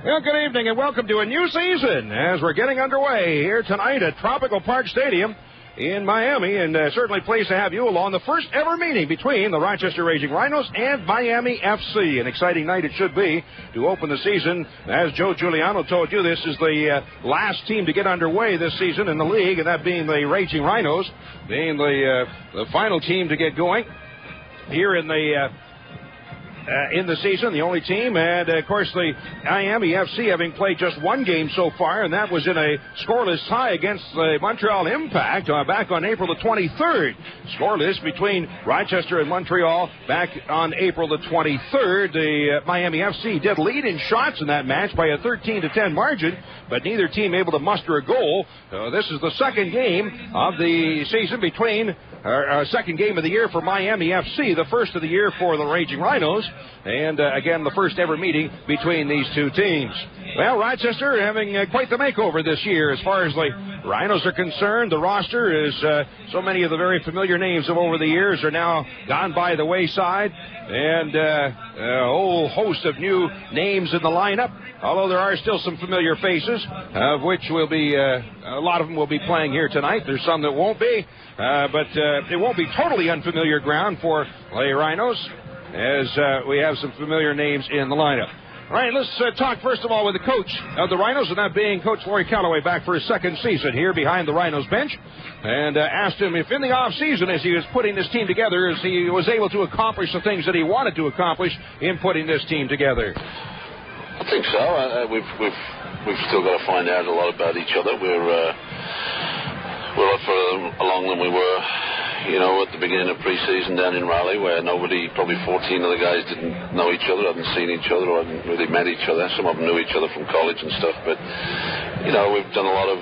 Well, good evening and welcome to a new season as we're getting underway here tonight at Tropical Park Stadium in Miami, and certainly pleased to have you along the first ever meeting between the Rochester Raging Rhinos and Miami FC. An exciting night it should be to open the season. As Joe Giuliano told you, this is the last team to get underway this season in the league, and that being the Raging Rhinos, being the final team to get going here in the season, the only team, and of course the Miami FC having played just one game so far, and that was in a scoreless tie against the Montreal Impact back on April the 23rd. Scoreless between Rochester and Montreal back on April the 23rd. The Miami FC did lead in shots in that match by a 13-10 margin, but neither team able to muster a goal. This is the second game of the season second game of the year for Miami FC, the first of the year for the Raging Rhinos, and again, the first ever meeting between these two teams. Well, Rochester having quite the makeover this year as far as the Rhinos are concerned. The roster is so many of the very familiar names of over the years are now gone by the wayside, and a whole host of new names in the lineup, although there are still some familiar faces, of which will be a lot of them will be playing here tonight. There's some that won't be, but it won't be totally unfamiliar ground for the Rhinos, as we have some familiar names in the lineup. All right, let's talk first of all with the coach of the Rhinos, and that being Coach Laurie Calloway, back for his second season here behind the Rhinos bench, and asked him if in the off-season, as he was putting this team together, as he was able to accomplish the things that he wanted to accomplish in putting this team together. I think so. We've still got to find out a lot about each other. We're a lot further along than we were, at the beginning of pre-season down in Raleigh, where probably 14 of the guys didn't know each other, hadn't seen each other, or hadn't really met each other. Some of them knew each other from college and stuff, but, we've done a lot of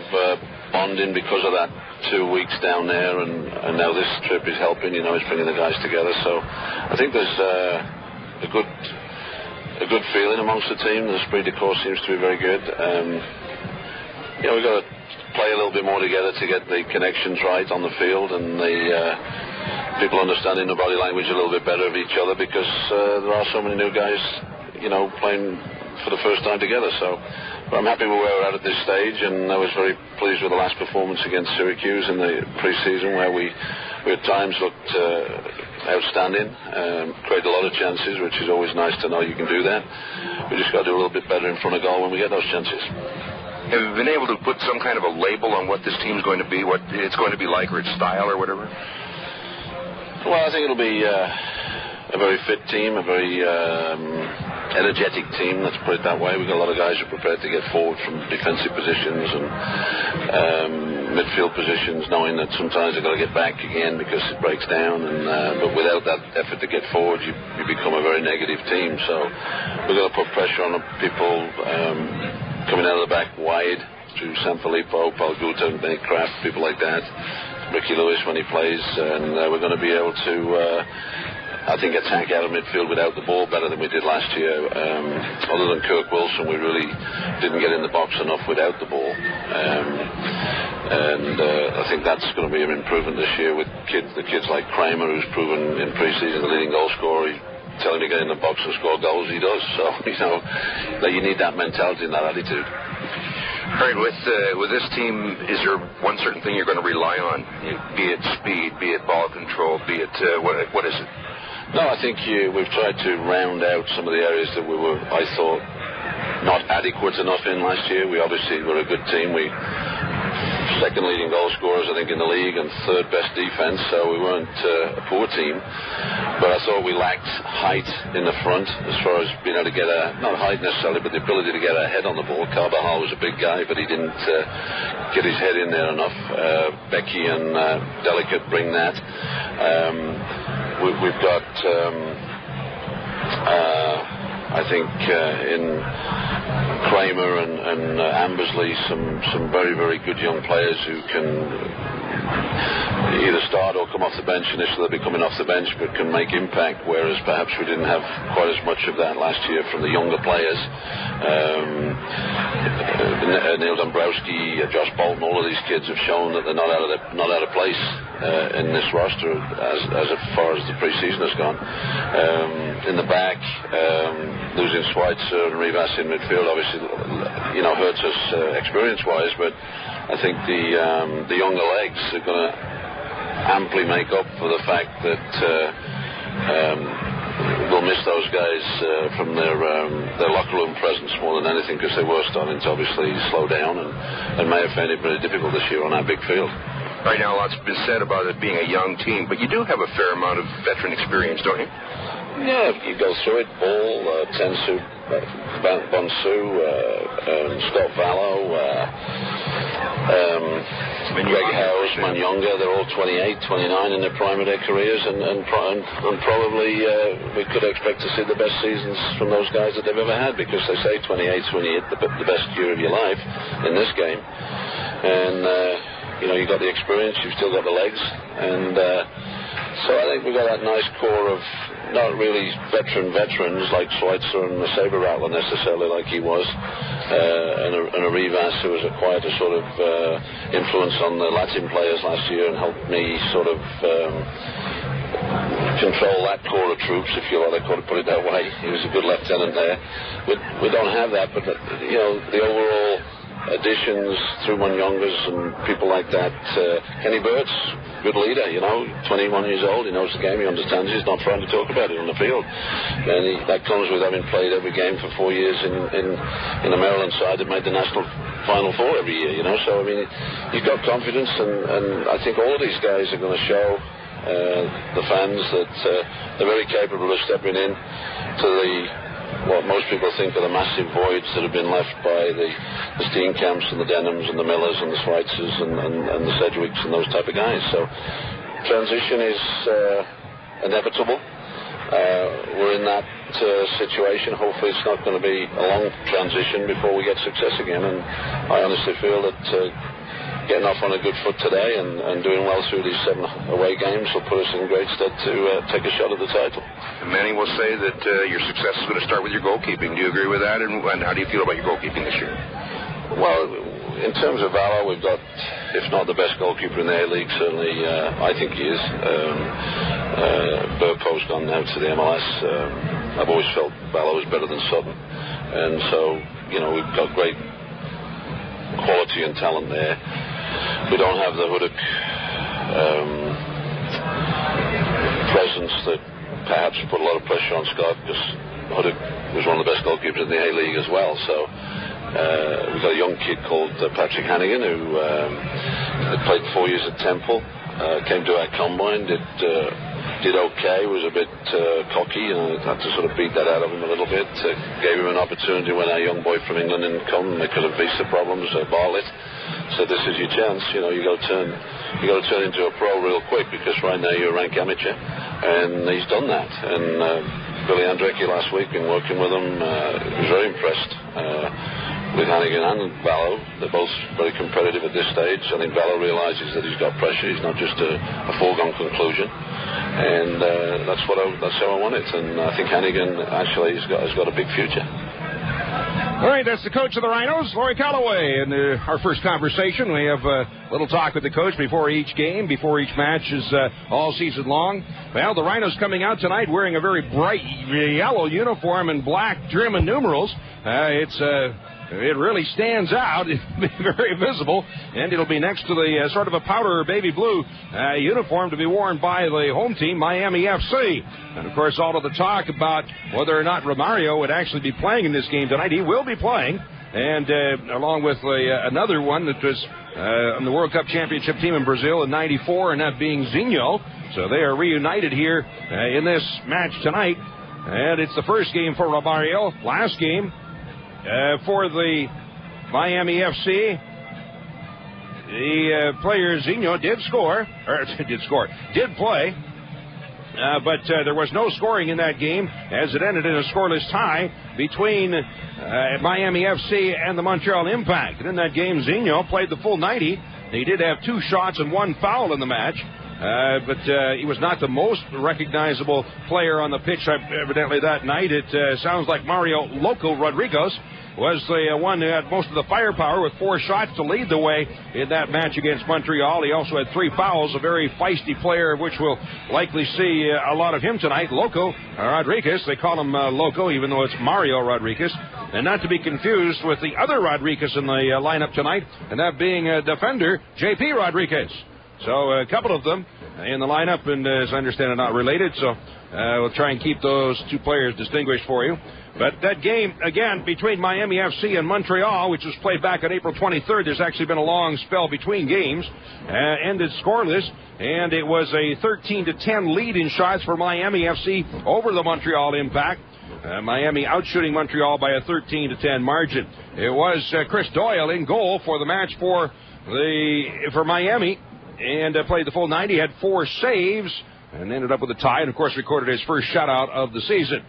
bonding because of that 2 weeks down there, and now this trip is helping, it's bringing the guys together. So I think there's a good feeling amongst the team. The esprit de corps seems to be very good. We've got to play a little bit more together to get the connections right on the field, and the people understanding the body language a little bit better of each other, because there are so many new guys, playing for the first time together. But I'm happy with where we're at this stage, and I was very pleased with the last performance against Syracuse in the pre-season, where we at times looked outstanding, created a lot of chances, which is always nice to know you can do that. We just got to do a little bit better in front of goal when we get those chances. Have you been able to put some kind of a label on what this team's going to be, what it's going to be like, or its style, or whatever? Well, I think it'll be a very fit team, a very energetic team, let's put it that way. We've got a lot of guys who are prepared to get forward from defensive positions and midfield positions, knowing that sometimes they've got to get back again because it breaks down. But without that effort to get forward, you become a very negative team. So we've got to put pressure on the people coming out of the back wide, through Sanfilippo, Paul Guta, and Benny Kraft, people like that. Ricky Lewis when he plays, and we're going to be able to, I think, attack out of midfield without the ball better than we did last year. Other than Kirk Wilson, we really didn't get in the box enough without the ball. I think that's going to be an improvement this year with the kids like Kramer, who's proven in pre-season the leading goal scorer. Tell him to get in the box and score goals, he does. So, that you need that mentality and that attitude. All right, with this team, is there one certain thing you're going to rely on? Be it speed, be it ball control, be it, what is it? No, I think we've tried to round out some of the areas that we were, I thought, not adequate enough in last year. We obviously were a good team. We second leading goal scorers, I think, in the league, and third best defense, so we weren't a poor team. But I thought we lacked height in the front as far as being able to get not height necessarily, but the ability to get a head on the ball. Carbajal was a big guy, but he didn't get his head in there enough. Gbeke and Delicate bring that. We've got I think in Kramer and Ambersley, some very, very good young players who can either start or come off the bench. Initially they'll be coming off the bench but can make impact, whereas perhaps we didn't have quite as much of that last year from the younger players. Neil Dombrowski, Josh Bolton, all of these kids have shown that they're not out of place in this roster as far as the preseason has gone. In the back, losing Schweitzer and Rivas in midfield obviously, hurts us experience-wise, but I think the younger legs are going to amply make up for the fact that we'll miss those guys from their locker room presence more than anything, because they were starting to obviously slow down and may have found it very difficult this year on our big field. Right now, lots has been said about it being a young team, but you do have a fair amount of veteran experience, don't you? Yeah, you go through it. Ball, Tensu, Bonsu, Scott Vallow, Greg Howes, Manyonga, they're all 28, 29 in the prime of their careers, and probably we could expect to see the best seasons from those guys that they've ever had, because they say 28's when you hit the best year of your life in this game. And you've got the experience, you've still got the legs, and so I think we've got that nice core of not really veterans like Schweitzer and the Saber Rattler necessarily like he was, and a Rivas who was a quieter sort of influence on the Latin players last year and helped me sort of control that core of troops, if you like, to put it that way. He was a good lieutenant there. We don't have that, but the overall additions through Manyongas and people like that. Kenny Burt's good leader, 21 years old, he knows the game, he understands it, he's not trying to talk about it on the field. And that comes with having played every game for 4 years in the Maryland side that made the National Final Four every year, So, I mean, he's got confidence, and I think all of these guys are going to show the fans that they're very capable of stepping in to what most people think are the massive voids that have been left by the Steenkamps and the Denhams and the Millers and the Schweitzers and the Sedgwicks and those type of guys. So transition is inevitable. We're in that situation. Hopefully it's not going to be a long transition before we get success again, and I honestly feel that getting off on a good foot today and doing well through these 7 away games will put us in great stead to take a shot at the title. Many will say that your success is going to start with your goalkeeping. Do you agree with that? And how do you feel about your goalkeeping this year? Well, in terms of Vallow, we've got, if not the best goalkeeper in the A-League, certainly I think he is. Burpo's gone now to the MLS. I've always felt Vallow is better than Sutton. And so, we've got great quality and talent there. We don't have the Hudok presence that perhaps put a lot of pressure on Scott, because Hudok was one of the best goalkeepers in the A-League as well. So we've got a young kid called Patrick Hannigan who had played 4 years at Temple, came to our combine, did okay, was a bit cocky, and I had to sort of beat that out of him a little bit. Gave him an opportunity when our young boy from England didn't come because of visa problems, Bartlett. So this is your chance, you got to turn into a pro real quick, because right now you're a rank amateur, and he's done that. And Billy Andrecki last week, been working with him, was very impressed with Hannigan and Vallow. They're both very competitive at this stage. I think Vallow realizes that he's got pressure. He's not just a foregone conclusion, and that's how I want it. And I think Hannigan actually has got a big future. All right, that's the coach of the Rhinos, Laurie Calloway. In our first conversation, we have a little talk with the coach before each game, before each match is all season long. Well, the Rhinos coming out tonight wearing a very bright yellow uniform and black trim and numerals. It really stands out. It'll be very visible, and it'll be next to the sort of a powder baby blue uniform to be worn by the home team, Miami FC. And, of course, all of the talk about whether or not Romario would actually be playing in this game tonight. He will be playing, and along with another one that was on the World Cup Championship team in Brazil in '94, and that being Zinho. So they are reunited here in this match tonight, and it's the first game for Romario. Last game for the Miami FC, the player Zinho did play, but there was no scoring in that game, as it ended in a scoreless tie between Miami FC and the Montreal Impact. And in that game, Zinho played the full 90. He did have 2 shots and 1 foul in the match, but he was not the most recognizable player on the pitch evidently that night. It sounds like Mario Loco Rodriguez was the one who had most of the firepower with 4 shots to lead the way in that match against Montreal. He also had 3 fouls, a very feisty player, which we'll likely see a lot of him tonight. Loco Rodriguez, they call him Loco, even though it's Mario Rodriguez. And not to be confused with the other Rodriguez in the lineup tonight, and that being defender J.P. Rodriguez. So a couple of them in the lineup, and as I understand, are not related. So we'll try and keep those 2 players distinguished for you. But that game, again, between Miami FC and Montreal, which was played back on April 23rd, there's actually been a long spell between games, ended scoreless, and it was a 13-10 lead in shots for Miami FC over the Montreal Impact. Miami outshooting Montreal by a 13-10 margin. It was Chris Doyle in goal for the match for Miami, and played the full 90, had 4 saves, and ended up with a tie, and of course recorded his first shutout of the season.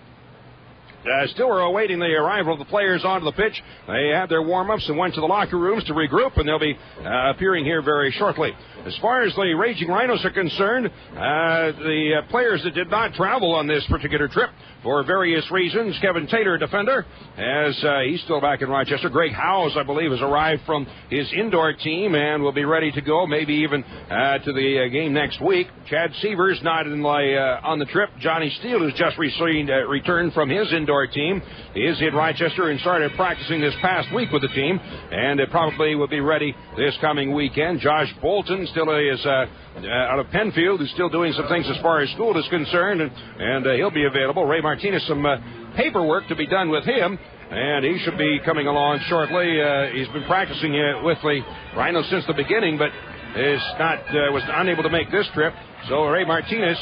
Still we're awaiting the arrival of the players onto the pitch. They had their warm-ups and went to the locker rooms to regroup, and they'll be appearing here very shortly. As far as the Raging Rhinos are concerned, the players that did not travel on this particular trip for various reasons, Kevin Taylor, defender, as he's still back in Rochester. Greg Howes, I believe, has arrived from his indoor team and will be ready to go, maybe even to the game next week. Chad Seavers not on the trip. Johnny Steele, who's just returned from his indoor team, is in Rochester and started practicing this past week with the team, and probably will be ready this coming weekend. Josh Bolton still is out of Penfield, who's still doing some things as far as school is concerned, and he'll be available. Ray Martinez, some paperwork to be done with him, and he should be coming along shortly. He's been practicing with the Rhinos since the beginning, but was unable to make this trip. So Ray Martinez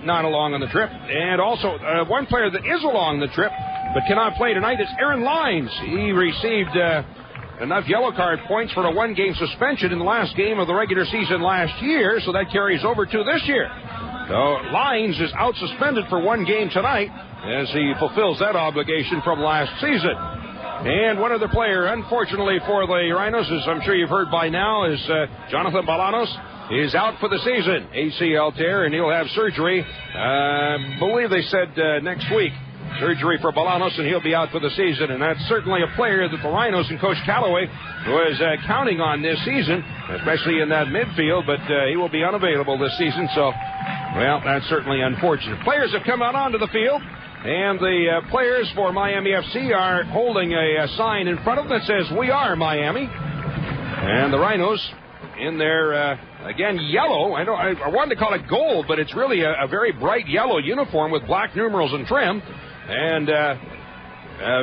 not along on the trip. And also one player that is along the trip but cannot play tonight is Aaron Lyons. He received enough yellow card points for a 1-game suspension in the last game of the regular season last year, so that carries over to this year. So Lyons is out suspended for 1 game tonight as he fulfills that obligation from last season. And one other player, unfortunately for the Rhinos, as I'm sure you've heard by now, is Jonathan Balanos. Is out for the season, ACL tear, and he'll have surgery. I believe they said next week. Surgery for Balanos, and he'll be out for the season. And that's certainly a player that the Rhinos and Coach Callaway was counting on this season, especially in that midfield, but he will be unavailable this season. So, well, that's certainly unfortunate. Players have come out onto the field, and the players for Miami FC are holding a sign in front of them that says, "We are Miami." And the Rhinos in their, again, yellow. I wanted to call it gold, but it's really a very bright yellow uniform with black numerals and trim. And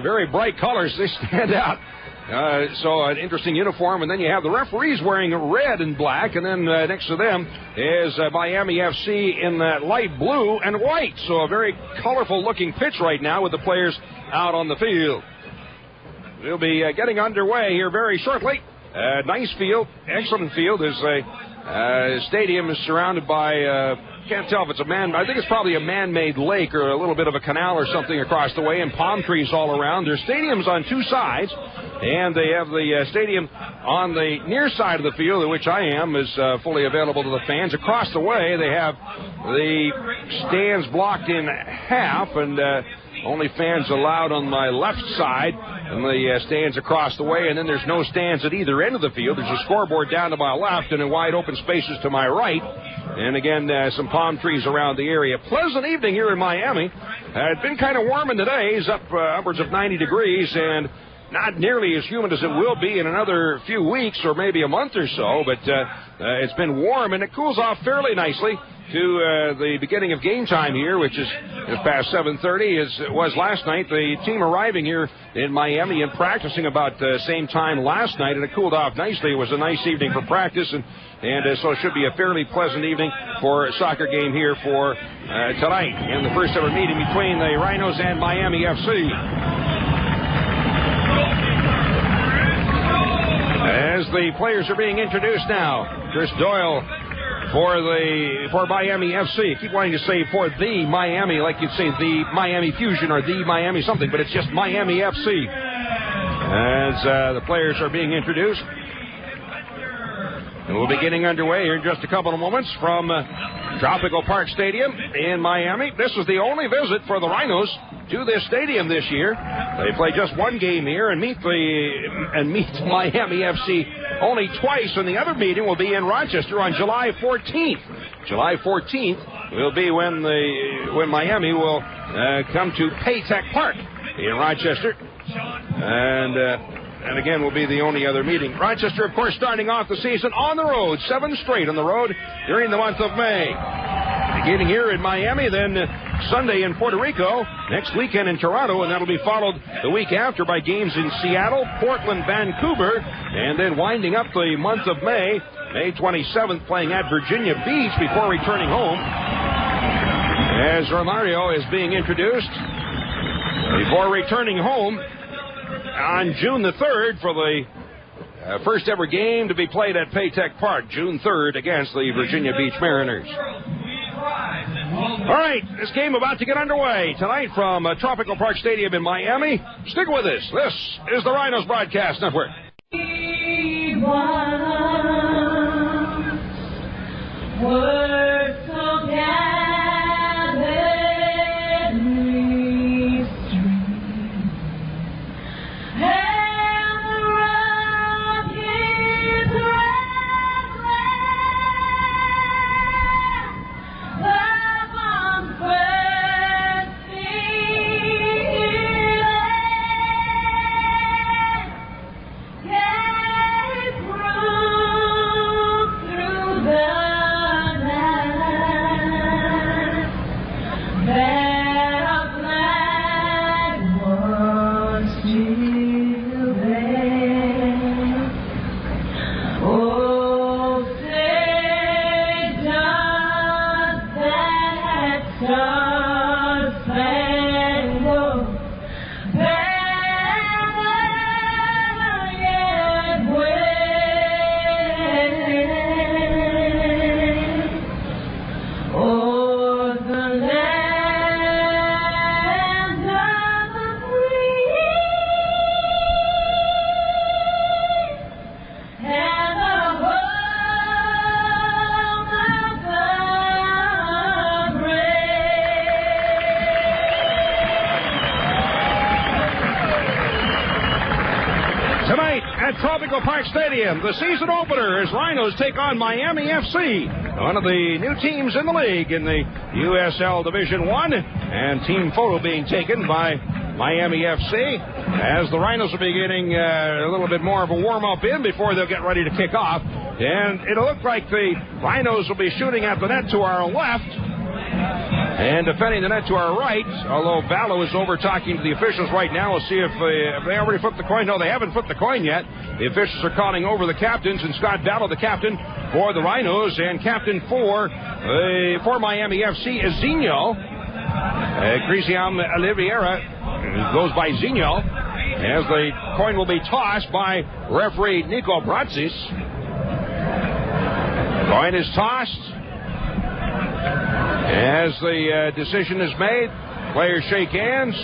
very bright colors. They stand out. So an interesting uniform. And then you have the referees wearing red and black. And then next to them is Miami FC in light blue and white. So a very colorful-looking pitch right now with the players out on the field. We'll be getting underway here very shortly. Nice field, excellent field. There's a stadium is surrounded by, can't tell if it's I think it's probably a man-made lake or a little bit of a canal or something across the way, and palm trees all around. There's stadiums on 2 sides, and they have the stadium on the near side of the field, which I am, is fully available to the fans. Across the way, they have the stands blocked in half, and only fans allowed on my left side, and the stands across the way, and then there's no stands at either end of the field. There's a scoreboard down to my left and in wide open spaces to my right. And again, some palm trees around the area. Pleasant evening here in Miami. It's been kind of warm in the days, upwards of 90 degrees, and not nearly as humid as it will be in another few weeks or maybe a month or so, but it's been warm, and it cools off fairly nicely to the beginning of game time here, which is past 7:30 as it was last night. The team arriving here in Miami and practicing about the same time last night, and it cooled off nicely. It was a nice evening for practice, and so it should be a fairly pleasant evening for a soccer game here for tonight, and the first ever meeting between the Rhinos and Miami FC. As the players are being introduced now, Chris Doyle for Miami FC. I keep wanting to say for the Miami, like you'd say the Miami Fusion or the Miami something, but it's just Miami FC. As the players are being introduced. And we'll be getting underway here in just a couple of moments from Tropical Park Stadium in Miami. This was the only visit for the Rhinos to this stadium this year. They play just one game here and meet Miami FC only twice, and the other meeting will be in Rochester on July 14th. July 14th will be when Miami will come to Paytech Park in Rochester, and again will be the only other meeting. Rochester, of course, starting off the season on the road, 7 straight on the road during the month of May. Beginning here in Miami, then Sunday in Puerto Rico, next weekend in Toronto, and that'll be followed the week after by games in Seattle, Portland, Vancouver, and then winding up the month of May 27th, playing at Virginia Beach before returning home, as Romario is being introduced, before returning home on June the 3rd for the first ever game to be played at Paytech Park, June 3rd, against the Virginia Beach Mariners. All right, this game about to get underway tonight from Tropical Park Stadium in Miami. Stick with us. This is the Rhinos Broadcast Network. Words together. Tropical Park Stadium, the season opener as Rhinos take on Miami FC, one of the new teams in the league in the USL Division I, and team photo being taken by Miami FC as the Rhinos will be getting a little bit more of a warm-up in before they'll get ready to kick off. And it'll look like the Rhinos will be shooting at the net to our left and defending the net to our right, although Vallow is over talking to the officials right now. We'll see if they already flipped the coin. No, they haven't flipped the coin yet. The officials are calling over the captains, and Scott Vallow, the captain for the Rhinos, and captain for Miami FC is Zinho. Cristian Oliveira goes by Zinho, as the coin will be tossed by referee Nico Brazis. Coin is tossed. As the decision is made, players shake hands.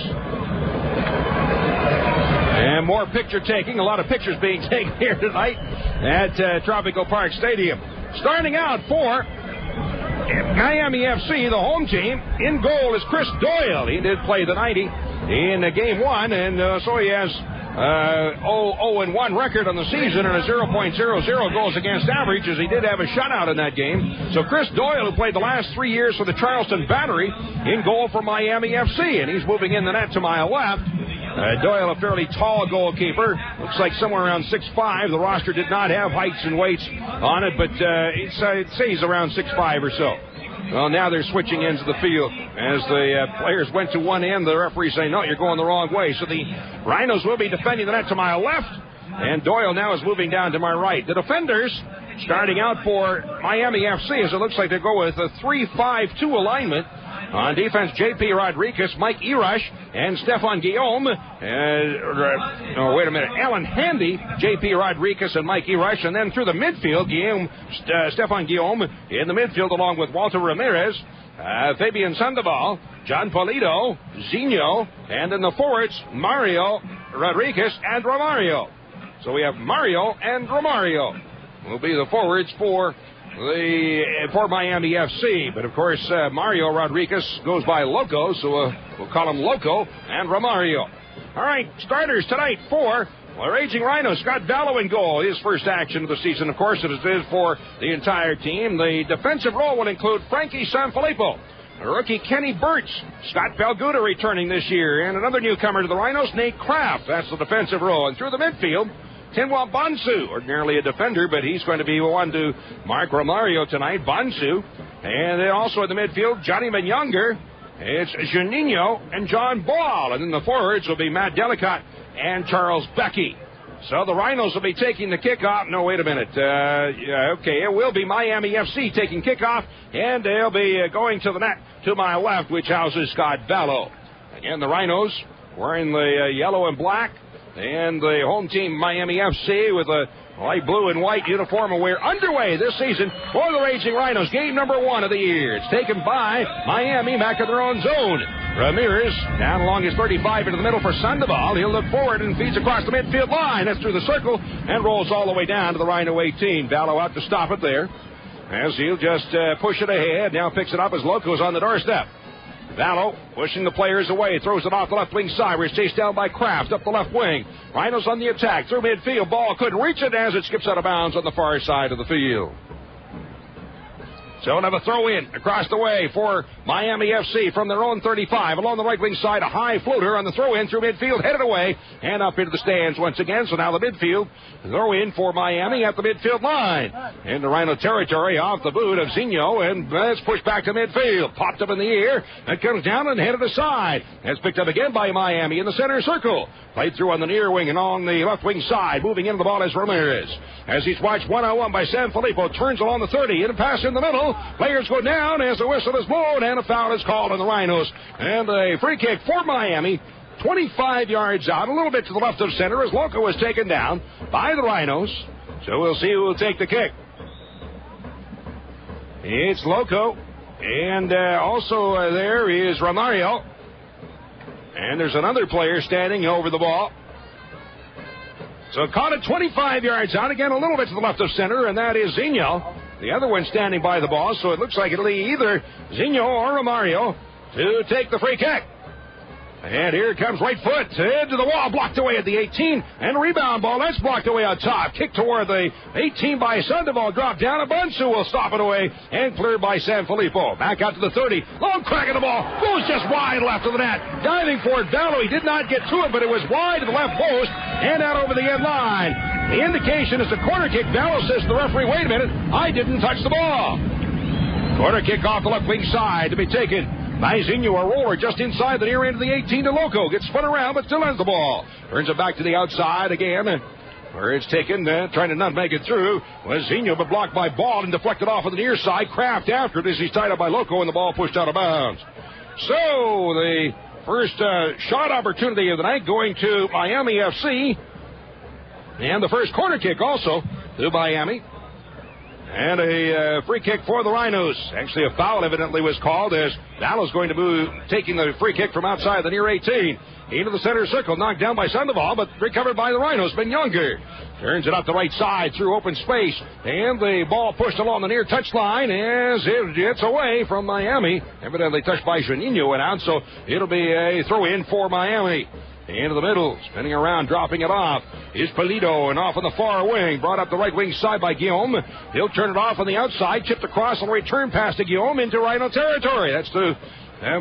And more picture taking, a lot of pictures being taken here tonight at Tropical Park Stadium. Starting out for Miami FC, the home team, in goal is Chris Doyle. He did play the 90 in game 1, and so he has 0-1 record on the season and a 0.00 goals against average, as he did have a shutout in that game. So Chris Doyle, who played the last 3 years for the Charleston Battery, in goal for Miami FC, and he's moving in the net to my left. Doyle, a fairly tall goalkeeper, looks like somewhere around 6'5". The roster did not have heights and weights on it, but I'd say he's around 6'5" or so. Well, now they're switching ends of the field. As the players went to one end, the referee saying, no, you're going the wrong way. So the Rhinos will be defending the net to my left, and Doyle now is moving down to my right. The defenders, starting out for Miami FC, as it looks like they go with a 3-5-2 alignment. On defense, J.P. Rodriguez, Mike Irash, and Stefan Guillaume. Alan Handy, J.P. Rodriguez, and Mike Irash. And then through the midfield, Stefan Guillaume in the midfield, along with Walter Ramirez, Fabian Sandoval, John Polito, Zinho, and in the forwards, Mario, Rodriguez, and Romario. So we have Mario and Romario will be the forwards for for Miami FC. But, of course, Mario Rodriguez goes by Loco, so we'll call him Loco and Romario. All right, starters tonight for the Raging Rhinos. Scott Vallow in goal. His first action of the season, of course, as it is for the entire team. The defensive role will include Frankie Sanfilippo, rookie Kenny Burch, Scott Pelguda returning this year, and another newcomer to the Rhinos, Nate Kraft. That's the defensive role. And through the midfield, Tinwa Bonsu, ordinarily a defender, but he's going to be one to Mark Romario tonight, Bonsu. And then also in the midfield, Johnny Manyunger, it's Juninho and John Ball. And then the forwards will be Matt Delicott and Charles Gbeke. So the Rhinos will be taking the kickoff. No, wait a minute. Okay, it will be Miami FC taking kickoff, and they'll be going to the net to my left, which houses Scott Vallow. Again, the Rhinos wearing the yellow and black, and the home team, Miami FC, with a light blue and white uniform. And we're underway this season for the Raging Rhinos. Game number 1 of the year. It's taken by Miami back in their own zone. Ramirez down along his 35 into the middle for Sandoval. He'll look forward and feeds across the midfield line. That's through the circle and rolls all the way down to the Rhino 18. Vallow out to stop it there, as he'll just push it ahead. Now picks it up as Loco's on the doorstep. Vallow pushing the players away, throws it off the left wing side, where it's chased down by Kraft up the left wing. Rhinos on the attack through midfield. Ball couldn't reach it as it skips out of bounds on the far side of the field. So we'll have a throw in across the way for Miami FC from their own 35. Along the right wing side, a high floater on the throw in through midfield, headed away and up into the stands once again. So now the midfield throw in for Miami at the midfield line. Into Rhino territory off the boot of Zinho, and that's pushed back to midfield. Popped up in the air, and comes down and headed aside. That's picked up again by Miami in the center circle. Played through on the near wing and on the left wing side. Moving into the ball is Ramirez. As he's watched one-on-one by Sanfilippo, turns along the 30, and a pass in the middle. Players go down as the whistle is blown, and a foul is called on the Rhinos. And a free kick for Miami, 25 yards out, a little bit to the left of center, as Loco is taken down by the Rhinos. So we'll see who will take the kick. It's Loco, and also there is Romario. And there's another player standing over the ball. So caught it 25 yards out, again a little bit to the left of center, and that is Zinho. The other one standing by the ball, so it looks like it'll be either Zinho or Romario to take the free kick. And here comes right foot into the wall, blocked away at the 18, and a rebound ball, that's blocked away on top. Kicked toward the 18 by Sandoval, dropped down, and Bonsu will stop it away, and cleared by Sanfilippo. Back out to the 30, long crack of the ball, goes just wide left of the net. Diving for it, Vallow, he did not get to it, but it was wide to the left post, and out over the end line. The indication is the corner kick. Vallow says to the referee, wait a minute, I didn't touch the ball. Corner kick off the left wing side to be taken by Zinho, a roller just inside the near end of the 18 to Loco. Gets spun around, but still has the ball. Turns it back to the outside again, where it's taken, trying to not make it through. Was Zinho, but blocked by Ball and deflected off of the near side. Kraft after it as he's tied up by Loco, and the ball pushed out of bounds. So the first shot opportunity of the night going to Miami FC. And the first corner kick also to Miami. And a free kick for the Rhinos. Actually, a foul evidently was called as Vallow's going to move, taking the free kick from outside the near 18. Into the center circle, knocked down by Sandoval, but recovered by the Rhinos. Manyunger turns it up the right side through open space. And the ball pushed along the near touchline as it gets away from Miami. Evidently touched by Juninho and out, so it'll be a throw-in for Miami. Into the middle, spinning around, dropping it off, is Pulido, and off on the far wing, brought up the right wing side by Guillaume. He'll turn it off on the outside, chipped across, and return pass to Guillaume into Rhino territory. That's to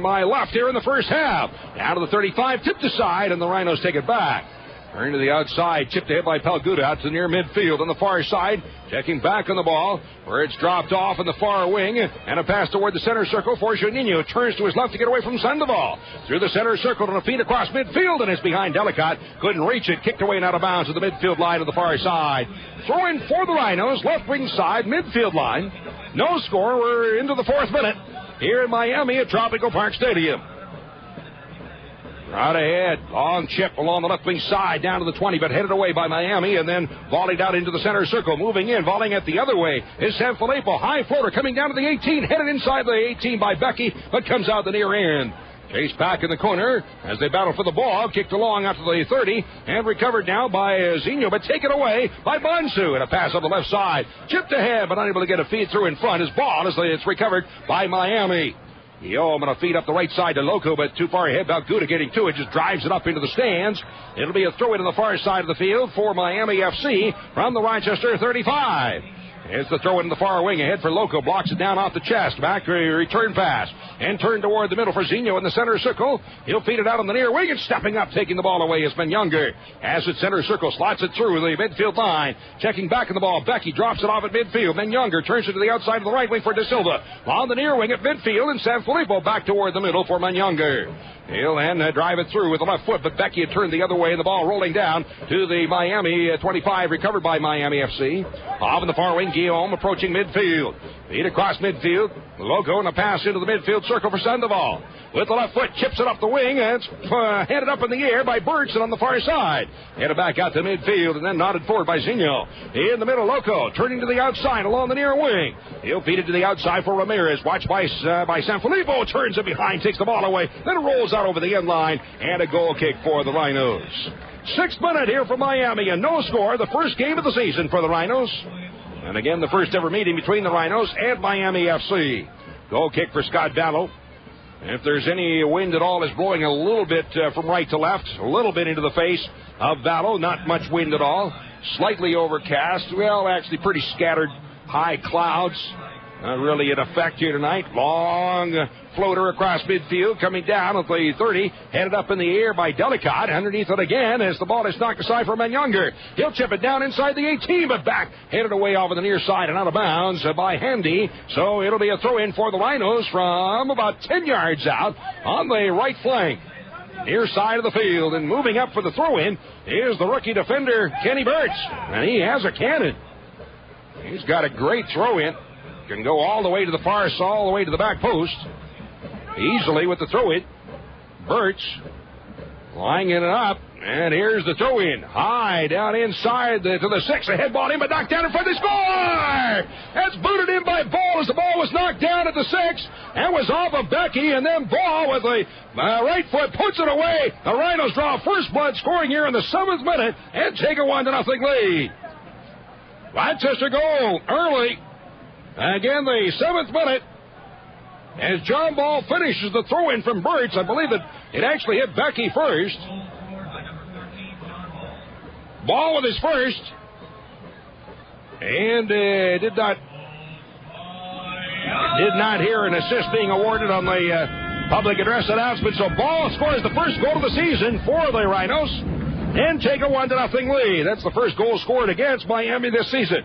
my left here in the first half. Down to the 35, tipped aside, and the Rhinos take it back. Turn to the outside, chipped ahead by Pelguda out to the near midfield on the far side. Checking back on the ball, where it's dropped off in the far wing, and a pass toward the center circle for Juninho. Turns to his left to get away from Sandoval. Through the center circle and a feed across midfield, and it's behind Delicott. Couldn't reach it, kicked away and out of bounds to the midfield line of the far side. Throw in for the Rhinos, left wing side, midfield line. No score, we're into the 4th minute here in Miami at Tropical Park Stadium. Right ahead, long chip along the left wing side, down to the 20, but headed away by Miami, and then volleyed out into the center circle. Moving in, volleying it the other way is Sanfilippo. High floater coming down to the 18, headed inside the 18 by Gbeke, but comes out the near end. Chased back in the corner as they battle for the ball. Kicked along out to the 30 and recovered now by Zinho, but taken away by Bonsu. And a pass on the left side. Chipped ahead, but unable to get a feed through in front. His ball as it's recovered by Miami. Yo, going to feed up the right side to Loco, but too far ahead. Balguda getting to it, just drives it up into the stands. It'll be a throw-in to the far side of the field for Miami FC from the Rochester 35. It's the throw in the far wing ahead for Loco. Blocks it down off the chest. Back return pass. And turn toward the middle for Zinho in the center circle. He'll feed it out on the near wing and stepping up, taking the ball away is Younger. As it center circle, slots it through the midfield line. Checking back in the ball. Gbeke drops it off at midfield. Younger turns it to the outside of the right wing for De Silva. On the near wing at midfield, and Sanfilippo back toward the middle for Younger. He'll then drive it through with the left foot, but Gbeke had turned the other way, and the ball rolling down to the Miami 25, recovered by Miami FC. Off in the far wing, Guillaume approaching midfield. Feed across midfield. Loco and a pass into the midfield circle for Sandoval. With the left foot, chips it up the wing, and it's headed up in the air by Bergson on the far side. Headed back out to midfield, and then nodded forward by Zinho. In the middle, Loco turning to the outside along the near wing. He'll feed it to the outside for Ramirez. Watched by Sanfilippo. Turns it behind, takes the ball away, then rolls out over the end line, and a goal kick for the Rhinos. 6th minute here for Miami, and no score. The first game of the season for the Rhinos. And again, the first ever meeting between the Rhinos and Miami FC. Goal kick for Scott Vallow. If there's any wind at all, it's blowing a little bit from right to left, a little bit into the face of Vallow. Not much wind at all. Slightly overcast. Well, actually pretty scattered high clouds. Not really in effect here tonight. Long floater across midfield, coming down at the 30, headed up in the air by Delicott. Underneath it again as the ball is knocked aside for Younger. He'll chip it down inside the 18, but back, headed away off on the near side and out of bounds by Handy. So it'll be a throw-in for the Rhinos from about 10 yards out on the right flank. Near side of the field, and moving up for the throw-in is the rookie defender, Kenny Burch. And he has a cannon. He's got a great throw-in. Can go all the way to the far side, all the way to the back post. Easily with the throw-in. Burch lining it up. And here's the throw-in. High down inside to the 6. A head ball in, but knocked down in front of the score! That's booted in by Ball as the ball was knocked down at the 6 and was off of Gbeke, and then Ball with the right foot puts it away. The Rhinos draw first blood, scoring here in the 7th minute and take a 1-0 lead. Rochester goal early. Again, the 7th minute, as John Ball finishes the throw-in from Birch. I believe that it actually hit Gbeke first. Ball with his first. And did not hear an assist being awarded on the public address announcement. So Ball scores the first goal of the season for the Rhinos and take a 1-0 lead. That's the first goal scored against Miami this season.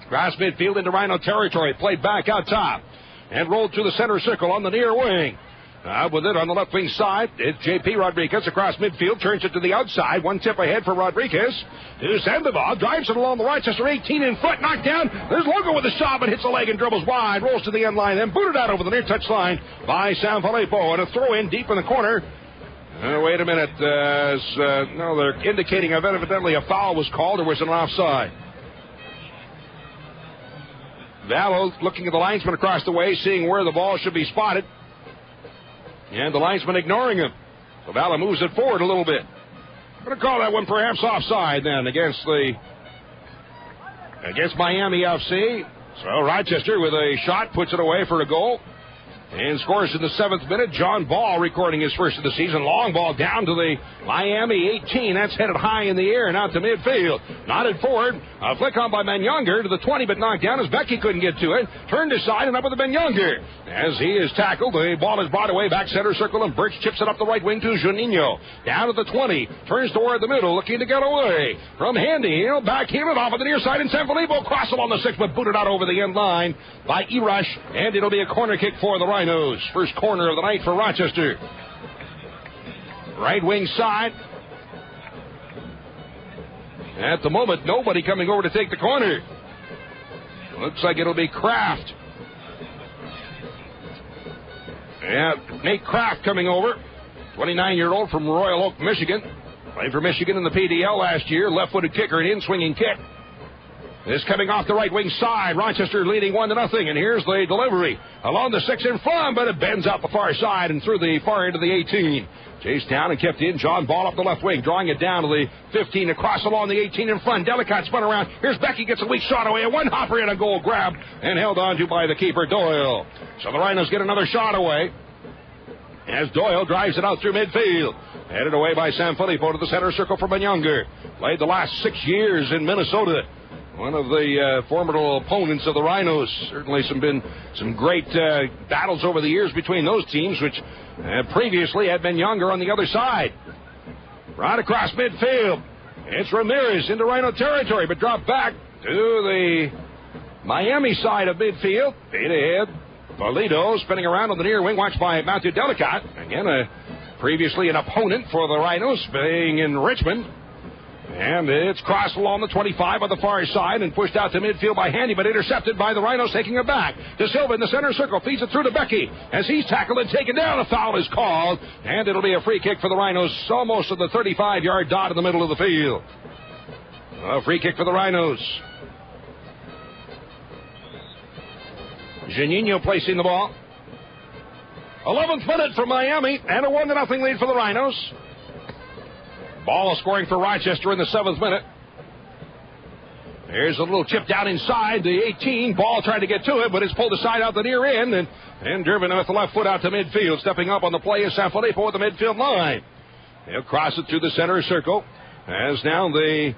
Cross midfield into Rhino territory. Played back out top. And rolled through the center circle on the near wing. With it on the left wing side, it's J.P. Rodriguez across midfield. Turns it to the outside. One tip ahead for Rodriguez. To Sandoval. Drives it along the Rochester 18 in front. Knocked down. There's Logo with a shot, but hits the leg and dribbles wide. Rolls to the end line. Then booted out over the near touch line by Sanfilippo. And a throw in deep in the corner. Wait a minute. No, they're indicating evidently a foul was called or was it an offside. Vallow looking at the linesman across the way, seeing where the ball should be spotted. And the linesman ignoring him. So Vallow moves it forward a little bit. I'm going to call that one perhaps offside then against Miami FC. So Rochester with a shot puts it away for a goal. And scores in the 7th minute. John Ball recording his first of the season. Long ball down to the Miami 18. That's headed high in the air and out to midfield. Nodded forward. A flick on by Younger to the 20, but knocked down as Gbeke couldn't get to it. Turned aside and up with the Younger. As he is tackled, the ball is brought away back center circle, and Birch chips it up the right wing to Juninho. Down to the 20. Turns toward the middle, looking to get away from Handy. He'll backhand it off of the near side, and Sanfilippo cross along the 6, but booted out over the end line by Erush, and it'll be a corner kick for the Rhinos. First corner of the night for Rochester. Right wing side. At the moment, nobody coming over to take the corner. Looks like it'll be Kraft. Yeah, Nate Kraft coming over. 29-year-old from Royal Oak, Michigan. Played for Michigan in the PDL last year. Left-footed kicker, an in-swinging kick. is coming off the right wing side. Rochester leading 1-0, and here's the delivery along the 6 in front, but it bends out the far side and through the far end of the 18. Chased down and kept in. John Ball up the left wing, drawing it down to the 15, across along the 18 in front. Delicate spun around. Here's Gbeke, gets a weak shot away. A one-hopper and a goal grab, and held on to by the keeper, Doyle. So the Rhinos get another shot away as Doyle drives it out through midfield. Headed away by Sanfilippo to the center circle for Younger. Played the last 6 years in Minnesota. One of the formidable opponents of the Rhinos. Certainly been some great battles over the years between those teams, which previously had been Younger on the other side. Right across midfield. It's Ramirez into Rhino territory, but dropped back to the Miami side of midfield. Feet ahead. Polito spinning around on the near wing, watched by Matthew Delicate. Again, previously an opponent for the Rhinos, playing in Richmond. And it's crossed along the 25 on the far side and pushed out to midfield by Handy, but intercepted by the Rhinos, taking it back. De Silva in the center circle, feeds it through to Gbeke. As he's tackled and taken down, a foul is called, and it'll be a free kick for the Rhinos, almost at the 35-yard dot in the middle of the field. A free kick for the Rhinos. Janino placing the ball. 11th minute for Miami, and a 1-0 lead for the Rhinos. Ball scoring for Rochester in the 7th minute. Here's a little chip down inside the 18. Ball trying to get to it, but it's pulled aside out the near end and driven with the left foot out to midfield. Stepping up on the play is Sanfilippo at the midfield line. They'll cross it through the center circle as now the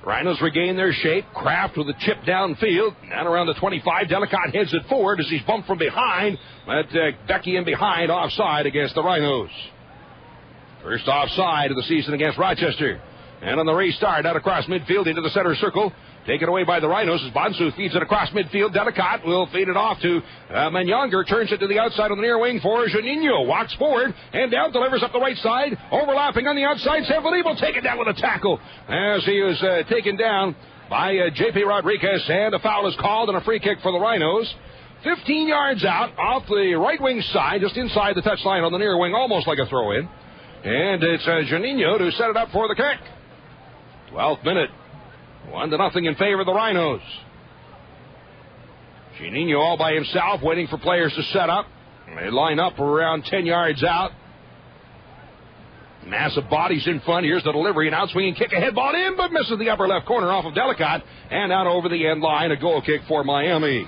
Rhinos regain their shape. Kraft with a chip downfield. Down around the 25. Delicate heads it forward as he's bumped from behind. But Gbeke in behind, offside against the Rhinos. First offside of the season against Rochester. And on the restart, out across midfield into the center circle. Taken away by the Rhinos as Bonsu feeds it across midfield. Delicate will feed it off to Younger. Turns it to the outside on the near wing for Janino. Walks forward and down, delivers up the right side. Overlapping on the outside. Sanfilippo taken down with a tackle as he was taken down by J.P. Rodriguez. And a foul is called and a free kick for the Rhinos. 15 yards out off the right wing side, just inside the touchline on the near wing, almost like a throw-in. And it's Janino to set it up for the kick. 12th minute. 1-0 in favor of the Rhinos. Janino all by himself, waiting for players to set up. They line up around 10 yards out. Massive bodies in front. Here's the delivery. An outswinging kick, ahead ball in, but misses the upper left corner off of Delicate. And out over the end line, a goal kick for Miami.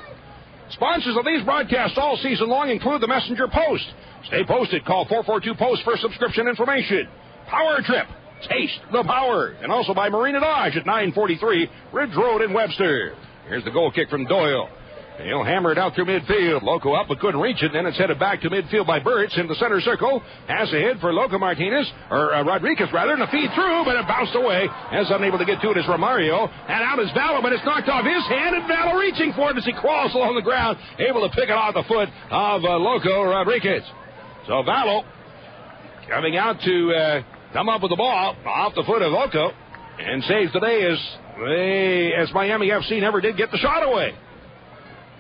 Sponsors of these broadcasts all season long include the Messenger Post. Stay posted. Call 442-POST for subscription information. Power Trip. Taste the power. And also by Marina Dodge at 943 Ridge Road in Webster. Here's the goal kick from Doyle. He'll hammer it out through midfield. Loco up but couldn't reach it. Then it's headed back to midfield by Burtz in the center circle. Has ahead for Loco Rodriguez, and a feed through, but it bounced away. As unable to get to it is Romario. And out is Vallo, but it's knocked off his hand, and Vallo reaching for it as he crawls along the ground, able to pick it off the foot of Loco Rodriguez. So Vallo coming out to come up with the ball off the foot of Loco, and saves today as Miami FC never did get the shot away.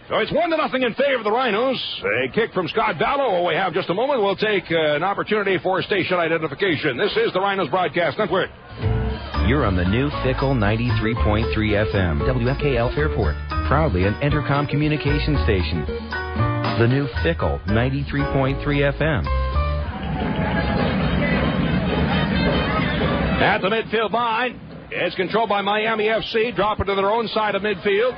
So it's 1-0 in favor of the Rhinos. A kick from Scott Vallo. We have just a moment. We'll take an opportunity for station identification. This is the Rhinos Broadcast Network. You're on the new Fickle 93.3 FM, WFKL Fairport. Proudly an Entercom communication station. The new Fickle 93.3 FM. At the midfield line, it's controlled by Miami FC. Drop it to their own side of midfield.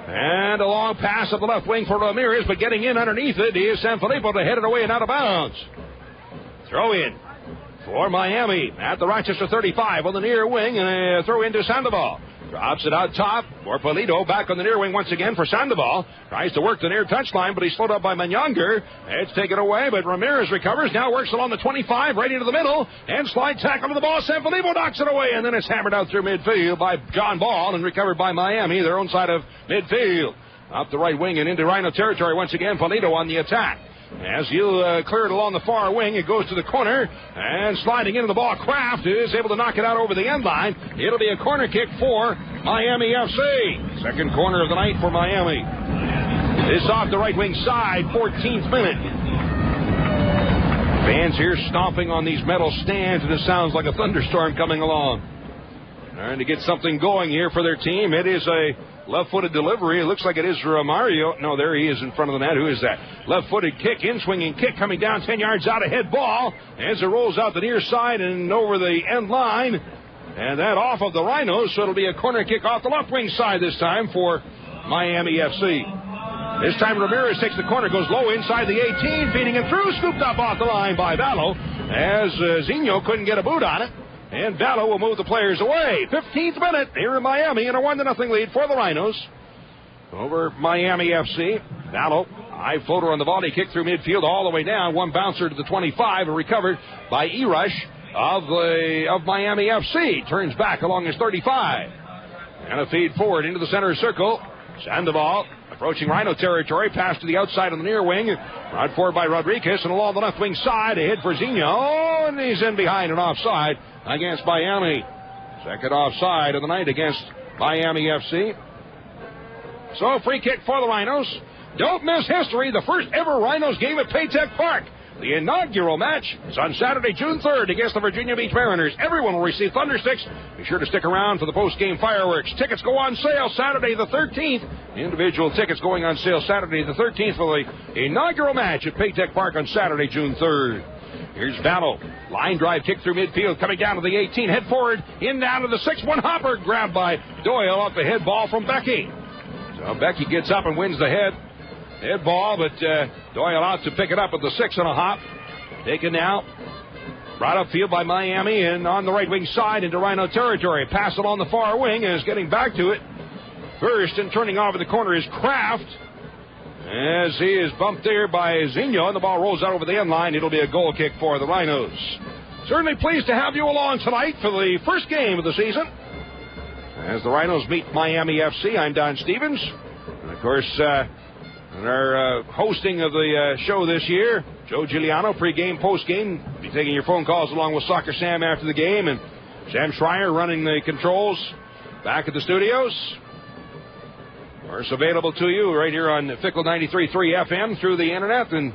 And a long pass up the left wing for Ramirez, but getting in underneath it is Sanfilippo to head it away and out of bounds. Throw in for Miami at the Rochester 35 on the near wing, and a throw into Sandoval. Drops it out top for Polito, back on the near wing once again for Sandoval. Tries to work the near touchline, but he's slowed up by Younger. It's taken away, but Ramirez recovers. Now works along the 25, right into the middle, and slide tackle to the ball. Sanfilippo knocks it away, and then it's hammered out through midfield by John Ball and recovered by Miami, their own side of midfield. Up the right wing and into Rhino territory once again. Polito on the attack. As you clear it along the far wing, it goes to the corner, and sliding into the ball, Kraft is able to knock it out over the end line. It'll be a corner kick for Miami FC. Second corner of the night for Miami. This off the right wing side, 14th minute. Fans here stomping on these metal stands, and it sounds like a thunderstorm coming along. Trying to get something going here for their team. It is a left-footed delivery. It looks like it is Romario. No, there he is in front of the net. Who is that? Left-footed kick, in-swinging kick coming down 10 yards out ahead ball as it rolls out the near side and over the end line. And that off of the Rhinos, so it'll be a corner kick off the left wing side this time for Miami FC. This time Ramirez takes the corner, goes low inside the 18, feeding it through, scooped up off the line by Vallo as Zinho couldn't get a boot on it. And Vallo will move the players away. 15th minute here in Miami, and a 1-0 lead for the Rhinos over Miami FC. Vallo, high floater on the volley, kick through midfield all the way down. One bouncer to the 25, and recovered by Erush of Miami FC. Turns back along his 35. And a feed forward into the center circle. Sandoval approaching Rhino territory. Pass to the outside of the near wing. Brought forward by Rodriguez, and along the left wing side, ahead for Zinho. And he's in behind and offside against Miami. Second offside of the night against Miami FC. So free kick for the Rhinos. Don't miss history. The first ever Rhinos game at Paytech Park. The inaugural match is on Saturday, June 3rd against the Virginia Beach Mariners. Everyone will receive Thundersticks. Be sure to stick around for the post-game fireworks. Tickets go on sale Saturday the 13th. Individual tickets going on sale Saturday the 13th for the inaugural match at Paytech Park on Saturday, June 3rd. Here's Vallo. Line drive kick through midfield, coming down to the 18. Head forward, in down to the 6-1 hopper. Grabbed by Doyle off the head ball from Gbeke. So Gbeke gets up and wins the head ball, but Doyle out to pick it up at the 6 and a hop. Taken now. Brought upfield by Miami and on the right wing side into Rhino territory. Pass it on the far wing and is getting back to it. First and turning over the corner is Kraft. As he is bumped there by Zinho, and the ball rolls out over the end line. It'll be a goal kick for the Rhinos. Certainly pleased to have you along tonight for the first game of the season. As the Rhinos meet Miami FC, I'm Don Stevens. And of course, our hosting of the show this year, Joe Giuliano, pregame, postgame. Be taking your phone calls along with Soccer Sam after the game. And Sam Schreier running the controls back at the studios. Of course, available to you right here on Fickle 93.3 FM through the internet, and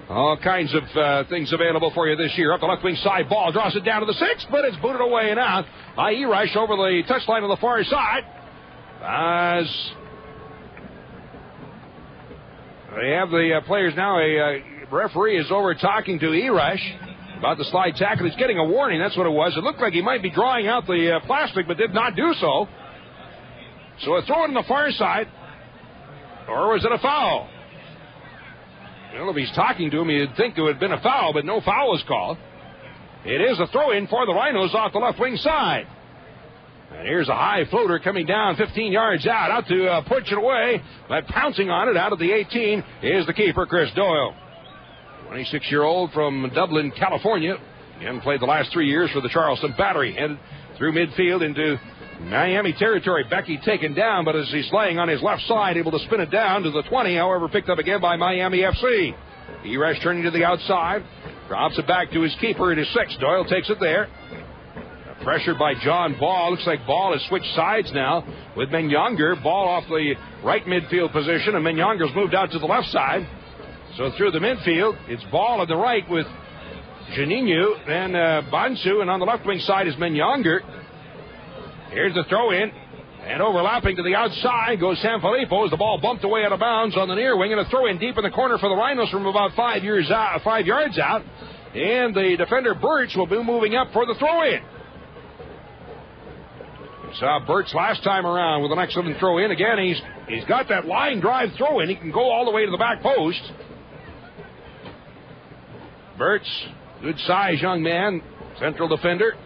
all kinds of things available for you this year. Up the left wing side, ball draws it down to the 6, but it's booted away and out by Erush over the touchline on the far side. As they have the players now, a referee is over talking to Erush about the slide tackle. He's getting a warning, that's what it was. It looked like he might be drawing out the plastic, but did not do so. So a throw in the far side, or was it a foul? Well, if he's talking to him, you'd think it would have been a foul, but no foul was called. It is a throw-in for the Rhinos off the left wing side. And here's a high floater coming down 15 yards out to push it away, but pouncing on it out of the 18 is the keeper, Chris Doyle. 26-year-old from Dublin, California, and played the last 3 years for the Charleston Battery. Headed through midfield into Miami territory. Gbeke taken down, but as he's laying on his left side, able to spin it down to the 20, however, picked up again by Miami FC. Erush turning to the outside, drops it back to his keeper. It is 6. Doyle takes it there. Pressured by John Ball. Looks like Ball has switched sides now with Menyonger. Ball off the right midfield position, and Menyonger's moved out to the left side. So through the midfield, it's Ball on the right with Janinho and Bansu, and on the left wing side is Menyonger. Here's the throw-in, and overlapping to the outside goes Sanfilippo as the ball bumped away out of bounds on the near wing, and a throw-in deep in the corner for the Rhinos from about 5 yards out, and the defender Birch will be moving up for the throw-in. We saw Birch last time around with an excellent throw-in. Again, he's got that line drive throw-in. He can go all the way to the back post. Birch, good size young man, central defender.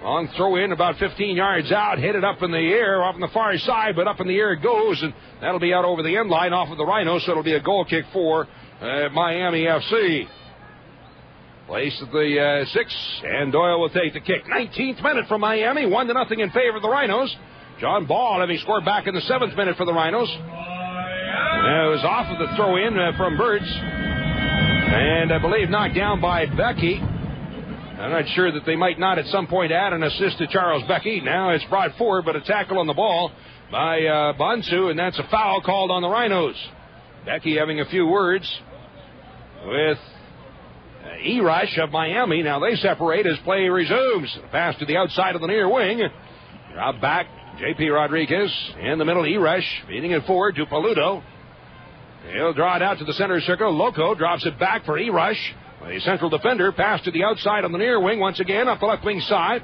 Long throw in about 15 yards out, headed up in the air, off on the far side, but up in the air it goes, and that'll be out over the end line off of the Rhinos, so it'll be a goal kick for Miami FC. Placed at the 6, and Doyle will take the kick. 19th minute from Miami, 1-0 in favor of the Rhinos. John Ball having scored back in the 7th minute for the Rhinos. It was off of the throw in from Birch, and I believe knocked down by Gbeke. I'm not sure that they might not at some point add an assist to Charles Gbeke. Now it's brought forward, but a tackle on the ball by Bansu, and that's a foul called on the Rhinos. Gbeke having a few words with Erush of Miami. Now they separate as play resumes. Pass to the outside of the near wing. Drop back. J.P. Rodriguez in the middle. Erush feeding it forward to Paludo. He'll draw it out to the center circle. Loco drops it back for Erush. The central defender pass to the outside on the near wing. Once again up the left wing side.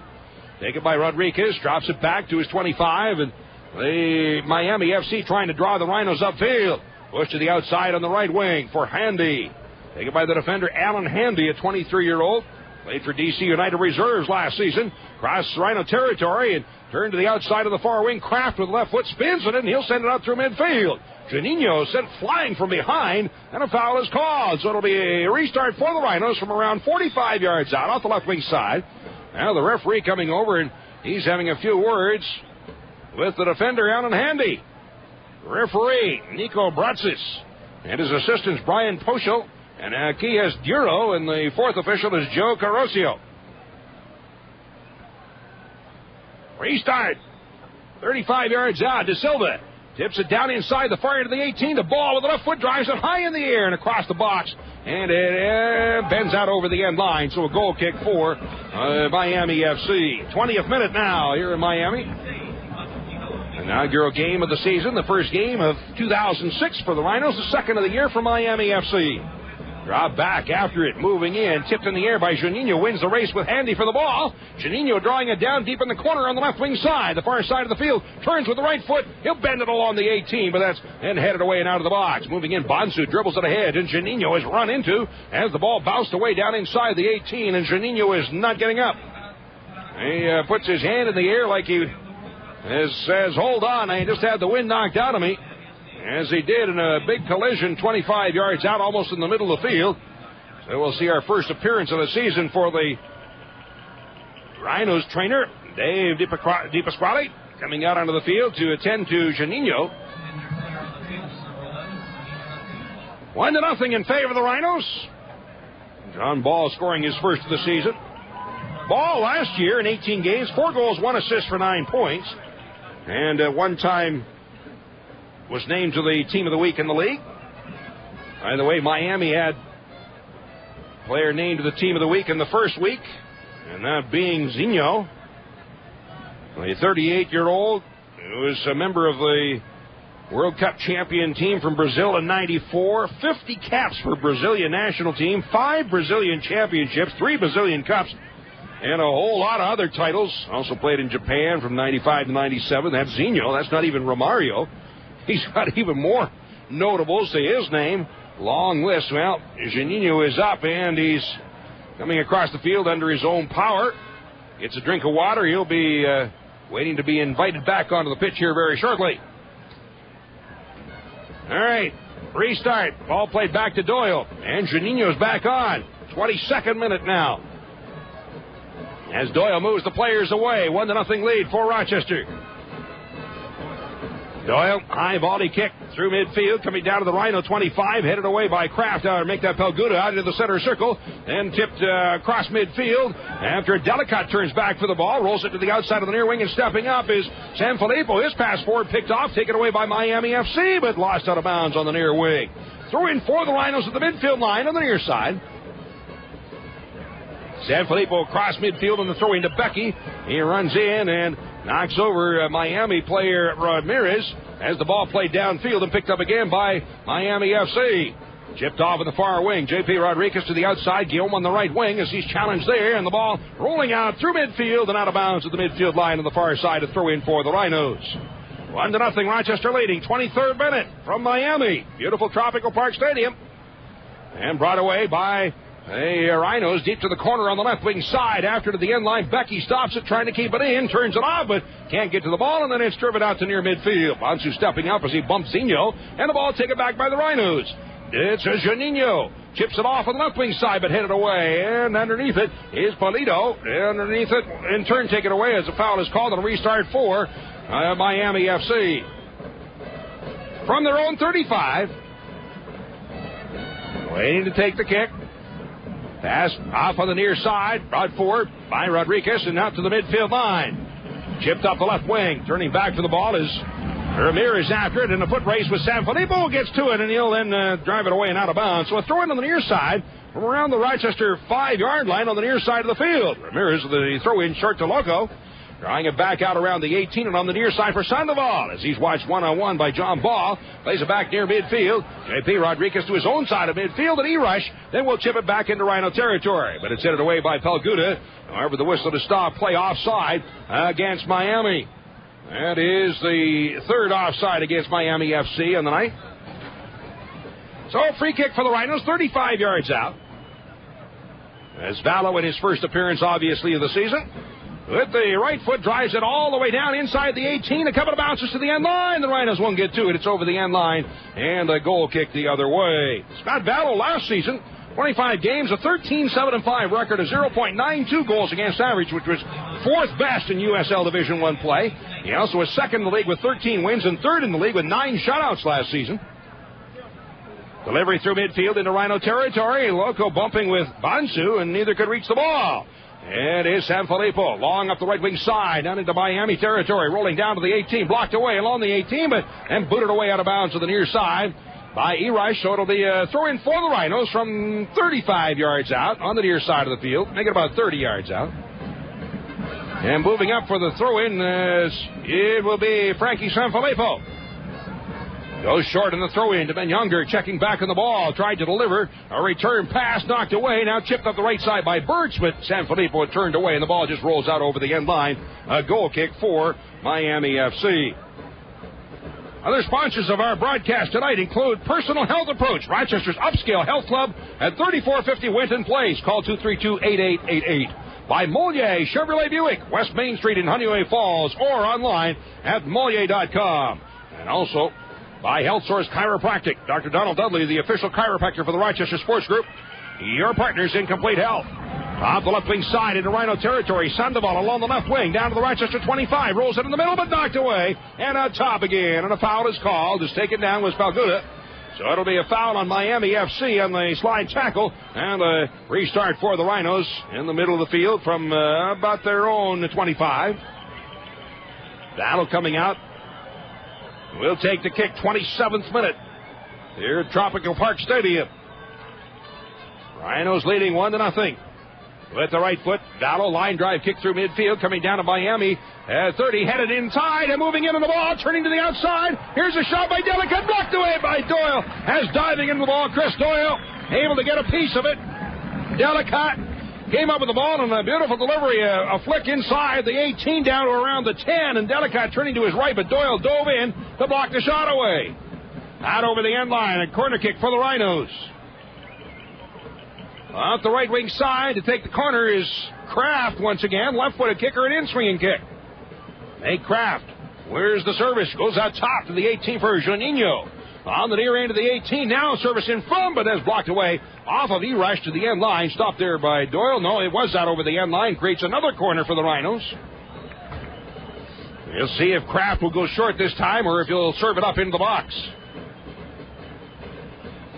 Taken by Rodriguez. Drops it back to his 25. And the Miami FC trying to draw the Rhinos upfield. Push to the outside on the right wing for Handy. Taken by the defender Alan Handy, a 23-year-old. Played for D.C. United Reserves last season. Cross Rhino territory and turned to the outside of the far wing. Kraft with the left foot spins it and he'll send it out through midfield. Janino sent flying from behind, and a foul is called. So it'll be a restart for the Rhinos from around 45 yards out off the left wing side. Now the referee coming over, and he's having a few words with the defender, Alan Handy. Referee, Nico Bratsis, and his assistants, Brian Poschel, and Akias Duro, and the fourth official is Joe Carosio. Restart. 35 yards out. De Silva tips it down inside the far end of the 18. The ball with the left foot drives it high in the air and across the box. And it bends out over the end line. So a goal kick for Miami FC. 20th minute now here in Miami. Inaugural game of the season. The first game of 2006 for the Rhinos. The second of the year for Miami FC. Drop back after it, moving in, tipped in the air by Juninho, wins the race with Handy for the ball. Juninho drawing it down deep in the corner on the left wing side, the far side of the field, turns with the right foot, he'll bend it along the 18, but that's then headed away and out of the box. Moving in, Bonsu dribbles it ahead, and Juninho is run into as the ball bounced away down inside the 18, and Juninho is not getting up. He puts his hand in the air like he says, hold on, I just had the wind knocked out of me. As he did in a big collision 25 yards out, almost in the middle of the field. So we'll see our first appearance of the season for the Rhinos trainer, Dave DiPasquale, coming out onto the field to attend to Juninho. 1-0 in favor of the Rhinos. John Ball scoring his first of the season. Ball last year in 18 games, 4 goals, 1 assist for 9 points. And one time was named to the team of the week in the league. By the way, Miami had a player named to the team of the week in the first week, and that being Zinho, a 38-year-old who was a member of the World Cup champion team from Brazil in '94, 50 caps for Brazilian national team, 5 Brazilian championships, 3 Brazilian cups, and a whole lot of other titles. Also played in Japan from '95 to '97. That's Zinho. That's not even Romario. He's got even more notables to his name. Long list. Well, Juninho is up, and he's coming across the field under his own power. Gets a drink of water. He'll be waiting to be invited back onto the pitch here very shortly. All right, restart. Ball played back to Doyle, and Juninho's back on. 22nd minute now. As Doyle moves the players away, 1-0 lead for Rochester. Doyle, high volley kick through midfield, coming down to the Rhino 25, headed away by Kraft. Make that Pelguda out into the center circle, then tipped across midfield. After Delicott turns back for the ball, rolls it to the outside of the near wing, and stepping up is Sanfilippo. His pass forward picked off, taken away by Miami FC, but lost out of bounds on the near wing. Throw in for the Rhinos at the midfield line on the near side. Sanfilippo across midfield on the throw into Gbeke. He runs in and knocks over Miami player Ramirez as the ball played downfield and picked up again by Miami FC. Chipped off in the far wing. J.P. Rodriguez to the outside. Guillaume on the right wing as he's challenged there. And the ball rolling out through midfield and out of bounds at the midfield line on the far side to throw in for the Rhinos. 1-0 Rochester leading. 23rd minute from Miami. Beautiful Tropical Park Stadium. And brought away by the Rhinos deep to the corner on the left wing side. After to the end line, Gbeke stops it, trying to keep it in, turns it off, but can't get to the ball, and then it's driven out to near midfield. Bonsu stepping up as he bumps Zinho, and the ball taken back by the Rhinos. It's Juninho. Chips it off on the left wing side, but headed away, and underneath it is Polito. Underneath it, in turn taken away as a foul is called, and a restart for Miami FC. From their own 35, waiting to take the kick. Pass off on the near side, brought forward by Rodriguez and out to the midfield line. Chipped up the left wing. Turning back for the ball is Ramirez after it in a foot race with Sanfilippo. Gets to it and he'll then drive it away and out of bounds. So a throw in on the near side from around the Rochester 5-yard line on the near side of the field. Ramirez with the throw in short to Loco. Drawing it back out around the 18 and on the near side for Sandoval as he's watched one-on-one by John Ball. Plays it back near midfield. J.P. Rodriguez to his own side of midfield and E-Rush. Then we'll chip it back into Rhino territory. But it's headed away by Pelguda. However, the whistle to stop play offside against Miami. That is the third offside against Miami FC on the night. So free kick for the Rhinos, 35 yards out. As Vallow in his first appearance, obviously, of the season. With the right foot, drives it all the way down inside the 18. A couple of bounces to the end line. The Rhinos won't get to it. It's over the end line. And a goal kick the other way. Scott Vallow last season, 25 games, a 13-7-5 record, a 0.92 goals against average, which was fourth best in USL Division I play. He also was second in the league with 13 wins and third in the league with 9 shutouts last season. Delivery through midfield into Rhino territory. Loco bumping with Bansu, and neither could reach the ball. It is Sanfilippo, long up the right wing side, down into Miami territory, rolling down to the 18, blocked away along the 18, but then booted away out of bounds to the near side by E-Rush, so it'll be a throw-in for the Rhinos from 35 yards out on the near side of the field, make it about 30 yards out. And moving up for the throw-in, it will be Frankie Sanfilippo. Goes short in the throw-in to Ben Younger, checking back on the ball, tried to deliver a return pass, knocked away, now chipped up the right side by Birch, but Sanfilippo turned away, and the ball just rolls out over the end line. A goal kick for Miami FC. Other sponsors of our broadcast tonight include Personal Health Approach, Rochester's upscale health club at 3450 Winton Place. Call 232-8888. By Moliere Chevrolet Buick, West Main Street in Honeyway Falls, or online at Moliere.com. And also by Health Source Chiropractic. Dr. Donald Dudley, the official chiropractor for the Rochester Sports Group. Your partners in complete health. Off the left wing side into Rhino territory. Sandoval along the left wing. Down to the Rochester 25. Rolls it in the middle, but knocked away. And on top again. And a foul is called. Just taken down was Pelguda. So it'll be a foul on Miami FC on the slide tackle. And a restart for the Rhinos in the middle of the field from about their own 25. Battle coming out. We'll take the kick, 27th minute here at Tropical Park Stadium. Rhinos leading 1-0. With the right foot, Vallow line drive kick through midfield, coming down to Miami at 30, headed inside and moving into the ball, turning to the outside. Here's a shot by Delicate, blocked away by Doyle. As diving into the ball, Chris Doyle able to get a piece of it. Delicate came up with the ball and a beautiful delivery, a flick inside the 18 down to around the 10, and Delicate turning to his right, but Doyle dove in to block the shot away. Out over the end line, a corner kick for the Rhinos. Out the right wing side to take the corner is Kraft once again, left-footed kicker, an in-swinging kick. Nate Kraft, where's the service? Goes out top to the 18 for Juninho. On the near end of the 18, now service in front, but has blocked away off of E-Rush to the end line. Stopped there by Doyle. No, it was out over the end line. Creates another corner for the Rhinos. We'll see if Kraft will go short this time or if he'll serve it up into the box.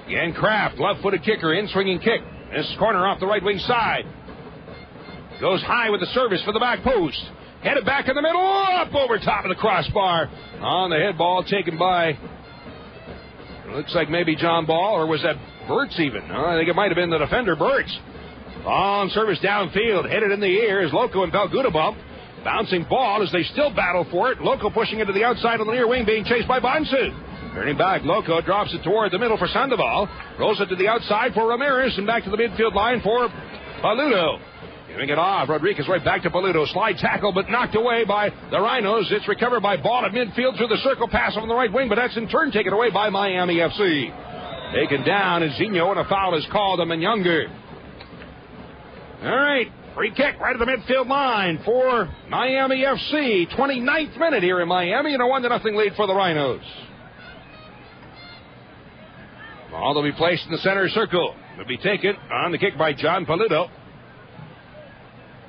Again, Kraft, left-footed kicker, in-swinging kick. This corner off the right wing side. Goes high with the service for the back post. Headed back in the middle, up over top of the crossbar. On the head ball taken by... looks like maybe John Ball, or was that Burtz even? I think it might have been the defender, Burtz. Long service downfield, headed in the air as Loco and Pelguda bump. Bouncing ball as they still battle for it. Loco pushing it to the outside on the near wing, being chased by Bansu. Turning back, Loco drops it toward the middle for Sandoval. Rolls it to the outside for Ramirez, and back to the midfield line for Paludo. Giving it off, Rodriguez right back to Paludo. Slide tackle, but knocked away by the Rhinos. It's recovered by Ball at midfield through the circle pass on the right wing, but that's in turn taken away by Miami FC. Taken down is Zinho, and a foul is called on Younger. All right, free kick right at the midfield line for Miami FC. 29th minute here in Miami, and a 1-0 lead for the Rhinos. Ball will be placed in the center circle. Will be taken on the kick by John Paludo.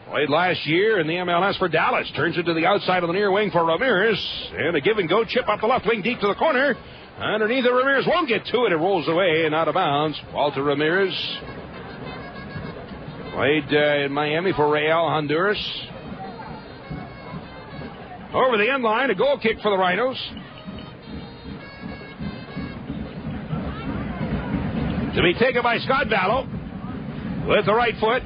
Played last year in the MLS for Dallas. Turns it to the outside of the near wing for Ramirez. And a give-and-go chip up the left wing deep to the corner. Underneath it, Ramirez won't get to it. It rolls away and out of bounds. Walter Ramirez played in Miami for Real Honduras. Over the end line, a goal kick for the Rhinos. To be taken by Scott Vallow with the right foot.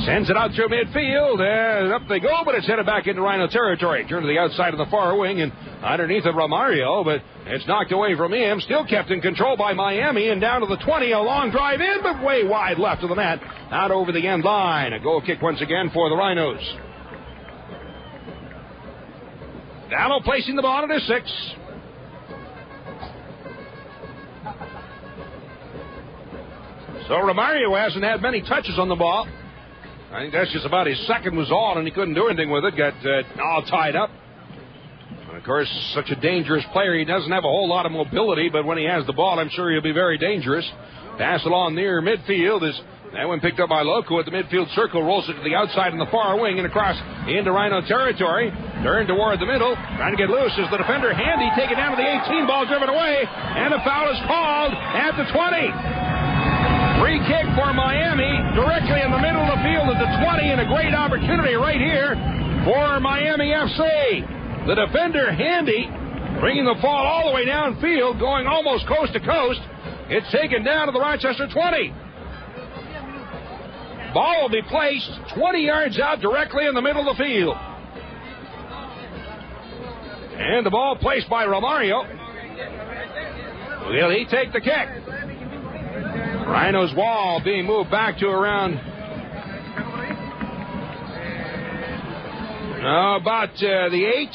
Sends it out through midfield, and up they go, but it's headed back into Rhino territory. Turn to the outside of the far wing, and underneath of Romario, but it's knocked away from him. Still kept in control by Miami, and down to the 20. A long drive in, but way wide left of the net. Out over the end line. A goal kick once again for the Rhinos. Gallo placing the ball at his 6. So Romario hasn't had many touches on the ball. I think that's just about his second was all, and he couldn't do anything with it. Got all tied up. And of course, such a dangerous player. He doesn't have a whole lot of mobility, but when he has the ball, I'm sure he'll be very dangerous. Pass along near midfield is that one picked up by Loco at the midfield circle. Rolls it to the outside in the far wing and across into Rhino territory. Turned toward the middle. Trying to get loose as the defender Handy taken down to the 18. Ball driven away. And a foul is called at the 20. Free kick for Miami directly in the middle of the field at the 20. And a great opportunity right here for Miami FC. The defender Handy bringing the ball all the way downfield, going almost coast to coast. It's taken down to the Rochester 20. Ball will be placed 20 yards out directly in the middle of the field. And the ball placed by Romario. Will he take the kick? Rhino's wall being moved back to around about the 8.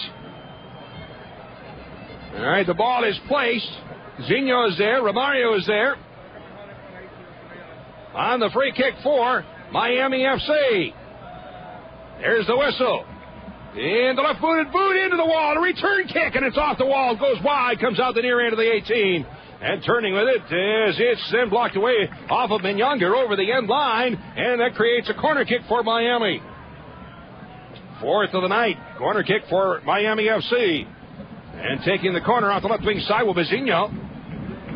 All right, the ball is placed. Zinho is there. Romario is there. On the free kick for Miami FC. There's the whistle. And the left-footed boot into the wall. A return kick, and it's off the wall. Goes wide. Comes out the near end of the 18. And turning with it as it's then blocked away off of Minyonger over the end line. And that creates a corner kick for Miami. 4th of the night. Corner kick for Miami FC. And taking the corner off the left wing side will be Zinho.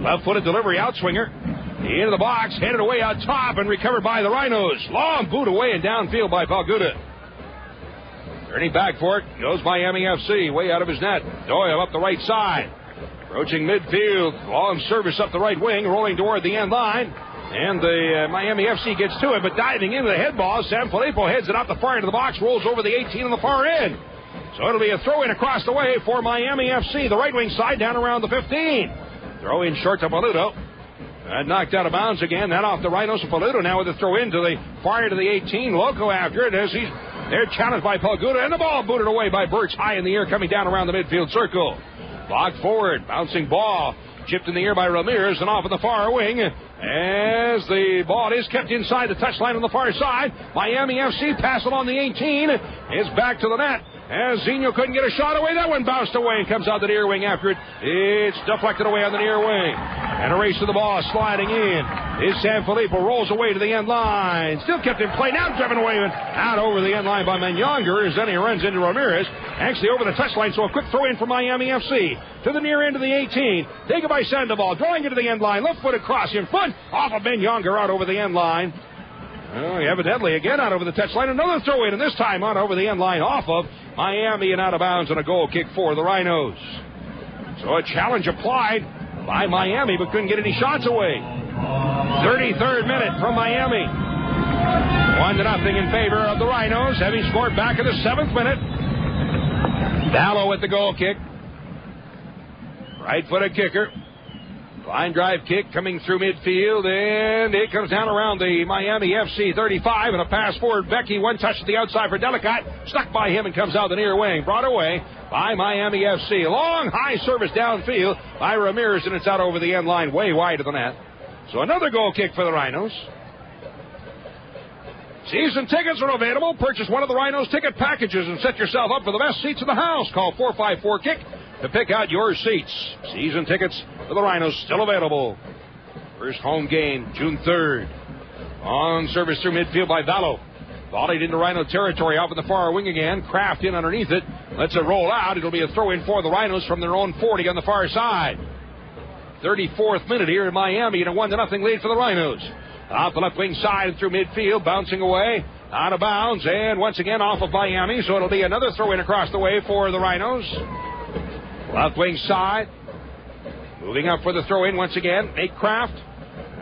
Left-footed delivery outswinger. Into the box, headed away out top, and recovered by the Rhinos. Long boot away and downfield by Palguda. Turning back for it goes Miami FC, way out of his net. Doyle up the right side. Approaching midfield, long service up the right wing, rolling toward the end line. And the Miami FC gets to it, but diving into the head ball, Sanfilippo heads it up the far end of the box, rolls over the 18 on the far end. So it'll be a throw-in across the way for Miami FC, the right wing side down around the 15. Throw in short to Paludo. And knocked out of bounds again. That off the Rhinos. Paludo now with a throw in to the far end of the 18. Loco after it as they're challenged by Palguda. And the ball booted away by Birch high in the air coming down around the midfield circle. Blocked forward. Bouncing ball. Chipped in the air by Ramirez and off in the far wing. As the ball is kept inside the touchline on the far side. Miami FC pass along the 18. Is back to the net. As Zinho couldn't get a shot away, that one bounced away and comes out the near wing after it. It's deflected away on the near wing. And a race to the ball, sliding in. Is Sanfilippo, rolls away to the end line. Still kept in play, now driven away and out over the end line by Minyonger as then he runs into Ramirez. Actually over the touchline, so a quick throw in for Miami FC. To the near end of the 18. Taken by Sandoval, drawing into the end line. Left-footed cross in front, off of Minyonger out over the end line. Oh, evidently again out over the touchline. Another throw in, and this time out over the end line off of Miami and out of bounds, and a goal kick for the Rhinos. So a challenge applied by Miami, but couldn't get any shots away. 33rd minute from Miami. 1-0 in favor of the Rhinos, having scored back in the 7th minute. Dallo with the goal kick. Right-footed kicker. Line drive kick coming through midfield, and it comes down around the Miami FC 35, and a pass forward. Gbeke, one touch to the outside for Delicate, stuck by him and comes out the near wing. Brought away by Miami FC. Long, high service downfield by Ramirez, and it's out over the end line, way wide of the net. So another goal kick for the Rhinos. Season tickets are available. Purchase one of the Rhinos ticket packages and set yourself up for the best seats in the house. Call 454-KICK to pick out your seats. Season tickets for the Rhinos still available. First home game, June 3rd. On service through midfield by Vallo. Volleyed into Rhino territory off in the far wing again. Kraft in underneath it. Lets it roll out. It'll be a throw-in for the Rhinos from their own 40 on the far side. 34th minute here in Miami, and a 1-0 lead for the Rhinos. Off the left wing side through midfield, bouncing away, out of bounds, and once again off of Miami, so it'll be another throw-in across the way for the Rhinos. Left wing side, moving up for the throw-in once again, Nate Kraft.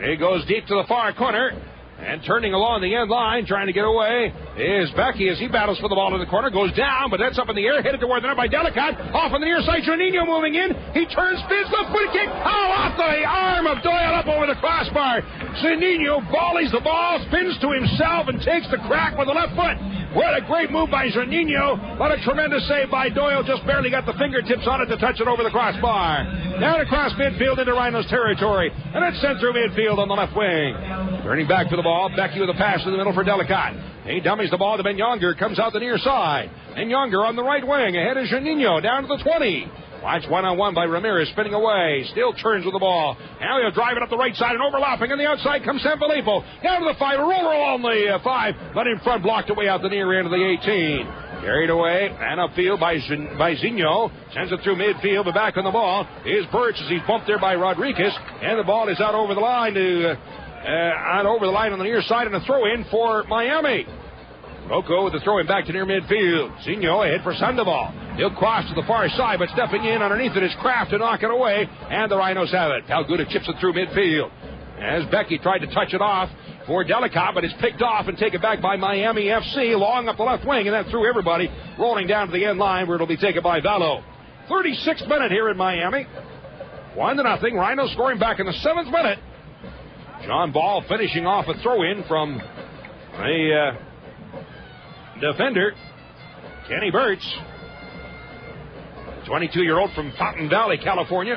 He goes deep to the far corner. And turning along the end line, trying to get away, is Gbeke as he battles for the ball in the corner. Goes down, but that's up in the air. Headed toward the net by Delicate. Off on the near side, Juninho moving in. He turns, spins, left foot kick. Oh, off the arm of Doyle up over the crossbar. Juninho volleys the ball, spins to himself, and takes the crack with the left foot. What a great move by Juninho. What a tremendous save by Doyle. Just barely got the fingertips on it to touch it over the crossbar. Down across midfield into Rhinos territory. And it's sent through midfield on the left wing. Turning back to the ball. Gbeke with a pass in the middle for Delicate. He dummies the ball to Ben Younger. Comes out the near side. And Younger on the right wing. Ahead is Juninho down to the 20. Watch one-on-one by Ramirez, spinning away. Still turns with the ball. Now he'll drive it up the right side and overlapping. On the outside comes Sanfilippo. Down to the 5. A roller along the 5. But in front, blocked away out the near end of the 18. Carried away and upfield by Zinho. Sends it through midfield, but back on the ball is Birch as he's bumped there by Rodriguez. And the ball is out over the line on the near side, and a throw-in for Miami. Rocco with the throw-in back to near midfield. Zinho ahead for Sandoval. He'll cross to the far side, but stepping in underneath it is Kraft to knock it away, and the Rhinos have it. Palguda chips it through midfield. As Gbeke tried to touch it off for Delicate, but it's picked off and taken back by Miami FC, long up the left wing, and that threw everybody rolling down to the end line where it'll be taken by Vallo. 36th minute here in Miami. 1-0. Rhinos scoring back in the 7th minute. John Ball finishing off a throw-in from a defender, Kenny Birch, 22-year-old from Fountain Valley, California.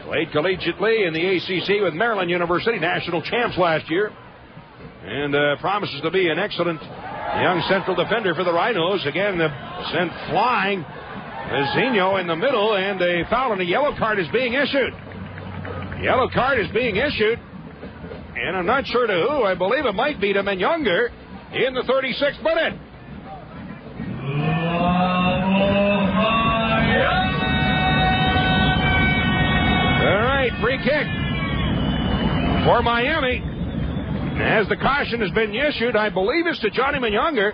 Played collegiately in the ACC with Maryland University, national champs last year. And promises to be an excellent young central defender for the Rhinos. Again, sent flying Zinho in the middle, and a foul and a yellow card is being issued. Yellow card is being issued, and I'm not sure to who. I believe it might be to Menyunger in the 36th minute. All right, free kick for Miami. As the caution has been issued, I believe it's to Johnny Menyunger.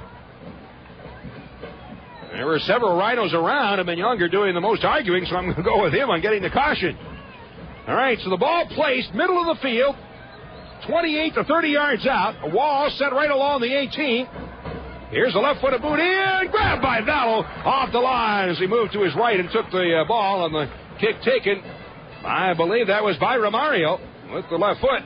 There were several Rhinos around, and Menyunger doing the most arguing, so I'm going to go with him on getting the caution. All right, so the ball placed middle of the field, 28 to 30 yards out. A wall set right along the 18. Here's a left-footed boot in, grabbed by Vallo off the line as he moved to his right and took the ball on the kick taken. I believe that was by Romario with the left foot.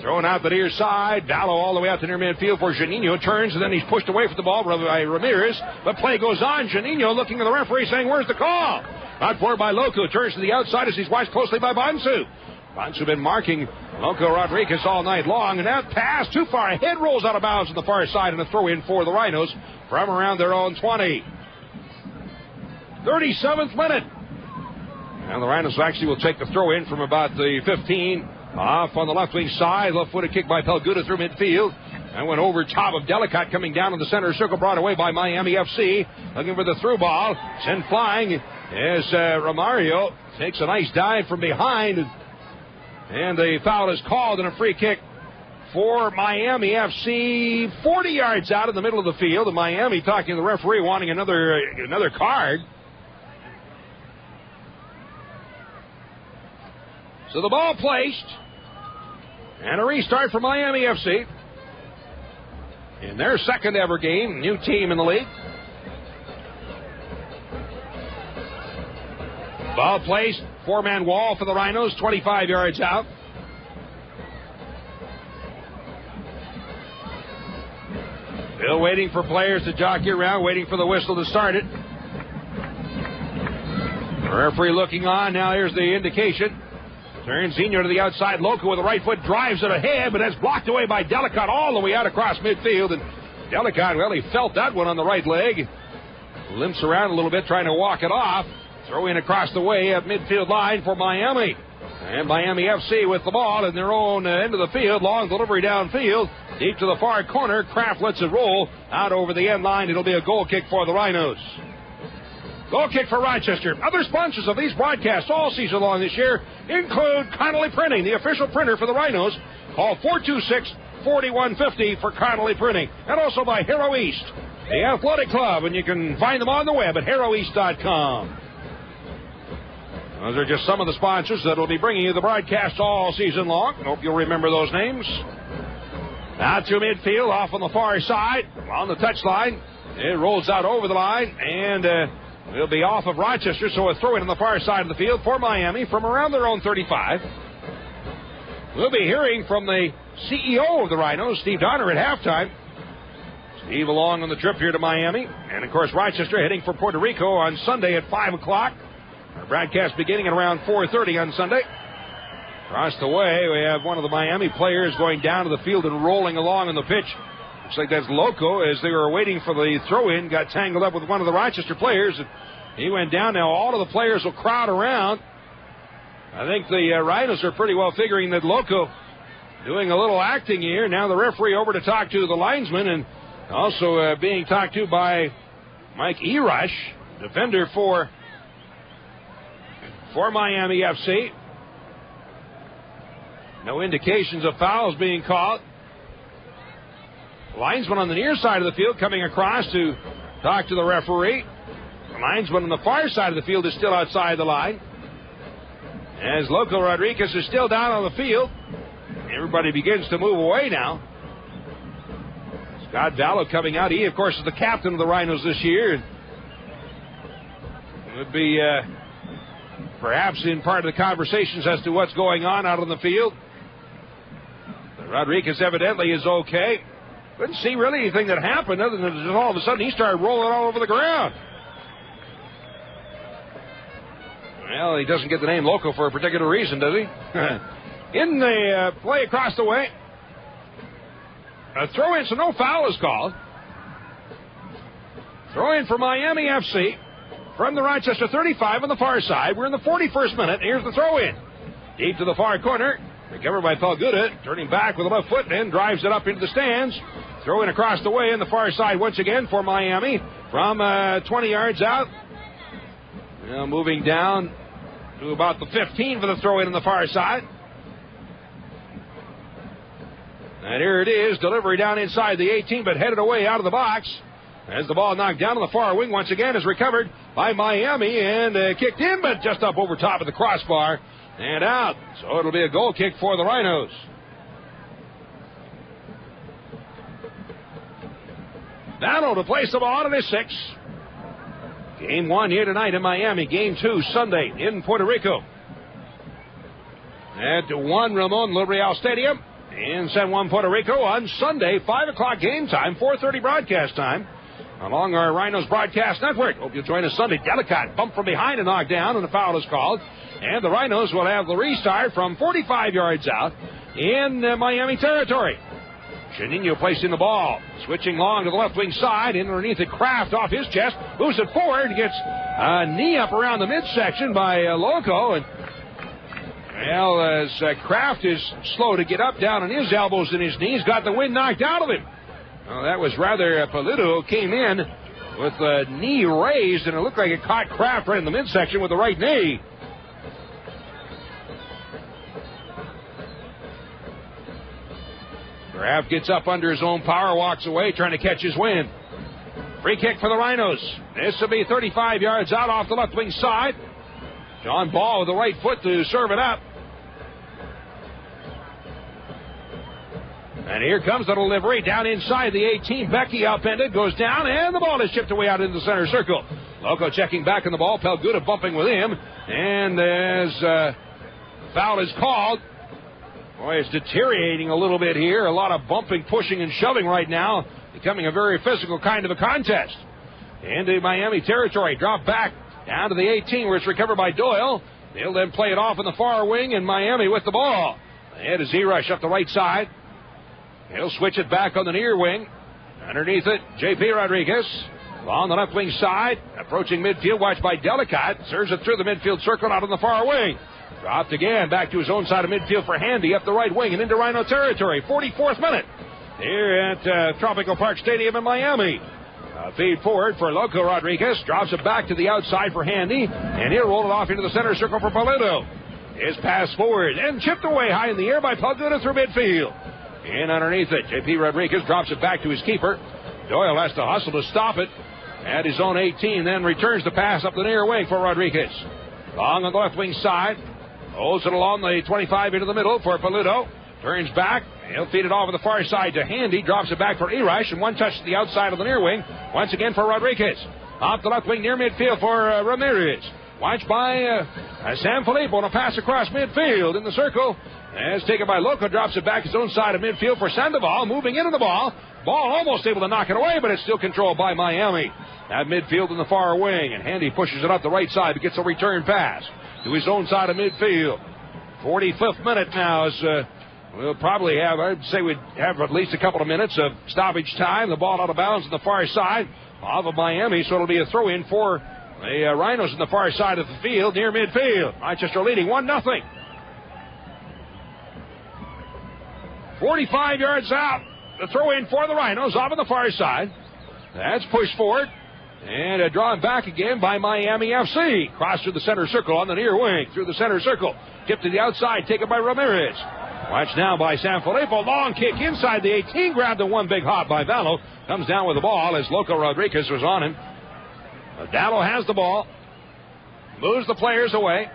Thrown out the near side. Vallo all the way out to near midfield for Juninho. Turns, and then he's pushed away from the ball by Ramirez. But play goes on. Juninho looking at the referee saying, where's the call? Out forward by Loco. Turns to the outside as he's watched closely by Bonsu. Bonsu been marking Loco Rodriguez all night long. And that pass too far ahead rolls out of bounds on the far side, and a throw in for the Rhinos from around their own 20. 37th minute. And the Rhinos actually will take the throw in from about the 15. Off on the left wing side, left-footed kick by Palguda through midfield. And went over top of Delicate, coming down in the center circle, brought away by Miami FC. Looking for the through ball. Sent flying as Romario takes a nice dive from behind. And the foul is called, and a free kick for Miami FC 40 yards out in the middle of the field. And Miami talking to the referee, wanting another card. So the ball placed, and a restart for Miami FC in their second ever game, new team in the league. Ball placed, four-man wall for the Rhinos, 25 yards out. Still waiting for players to jockey around, waiting for the whistle to start it. The referee looking on, now here's the indication. Turns Zinho to the outside. Loco with the right foot drives it ahead, but that's blocked away by Delicate all the way out across midfield. And Delicate, well, he felt that one on the right leg. Limps around a little bit trying to walk it off. Throw in across the way at midfield line for Miami. And Miami FC with the ball in their own end of the field. Long delivery downfield. Deep to the far corner. Kraft lets it roll out over the end line. It'll be a goal kick for the Rhinos. Goal kick for Rochester. Other sponsors of these broadcasts all season long this year include Connolly Printing, the official printer for the Rhinos. Call 426-4150 for Connolly Printing. And also by Hero East, the athletic club, and you can find them on the web at heroeast.com. Those are just some of the sponsors that will be bringing you the broadcast all season long. Hope you'll remember those names. Out through midfield, off on the far side, on the touchline. It rolls out over the line, and will be off of Rochester, so a throw-in on the far side of the field for Miami from around their own 35. We'll be hearing from the CEO of the Rhinos, Steve Donner, at halftime. Steve along on the trip here to Miami. And, of course, Rochester heading for Puerto Rico on Sunday at 5 o'clock. Our broadcast beginning at around 4:30 on Sunday. Across the way, we have one of the Miami players going down to the field and rolling along on the pitch. Looks like that's Loco, as they were waiting for the throw-in, got tangled up with one of the Rochester players. And he went down. Now all of the players will crowd around. I think the Rhinos are pretty well figuring that Loco doing a little acting here. Now the referee over to talk to the linesman, and also being talked to by Mike Erush, defender for Miami FC. No indications of fouls being called. Linesman on the near side of the field coming across to talk to the referee. The linesman on the far side of the field is still outside the line, as Loco Rodriguez is still down on the field. Everybody begins to move away now. Scott Vallow coming out. He, of course, is the captain of the Rhinos this year. It would be perhaps in part of the conversations as to what's going on out on the field. Rodriguez evidently is okay. Couldn't see really anything that happened other than just all of a sudden he started rolling all over the ground. Well, he doesn't get the name Loco for a particular reason, does he? In the play across the way, a throw-in, so no foul is called. Throw-in for Miami FC from the Rochester 35 on the far side. We're in the 41st minute. Here's the throw-in. Deep to the far corner. Recovered by Pelguda, turning back with the left foot and drives it up into the stands. Throw in across the way on the far side once again for Miami from 20 yards out. Now moving down to about the 15 for the throw in on the far side. And here it is, delivery down inside the 18, but headed away out of the box. As the ball knocked down on the far wing once again is recovered by Miami and kicked in, but just up over top of the crossbar. And out. So it'll be a goal kick for the Rhinos. Battle to place the ball to the 6. Game 1 here tonight in Miami. Game 2 Sunday in Puerto Rico. At Juan Ramon Loreal Stadium in San Juan, Puerto Rico on Sunday, 5 o'clock game time, 4:30 broadcast time. Along our Rhinos broadcast network. Hope you'll join us Sunday. Delicate bump from behind and knocked down, and a foul is called. And the Rhinos will have the restart from 45 yards out in Miami territory. Chanino placing the ball. Switching long to the left wing side. Underneath it, Kraft off his chest. Moves it forward. Gets a knee up around the midsection by Loco. And, well, as Kraft is slow to get up, down on his elbows and his knees, got the wind knocked out of him. Well, that was rather Polito came in with the knee raised, and it looked like it caught Kraft right in the midsection with the right knee. Kraft gets up under his own power, walks away, trying to catch his wind. Free kick for the Rhinos. This will be 35 yards out off the left wing side. John Ball with the right foot to serve it up. And here comes the delivery down inside the 18. Gbeke upended, goes down, and the ball is chipped away out into the center circle. Loco checking back on the ball. Pelguda bumping with him. And as foul is called. Boy, it's deteriorating a little bit here. A lot of bumping, pushing, and shoving right now. Becoming a very physical kind of a contest. Into Miami territory. Drop back down to the 18 where it's recovered by Doyle. They'll then play it off in the far wing, and Miami with the ball. Ahead is Z-Rush up the right side. He'll switch it back on the near wing. Underneath it, J.P. Rodriguez. On the left wing side, approaching midfield, watched by Delicate. Serves it through the midfield circle out on the far wing. Dropped again, back to his own side of midfield for Handy, up the right wing and into Rhino territory. 44th minute here at Tropical Park Stadium in Miami. Feed forward for Loco Rodriguez. Drops it back to the outside for Handy, and he'll roll it off into the center circle for Polito. His pass forward and chipped away high in the air by Pelguda through midfield. In underneath it, J.P. Rodriguez drops it back to his keeper. Doyle has to hustle to stop it at his own 18, then returns the pass up the near wing for Rodriguez. Long on the left wing side. Holds it along the 25 into the middle for Polito. Turns back. He'll feed it off on the far side to Handy. Drops it back for Erush. And one touch to the outside of the near wing. Once again for Rodriguez. Off the left wing near midfield for Ramirez. Watched by San Filippo on a pass across midfield in the circle. As taken by Loco, drops it back his own side of midfield for Sandoval. Moving into the ball. Ball almost able to knock it away, but it's still controlled by Miami. At midfield in the far wing. And Handy pushes it up the right side, but gets a return pass to his own side of midfield. 45th minute now as we'll probably have, I'd say we'd have at least a couple of minutes of stoppage time. The ball out of bounds on the far side off of Miami, so it'll be a throw-in for the Rhinos on the far side of the field near midfield. Rochester leading 1-0. 45 yards out. The throw-in for the Rhinos off on the far side. That's pushed forward. And drawn back again by Miami FC. Cross through the center circle on the near wing. Through the center circle. Tip to the outside. Taken by Ramirez. Watched now by San Filippo. Long kick inside the 18. Grabbed the one big hop by Vallo. Comes down with the ball as Loco Rodriguez was on him. Vallo has the ball. Moves the players away.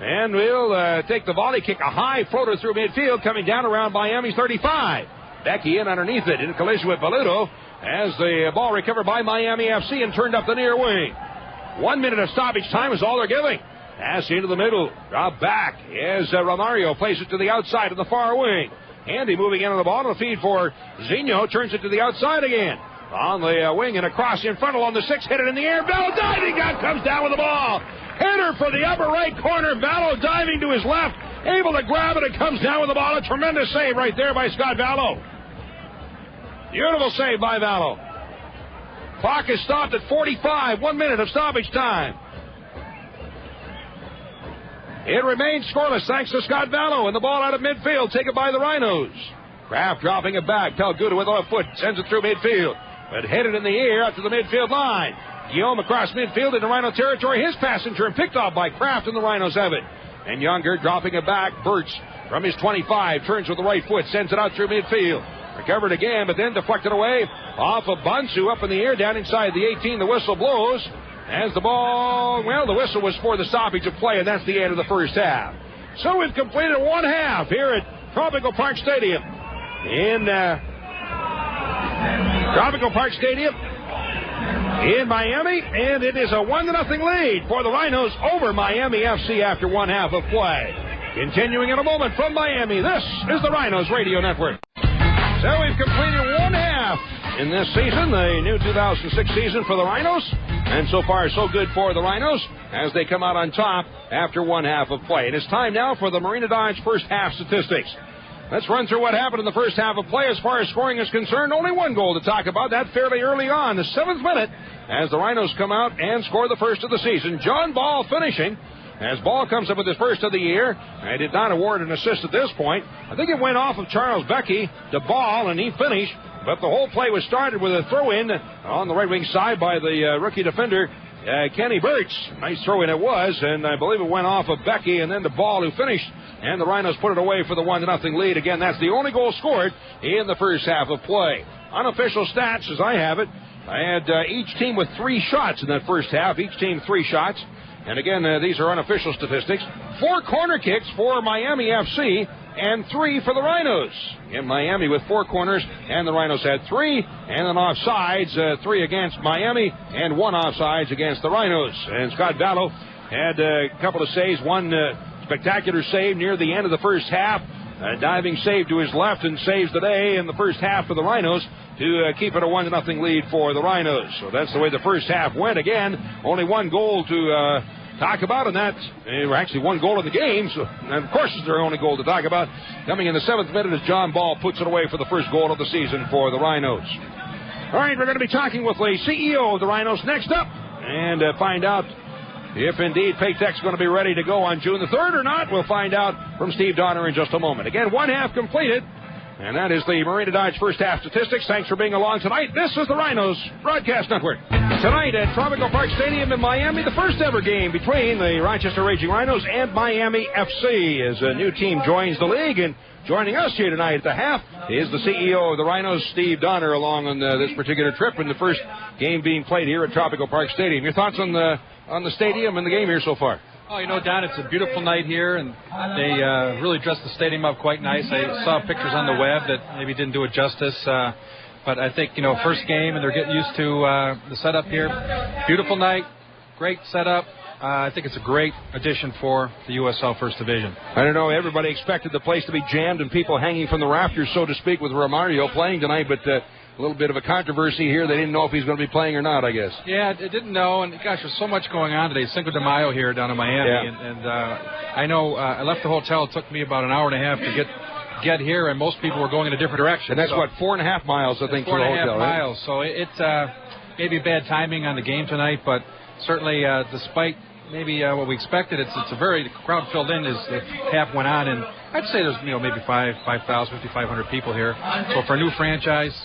And we'll take the volley kick. A high floater through midfield. Coming down around Miami's 35. Gbeke in underneath it. In collision with Valuto. As the ball recovered by Miami FC and turned up the near wing. 1 minute of stoppage time is all they're giving. Pass into the middle. Drop back as Romario plays it to the outside of the far wing. Handy moving into the ball on the feed for Zinho. Turns it to the outside again. On the wing and across in front along the 6. Hit it in the air. Vallo diving out. Comes down with the ball. Header for the upper right corner. Vallo diving to his left. Able to grab it. It comes down with the ball. A tremendous save right there by Scott Vallo. Beautiful save by Vallo. Clock is stopped at 45. 1 minute of stoppage time. It remains scoreless thanks to Scott Vallo. And the ball out of midfield taken by the Rhinos. Kraft dropping it back. Pelguda with a left foot. Sends it through midfield. But headed in the air out to the midfield line. Guillaume across midfield into Rhino territory. His passenger and picked off by Kraft, and the Rhinos have it. And Younger dropping it back. Burtz from his 25. Turns with the right foot. Sends it out through midfield. Recovered again, but then deflected away off of Bonsu up in the air down inside the 18. The whistle blows as the ball, well, the whistle was for the stoppage of play, and that's the end of the first half. So we've completed one half here at Tropical Park Stadium in Tropical Park Stadium in Miami, and it is a 1-0 lead for the Rhinos over Miami FC after one half of play. Continuing in a moment from Miami, this is the Rhinos Radio Network. So we've completed one half in this season, the new 2006 season for the Rhinos. And so far, so good for the Rhinos as they come out on top after one half of play. And it's time now for the Marina Dodge first half statistics. Let's run through what happened in the first half of play. As far as scoring is concerned, only one goal to talk about. That fairly early on, the 7th minute, as the Rhinos come out and score the first of the season. John Ball finishing. As Ball comes up with his first of the year, I did not award an assist at this point. I think it went off of Charles Gbeke to Ball, and he finished. But the whole play was started with a throw-in on the right wing side by the rookie defender, Kenny Burtz. Nice throw-in it was, and I believe it went off of Gbeke and then to Ball, who finished. And the Rhinos put it away for the 1-0 lead. Again, that's the only goal scored in the first half of play. Unofficial stats, as I have it, I had each team with 3 shots in that first half. Each team 3 shots. And again, these are unofficial statistics. 4 corner kicks for Miami FC and 3 for the Rhinos. In Miami with 4 corners, and the Rhinos had 3. And then offsides, 3 against Miami and 1 offsides against the Rhinos. And Scott Vallo had a couple of saves. One spectacular save near the end of the first half. A diving save to his left, and saves today in the first half for the Rhinos to keep it a 1-0 lead for the Rhinos. So that's the way the first half went. Again, only one goal to talk about, and that's actually one goal in the game. So, and of course, it's their only goal to talk about. Coming in the 7th minute as John Ball puts it away for the first goal of the season for the Rhinos. All right, we're going to be talking with the CEO of the Rhinos next up and find out if indeed Paytech's going to be ready to go on June the 3rd or not. We'll find out from Steve Donner in just a moment. Again, one half completed. And that is the Marina Dodge first half statistics. Thanks for being along tonight. This is the Rhinos Broadcast Network. Tonight at Tropical Park Stadium in Miami, the first ever game between the Rochester Raging Rhinos and Miami FC as a new team joins the league. And joining us here tonight at the half is the CEO of the Rhinos, Steve Donner, along on this particular trip and the first game being played here at Tropical Park Stadium. Your thoughts on the stadium and the game here so far? Oh, Don, it's a beautiful night here, and they really dressed the stadium up quite nice. I saw pictures on the web that maybe didn't do it justice, but I think, first game, and they're getting used to the setup here. Beautiful night, great setup. I think it's a great addition for the USL First Division. I don't know, everybody expected the place to be jammed and people hanging from the rafters, so to speak, with Romario playing tonight, but a little bit of a controversy here. They didn't know if he's going to be playing or not, I guess. Yeah, they didn't know, and gosh, there's so much going on today. Cinco de Mayo here down in Miami, and I know I left the hotel. It took me about an hour and a half to get here, and most people were going in a different direction. And that's 4.5 miles, I think, to the hotel, 4.5 miles. Right? So it's maybe bad timing on the game tonight, but certainly despite maybe what we expected, it's a very crowd filled in as the half went on, and I'd say there's maybe 5,000, 5,500 people here. So for a new franchise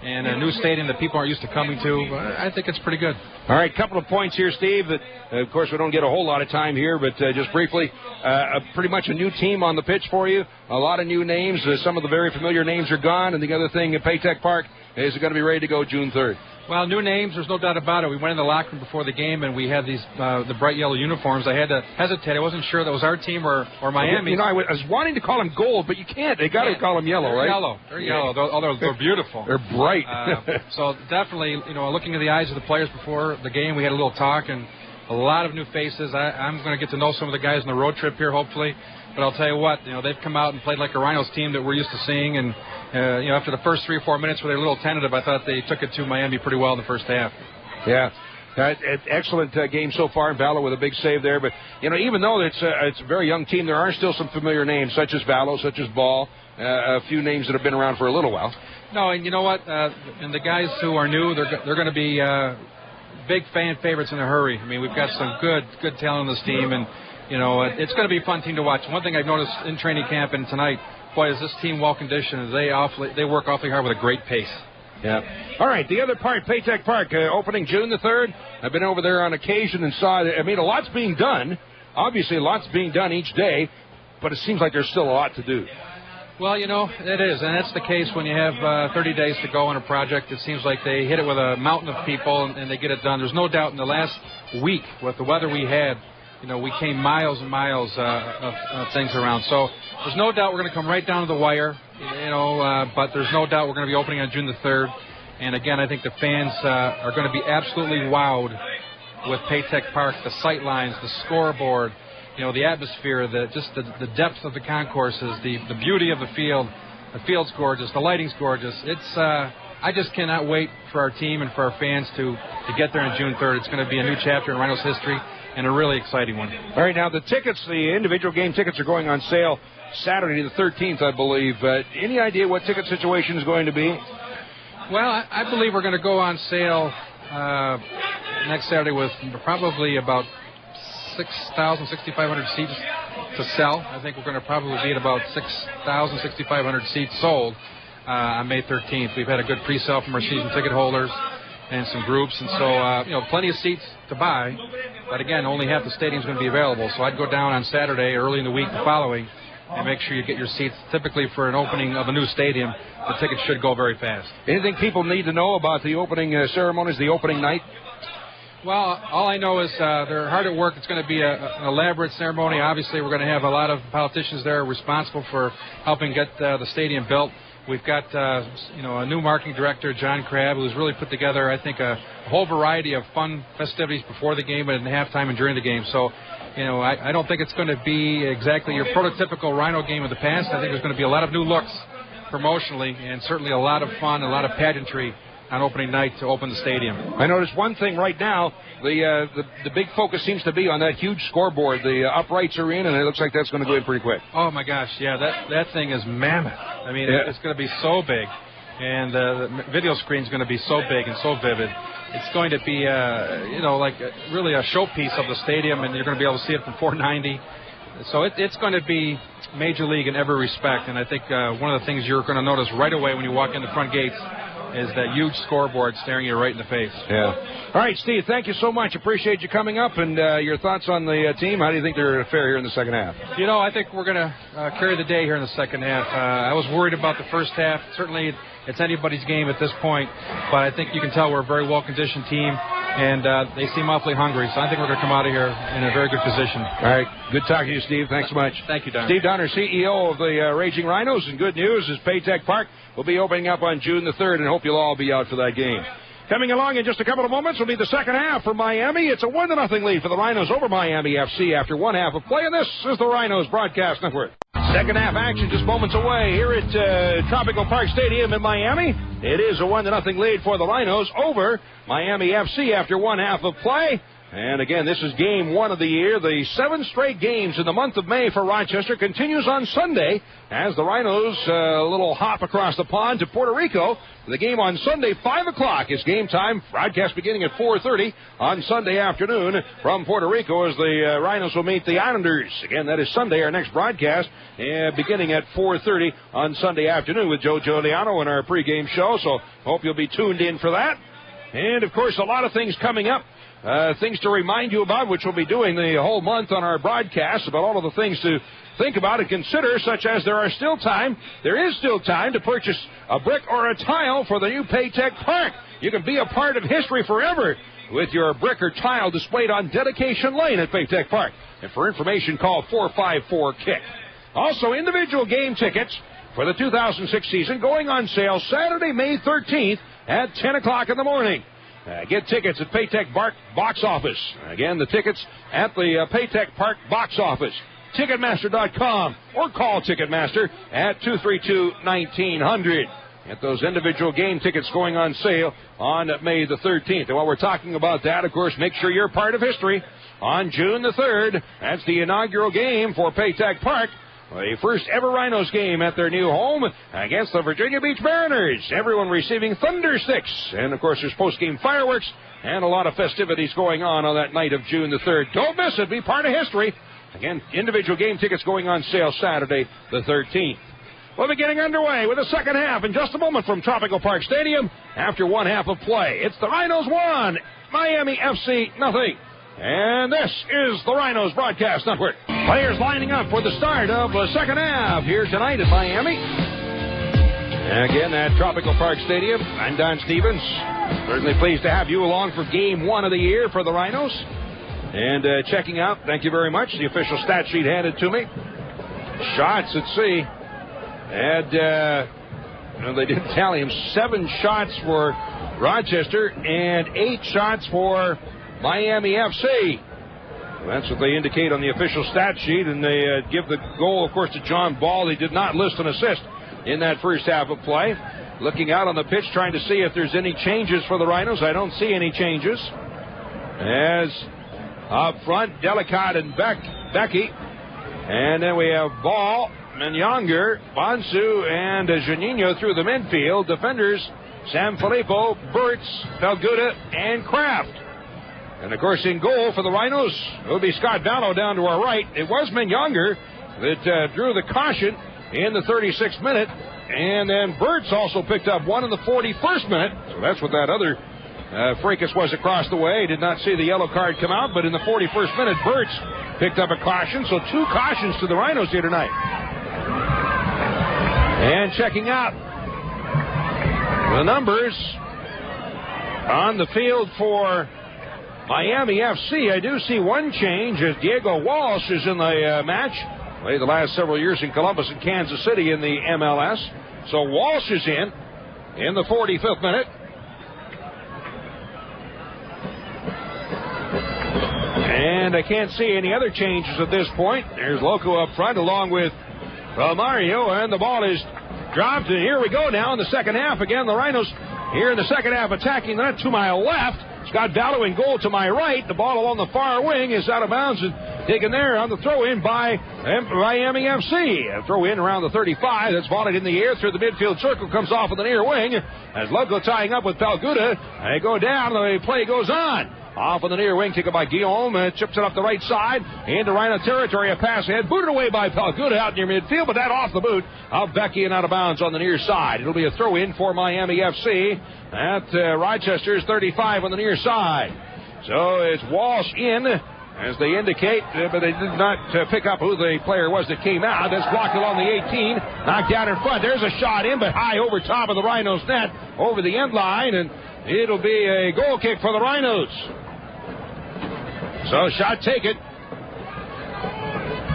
and a new stadium that people aren't used to coming to, I think it's pretty good. All right, couple of points here, Steve. That of course we don't get a whole lot of time here, but just briefly, pretty much a new team on the pitch for you. A lot of new names. Some of the very familiar names are gone, and the other thing at Paytech Park is going to be ready to go June 3rd. Well, new names, there's no doubt about it. We went in the locker room before the game, and we had these the bright yellow uniforms. I had to hesitate. I wasn't sure that was our team or Miami. I was wanting to call them gold, but you can't. They got to call them yellow, right? Yellow. They're yellow. They're beautiful. They're bright. So definitely, looking at the eyes of the players before the game, we had a little talk, and a lot of new faces. I'm going to get to know some of the guys on the road trip here, hopefully. But I'll tell you what, they've come out and played like a Rhinos team that we're used to seeing, and after the first 3 or 4 minutes where they were a little tentative, I thought they took it to Miami pretty well in the first half. Yeah. Excellent game so far. Vallo with a big save there. But, even though it's a very young team, there are still some familiar names, such as Vallo, such as Ball, a few names that have been around for a little while. No, and you know what? And the guys who are new, they're going to be big fan favorites in a hurry. I mean, we've got some good talent on this team, and it's going to be a fun team to watch. One thing I've noticed in training camp and tonight, boy, is this team well conditioned. They work awfully hard with a great pace. Yeah. All right, the other part, Paytech Park, opening June the 3rd. I've been over there on occasion and saw, a lot's being done. Obviously, a lot's being done each day, but it seems like there's still a lot to do. Well, it is, and that's the case when you have 30 days to go on a project. It seems like they hit it with a mountain of people, and they get it done. There's no doubt in the last week, with the weather we had, we came miles and miles of things around. So there's no doubt we're going to come right down to the wire, but there's no doubt we're going to be opening on June the 3rd. And again, I think the fans are going to be absolutely wowed with Paytech Park, the sight lines, the scoreboard, the atmosphere, the depth of the concourses, the beauty of the field. The field's gorgeous, the lighting's gorgeous. I just cannot wait for our team and for our fans to get there on June 3rd. It's going to be a new chapter in Rhinos history, and a really exciting one. All right, now the tickets, the individual game tickets are going on sale Saturday the 13th, I believe. Any idea what ticket situation is going to be? Well, I believe we're going to go on sale next Saturday with probably about 6,000, 6,500 seats to sell. I think we're going to probably be at about 6,000, 6,500 seats sold on May 13th. We've had a good pre-sale from our season ticket holders and some groups, and so plenty of seats to buy, but again, only half the stadium's going to be available. So I'd go down on Saturday early in the week the following and make sure you get your seats. Typically for an opening of a new stadium, the tickets should go very fast. Anything people need to know about the opening ceremonies, the opening night? Well, all I know is they're hard at work. It's going to be an elaborate ceremony. Obviously, we're going to have a lot of politicians there responsible for helping get the stadium built. We've got, a new marketing director, John Crabb, who's really put together, I think, a whole variety of fun festivities before the game and at halftime and during the game. So, I don't think it's going to be exactly your prototypical Rhino game of the past. I think there's going to be a lot of new looks promotionally, and certainly a lot of fun, a lot of pageantry on opening night to open the stadium. I noticed one thing right now. The big focus seems to be on that huge scoreboard. The uprights are in, and it looks like that's going to go in pretty quick. Oh, my gosh, yeah, that thing is mammoth. I mean, it's going to be so big, and the video screen is going to be so big and so vivid. It's going to be, really a showpiece of the stadium, and you're going to be able to see it from 490. So it's going to be major league in every respect, and I think one of the things you're going to notice right away when you walk in the front gates is that huge scoreboard staring you right in the face. Yeah. All right, Steve, thank you so much. Appreciate you coming up, and your thoughts on the team. How do you think they're going to fare here in the second half? I think we're going to carry the day here in the second half. I was worried about the first half. Certainly, it's anybody's game at this point, but I think you can tell we're a very well-conditioned team. and they seem awfully hungry. So I think we're going to come out of here in a very good position. All right. Good talking to you, Steve. Thanks so much. Thank you, Don. Steve Donner, CEO of the Raging Rhinos, and good news is Paytech Park will be opening up on June the 3rd, and hope you'll all be out for that game. Coming along in just a couple of moments will be the second half for Miami. It's a 1-0 lead for the Rhinos over Miami FC after one half of play, and this is the Rhinos Broadcast Network. Second half action just moments away here at Tropical Park Stadium in Miami. It is a 1-0 lead for the Rhinos over Miami FC after one half of play. And again, this is game one of the year. The 7 straight games in the month of May for Rochester continues on Sunday as the Rhinos a little hop across the pond to Puerto Rico. The game on Sunday, 5 o'clock is game time. Broadcast beginning at 4:30 on Sunday afternoon from Puerto Rico as the Rhinos will meet the Islanders. Again, that is Sunday, our next broadcast, beginning at 4:30 on Sunday afternoon with Joe Giuliano in our pregame show. So hope you'll be tuned in for that. And, of course, a lot of things coming up. Things to remind you about, which we'll be doing the whole month on our broadcast, about all of the things to think about and consider, such as there is still time to purchase a brick or a tile for the new Paytech Park. You can be a part of history forever with your brick or tile displayed on Dedication Lane at Paytech Park. And for information, call 454-KICK. Also, individual game tickets for the 2006 season going on sale Saturday, May 13th at 10 o'clock in the morning. Get tickets at Paytech Park box office. Again, the tickets at the Paytech Park box office. Ticketmaster.com or call Ticketmaster at 232-1900. Get those individual game tickets going on sale on May the 13th. And while we're talking about that, of course, make sure you're part of history. On June the 3rd, that's the inaugural game for Paytech Park. The first ever Rhinos game at their new home against the Virginia Beach Mariners. Everyone receiving thunder sticks. And, of course, there's post-game fireworks and a lot of festivities going on that night of June the 3rd. Don't miss it. Be part of history. Again, individual game tickets going on sale Saturday the 13th. We'll be getting underway with the second half in just a moment from Tropical Park Stadium after one half of play. It's the Rhinos 1, Miami FC nothing. And this is the Rhinos Broadcast Network. Players lining up for the start of the second half here tonight at Miami. And again, at Tropical Park Stadium, I'm Don Stevens. Certainly pleased to have you along for game one of the year for the Rhinos. And checking out, thank you very much, the official stat sheet handed to me. Shots, let's see. And they didn't tally him. 7 shots for Rochester and 8 shots for Miami FC. That's what they indicate on the official stat sheet, and they give the goal, of course, to John Ball. They did not list an assist in that first half of play. Looking out on the pitch, trying to see if there's any changes for the Rhinos. I don't see any changes. As up front, Delicate and Gbeke. And then we have Ball, Menyonger, Bonsu, and Juninho through the midfield. Defenders, Sanfilippo, Burtz, Pelguda, and Kraft. And, of course, in goal for the Rhinos, it will be Scott Vallow down to our right. It was Menyonger that drew the caution in the 36th minute. And then Burtz also picked up one in the 41st minute. So that's what that other fracas was across the way. Did not see the yellow card come out, but in the 41st minute, Burtz picked up a caution. So 2 cautions to the Rhinos here tonight. And checking out the numbers on the field for Miami FC, I do see one change as Diego Walsh is in the match. Played the last several years in Columbus and Kansas City in the MLS. So Walsh is in the 45th minute. And I can't see any other changes at this point. There's Loco up front along with Romario, and the ball is dropped. And here we go now in the second half. Again, the Rhinos here in the second half attacking the net to my left. Scott Vallow in goal to my right. The ball along the far wing is out of bounds and taken there on the throw-in by Miami FC. A throw-in around the 35. That's volleyed in the air through the midfield circle. Comes off of the near wing. As Loco tying up with Pelguda. They go down. The play goes on. Off on the near wing, taken by Guillaume. Chips it up the right side into Rhino territory. A pass ahead. Booted away by Pelguda out near midfield, but that off the boot of Gbeke and out of bounds on the near side. It'll be a throw-in for Miami FC at Rochester's 35 on the near side. So it's Walsh in, as they indicate, but they did not pick up who the player was that came out. That's blocked along the 18. Knocked down in front. There's a shot in, but high over top of the Rhinos net, over the end line, and It'll be a goal kick for the Rhinos. So shot taken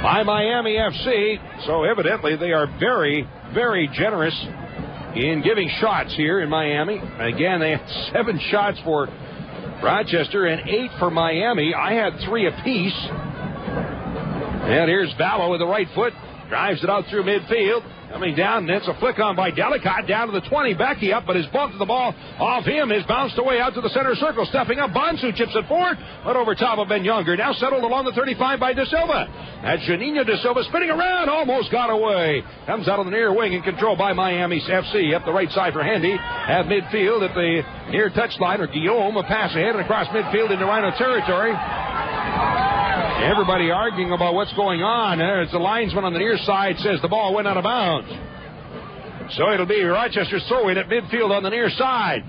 by Miami FC. So evidently they are very, very generous in giving shots here in Miami. Again, they had 7 shots for Rochester and 8 for Miami. I had 3 apiece. And here's Vallow with the right foot. Drives it out through midfield. Coming down, and it's a flick on by Delicott down to the 20. Gbeke up, but his bump to the ball off him is bounced away out to the center circle. Stepping up, Bonsu chips it forward, but over top of Ben Younger. Now settled along the 35 by De Silva. That's Juninho De Silva spinning around, almost got away. Comes out on the near wing and controlled by Miami FC. Up the right side for Handy at midfield at the near touchline, or Guillaume, a pass ahead and across midfield into Rhino territory. Everybody arguing about what's going on. There's the linesman on the near side says the ball went out of bounds. So it'll be Rochester's throw-in at midfield on the near side.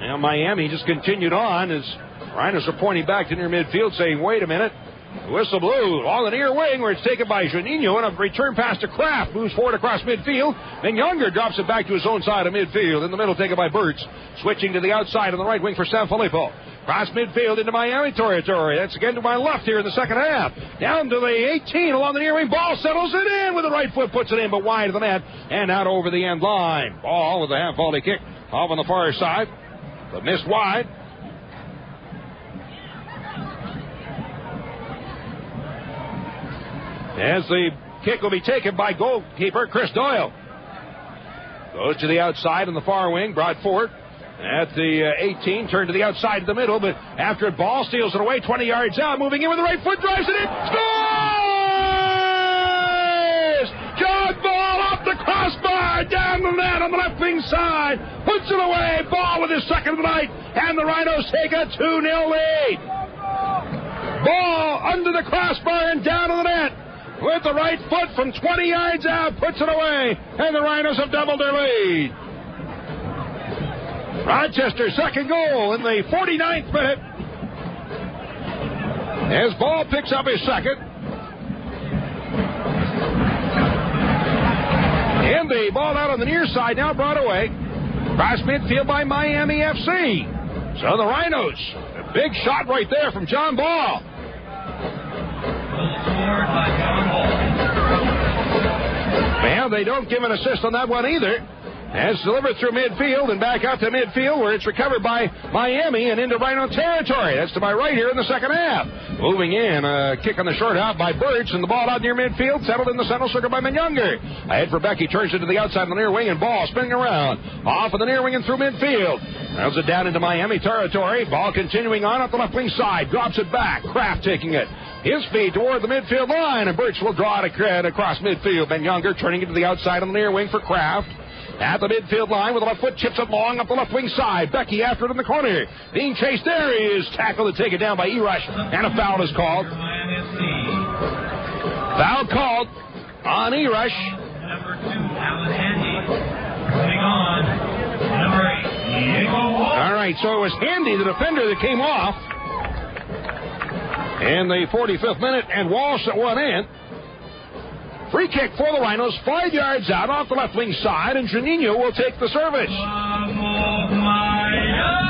Now Miami just continued on as Rhinos are pointing back to near midfield saying, wait a minute. Whistle blew on the near wing where it's taken by Juninho and a return pass to Kraft. Moves forward across midfield. Then Younger drops it back to his own side of midfield. In the middle taken by Burtz. Switching to the outside on the right wing for Sanfilippo. Cross midfield into Miami territory. That's again to my left here in the second half. Down to the 18 along the near wing. Ball settles it in with the right foot. Puts it in but wide of the net. And out over the end line. Ball with a half volley kick off on the far side. But missed wide. As the kick will be taken by goalkeeper Chris Doyle. Goes to the outside on the far wing. Brought forward at the 18. Turned to the outside to the middle. But after it, ball steals it away 20 yards out. Moving in with the right foot. Drives it in. Scores! Jog ball off the crossbar. Down the net on the left wing side. Puts it away. Ball with his second of the night. And the Rhinos take a 2-0 lead. Ball under the crossbar and down to the net. With the right foot from 20 yards out, puts it away, and the Rhinos have doubled their lead. Rochester's second goal in the 49th minute. As Ball picks up his second. And the ball out on the near side now brought away. Cross midfield by Miami FC. So the Rhinos, a big shot right there from John Ball. Well, they don't give an assist on that one either. As delivered through midfield and back out to midfield where it's recovered by Miami and into Rhino territory. That's to my right here in the second half. Moving in, a kick on the short out by Burtz and the ball out near midfield. Settled in the central circle by Younger. Ahead for Gbeke, turns it to the outside on the near wing and ball spinning around. Off of the near wing and through midfield. Rails it down into Miami territory. Ball continuing on up the left wing side. Drops it back. Kraft taking it. His feet toward the midfield line, and Burtz will draw it across midfield. Younger turning it to the outside on the near wing for Kraft. At the midfield line with the left foot, chips it long up the left wing side. Gbeke after it in the corner. Being chased there, he is tackled and taken down by Erush, and a foul is called. Foul called on Erush. Number 2, Alan Handy. Moving on, number 8, Diego Walsh. All right, so it was Handy, the defender, that came off in the 45th minute, and Walsh at one end. Free kick for the Rhinos, 5 yards out off the left wing side, and Juninho will take the service.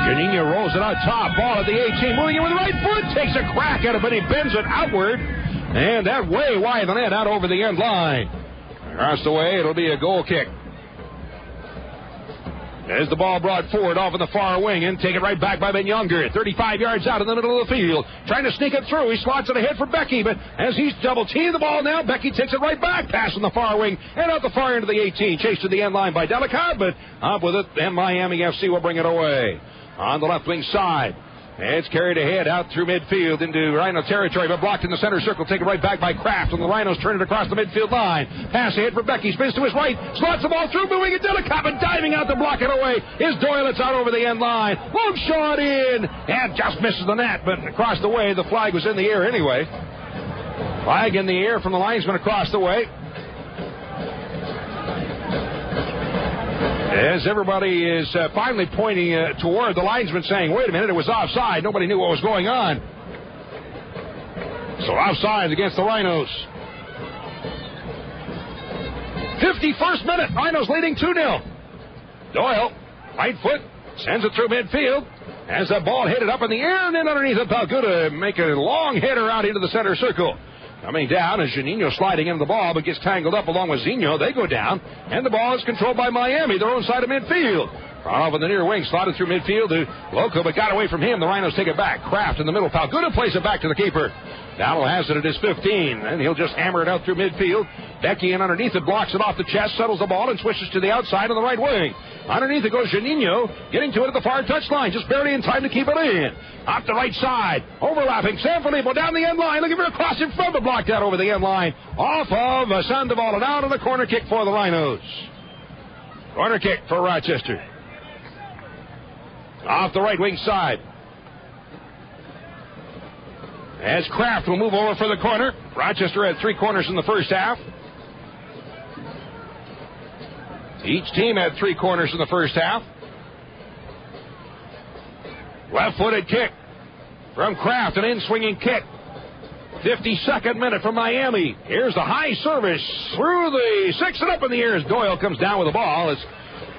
Juninho rolls it out top, ball at the 18, moving in with the right foot, takes a crack at it, but he bends it outward, and that way wide of the net, out over the end line. Across the way, it'll be a goal kick. As the ball brought forward off in the far wing and take it right back by Younger. 35 yards out in the middle of the field. Trying to sneak it through. He slots it ahead for Gbeke, but as he's double-teaming the ball now, Gbeke takes it right back. Pass on the far wing and out the far end of the 18. Chased to the end line by Delicott, but up with it, and Miami FC will bring it away. On the left wing side. It's carried ahead out through midfield into Rhino territory, but blocked in the center circle. Taken right back by Kraft, and the Rhinos turn it across the midfield line. Pass ahead for Gbeke, spins to his right, slots the ball through, moving at Delicott, and diving out to block it away is Doyle. It's out over the end line. Long shot in, and just misses the net, but across the way, the flag was in the air anyway. Flag in the air from the linesman across the way. As everybody is finally pointing toward the linesman saying, wait a minute, it was offside. Nobody knew what was going on. So offside against the Rhinos. 51st minute, Rhinos leading 2-0. Doyle, right foot, Sends it through midfield. As the ball hit it up in the air and then underneath it, Palguda make a long header out into the center circle. Coming down is Janino sliding into the ball, but gets tangled up along with Zeno. They go down, and the ball is controlled by Miami, their own side of midfield. Off in the near wing, slotted through midfield to Loco, but got away from him. The Rhinos take it back. Kraft in the middle. Palguda plays it back to the keeper. Dowdle has it at his 15, and he'll just hammer it out through midfield. Gbeke in underneath it, blocks it off the chest, settles the ball, and switches to the outside on the right wing. Underneath it goes Janino, getting to it at the far touchline, just barely in time to keep it in. Off the right side, overlapping Sanfilippo down the end line, looking for a cross in front, but blocked out over the end line. Off of Sandoval and out on the corner kick for the Rhinos. Corner kick for Rochester. Off the right wing side. As Kraft will move over for the corner. Rochester had 3 corners in the first half. Each team had 3 corners in the first half. Left-footed kick from Kraft, an in-swinging kick. 52nd minute from Miami. Here's the high service through the 6 and up in the air as Doyle comes down with the ball. As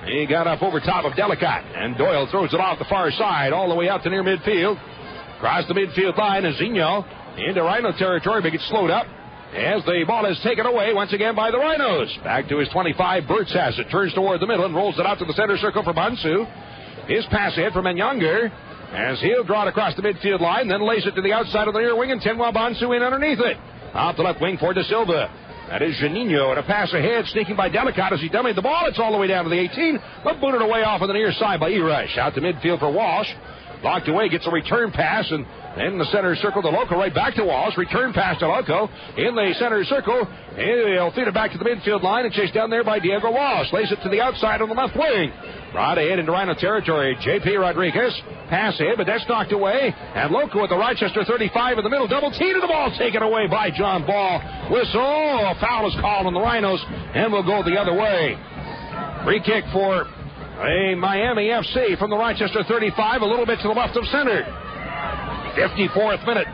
he got up over top of Delicott, and Doyle throws it off the far side all the way out to near midfield. Across the midfield line is Zeno into Rhino territory, but gets slowed up as the ball is taken away once again by the Rhinos. Back to his 25, Burtz has it, turns toward the middle and rolls it out to the center circle for Bansu. His pass ahead from Menyonger as he'll draw it across the midfield line, then lays it to the outside of the near wing, and Tenwa Bansu in underneath it. Off the left wing for De Silva. That is Janino, and a pass ahead, sneaking by Delicott as he dummied the ball. It's all the way down to the 18, but booted away off on the near side by Erush. Out to midfield for Walsh. Blocked away, gets a return pass, and then in the center circle to Loco, right back to Walsh. Return pass to Loco in the center circle. He'll feed it back to the midfield line and chased down there by Diego Walsh. Lays it to the outside on the left wing. Right ahead into Rhino territory. J.P. Rodriguez. Pass ahead, but that's knocked away. And Loco at the Rochester 35 in the middle. Double T to the ball. Taken away by John Ball. Whistle. A foul is called on the Rhinos, and we'll go the other way. Free kick for a Miami FC from the Rochester 35, a little bit to the left of center. 54th minute.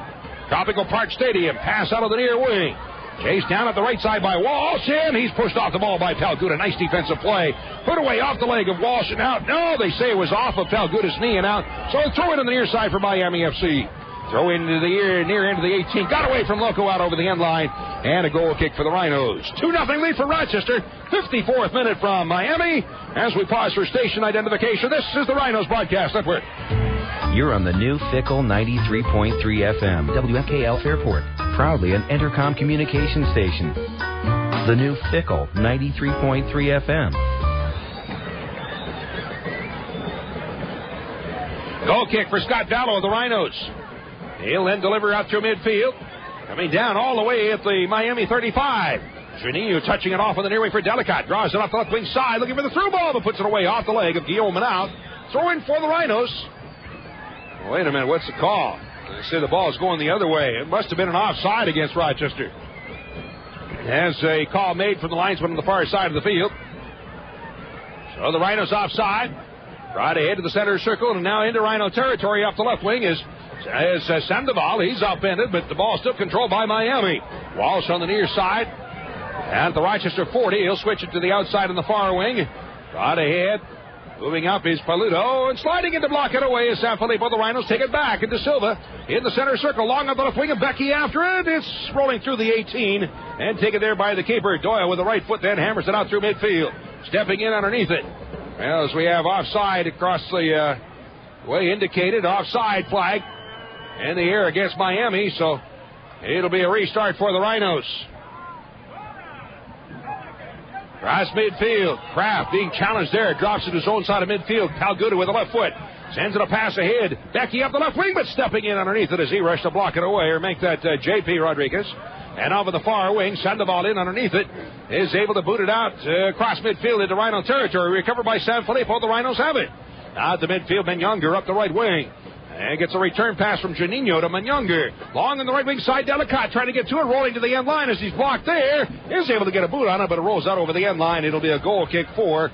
Tropical Park Stadium. Pass out of the near wing. Chased down at the right side by Walsh, and he's pushed off the ball by Palguda. Nice defensive play. Put away off the leg of Walsh and out. No, they say it was off of Palguda's knee and out. So throw it on the near side for Miami FC. Throw into the near end of the 18. Got away from Loco out over the end line. And a goal kick for the Rhinos. 2-0 lead for Rochester. 54th minute from Miami. As we pause for station identification, this is the Rhinos Broadcast Network. You're on the new Fickle 93.3 FM, WFKL Fairport. Proudly an Entercom communication station. The new Fickle 93.3 FM. Goal kick for Scott Dallow of the Rhinos. He'll then deliver out through midfield. Coming down all the way at the Miami 35. Janino touching it off on the near wing for Delicott. Draws it off the left wing side, looking for the through ball, but puts it away off the leg of Guillaume and out. Throw in for the Rhinos. Wait a minute, what's the call? They say the ball is going the other way. It must have been an offside against Rochester. As a call made from the linesman on the far side of the field. So the Rhinos offside. Right ahead to the center circle, and now into Rhino territory off the left wing is Sandoval. He's upended, but the ball still controlled by Miami. Walsh on the near side. At the Rochester 40, he'll switch it to the outside in the far wing. Right ahead. Moving up is Paludo, and sliding into block it away is Sanfilippo. The Rhinos take it back into Silva in the center circle, long up the left wing, and Gbeke after it. It's rolling through the 18 and taken there by the keeper. Doyle with the right foot, then hammers it out through midfield, stepping in underneath it. Well, as we have offside across the way indicated, offside flag in the air against Miami, so it'll be a restart for the Rhinos. Cross midfield. Kraft being challenged there. Drops to his own side of midfield. Palguda with the left foot. Sends it a pass ahead. Gbeke up the left wing, but stepping in underneath it as he rushed to block it away or make that J.P. Rodriguez. And over the far wing, Sandoval in underneath it. Is able to boot it out across midfield into Rhino territory. Recovered by Sanfilippo. The Rhinos have it. Out the midfield, Menyonger up the right wing. And gets a return pass from Janino to Menyonger. Long on the right wing side, Delicott trying to get to it, rolling to the end line as he's blocked there. Is able to get a boot on it, but it rolls out over the end line. It'll be a goal kick for...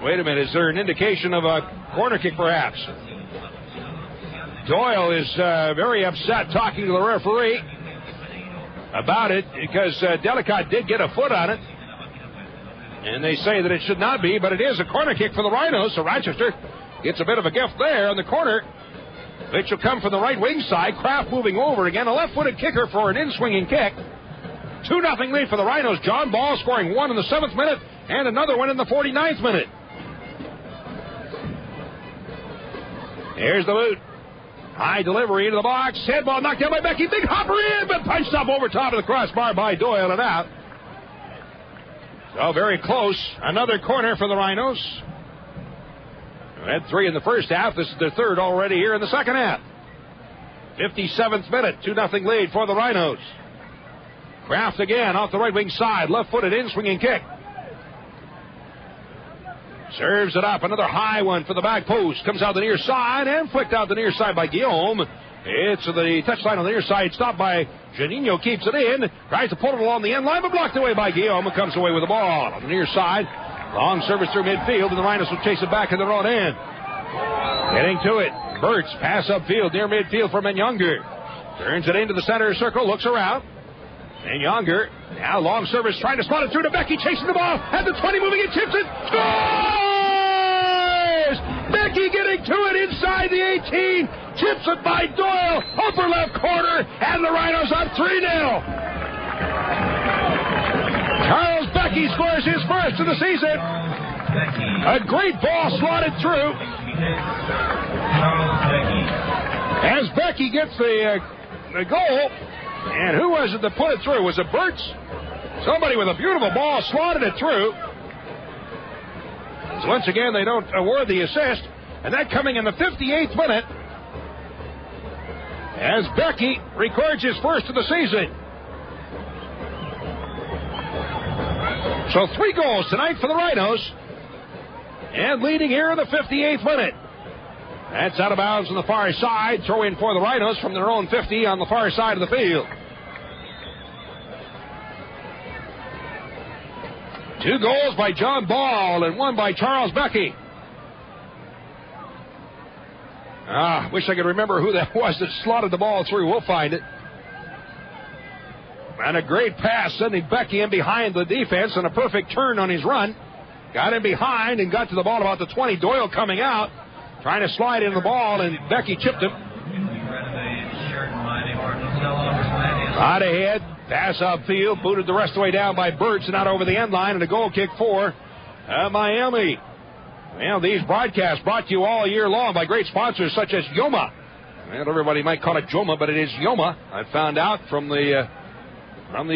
wait a minute, is there an indication of a corner kick perhaps? Doyle is very upset talking to the referee about it because Delicott did get a foot on it. And they say that it should not be, but it is a corner kick for the Rhinos. So Rochester gets a bit of a gift there in the corner, which will come from the right wing side. Kraft moving over again. A left-footed kicker for an in-swinging kick. 2-0 lead for the Rhinos. John Ball scoring one in the 7th minute and another one in the 49th minute. Here's the boot. High delivery into the box. Head ball knocked down by Gbeke. Big hopper in, but punched up over top of the crossbar by Doyle and out. So very close. Another corner for the Rhinos. They had 3 in the first half. This is their 3rd already here in the second half. 57th minute. 2-0 lead for the Rhinos. Kraft again off the right wing side. Left-footed in-swinging kick. Serves it up. Another high one for the back post. Comes out the near side and flicked out the near side by Guillaume. It's the touchline on the near side. Stopped by Janino. Keeps it in. Tries to pull it along the end line, but blocked away by Guillaume. And comes away with the ball on the near side. Long service through midfield, and the Rhinos will chase it back in their own end. Getting to it. Burt's pass upfield near midfield for Menyonger. Turns it into the center circle. Looks around. Menyonger. Now long service trying to spot it through to Gbeke. Chasing the ball. At the 20 moving and tips it. Scores! Gbeke getting to it inside the 18. Chips it by Doyle. Upper left corner. And the Rhinos up 3-0. Charles Gbeke scores his first of the season. A great ball slotted through. As Gbeke gets the goal. And who was it that put it through? Was it Burt's? Somebody with a beautiful ball slotted it through. So once again, they don't award the assist. And that coming in the 58th minute. As Gbeke records his first of the season. So 3 goals tonight for the Rhinos. And leading here in the 58th minute. That's out of bounds on the far side. Throw in for the Rhinos from their own 50 on the far side of the field. 2 goals by John Ball and 1 by Charles Gbeke. Wish I could remember who that was that slotted the ball through. We'll find it. And a great pass sending Gbeke in behind the defense and a perfect turn on his run. Got him behind and got to the ball about the 20. Doyle coming out. Trying to slide in the ball, and Gbeke chipped him. Out ahead, pass upfield, booted the rest of the way down by Burt's and out over the end line, and a goal kick for Miami. Well, these broadcasts brought to you all year long by great sponsors such as Yoma. Well, everybody might call it Joma, but it is Yoma. I found out from the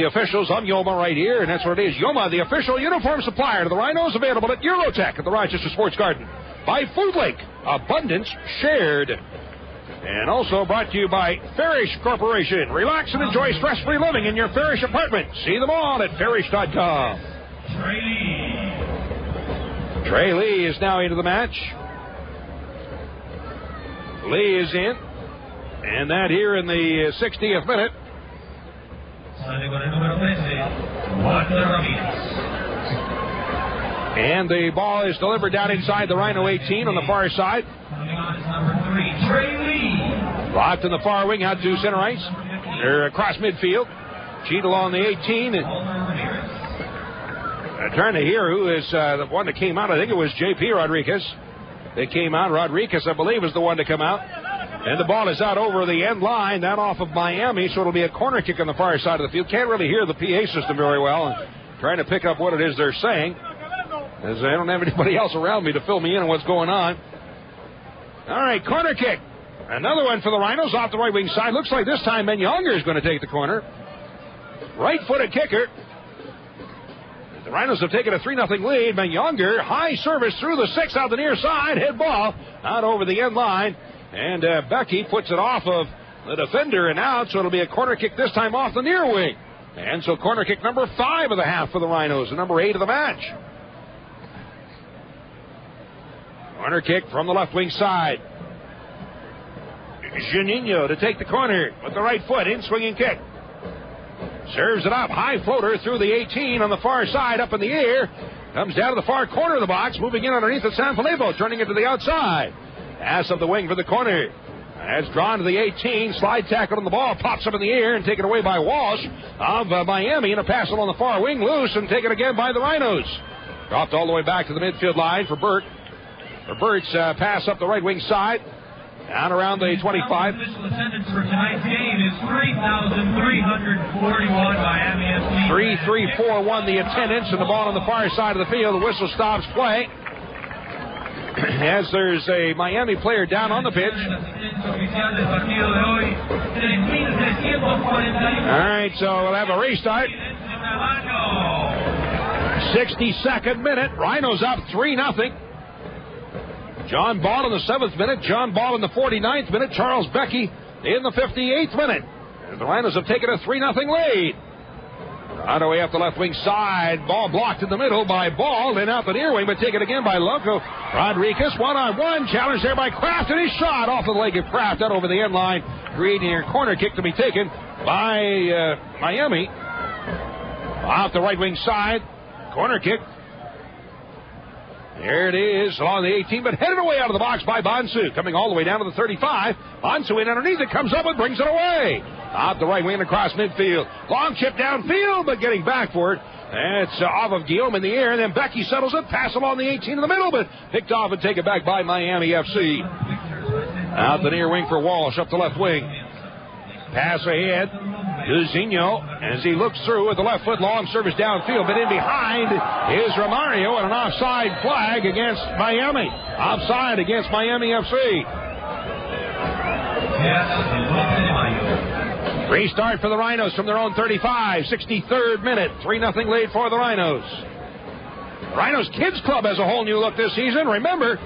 officials on Yoma right here, and that's what it is. Yoma, the official uniform supplier to the Rhinos, available at Eurotech at the Rochester Sports Garden. By Food Lake, abundance shared. And also brought to you by Farish Corporation. Relax and enjoy stress-free living in your Farish apartment. See them all at farish.com. Trey Lee is now into the match. Lee is in. And that here in the 60th minute. And the ball is delivered down inside the Rhino 18 on the far side. Blocked in the far wing out to center ice. They're across midfield. Cheadle on the 18. I'm trying to hear who is the one that came out. I think it was J.P. Rodriguez. They came out. Rodriguez, I believe, is the one to come out. And the ball is out over the end line, that off of Miami, so it'll be a corner kick on the far side of the field. Can't really hear the PA system very well. And trying to pick up what it is they're saying, as I don't have anybody else around me to fill me in on what's going on. All right, corner kick. Another one for the Rhinos off the right wing side. Looks like this time Menyonger is going to take the corner. Right-footed kicker. The Rhinos have taken a 3-0 lead. Menyonger, high service through the 6 out the near side. Head ball out over the end line. And Gbeke puts it off of the defender and out, so it'll be a corner kick this time off the near wing. And so corner kick number 5 of the half for the Rhinos, and number 8 of the match. Corner kick from the left wing side. Janino to take the corner with the right foot, in swinging kick. Serves it up, high floater through the 18 on the far side, up in the air. Comes down to the far corner of the box, moving in underneath of Sanfilippo, turning it to the outside. Pass of the wing for the corner. That's drawn to the 18. Slide tackle on the ball. Pops up in the air and taken away by Walsh of Miami. And a pass along the far wing, loose and taken again by the Rhinos. Dropped all the way back to the midfield line for Burt. For Burt's pass up the right wing side. Down around the 25. Official attendance for tonight's game is 3,341 Miami FC. 3-3-4-1 the attendance, and the ball on the far side of the field. The whistle stops play. As there's a Miami player down on the pitch. All right, so we'll have a restart. 62nd minute. Rhinos up 3-0. John Ball in the 7th minute. John Ball in the 49th minute. Charles Gbeke in the 58th minute. And the Rhinos have taken a 3-0 lead. On the way up the left wing side. Ball blocked in the middle by Ball. Then out the near wing, but taken again by Loco. Rodriguez, one-on-one. Challenge there by Kraft, and he shot off the leg of Kraft out over the end line, creating a corner kick to be taken by Miami. Off the right wing side. Corner kick. There it is along the 18, but headed away out of the box by Bonsu. Coming all the way down to the 35. Bonsu in underneath it, comes up and brings it away. Out the right wing across midfield. Long chip downfield, but getting back for it. It's off of Guillaume in the air. Then Gbeke settles it. Pass along the 18 in the middle, but picked off and taken back by Miami FC. Out the near wing for Walsh up the left wing. Pass ahead to Zinho as he looks through with the left foot. Long service downfield, but in behind is Romario, and an offside flag against Miami. Offside against Miami FC. Restart for the Rhinos from their own 35. 63rd minute. 3-0 lead for the Rhinos. Rhinos Kids Club has a whole new look this season. Remember,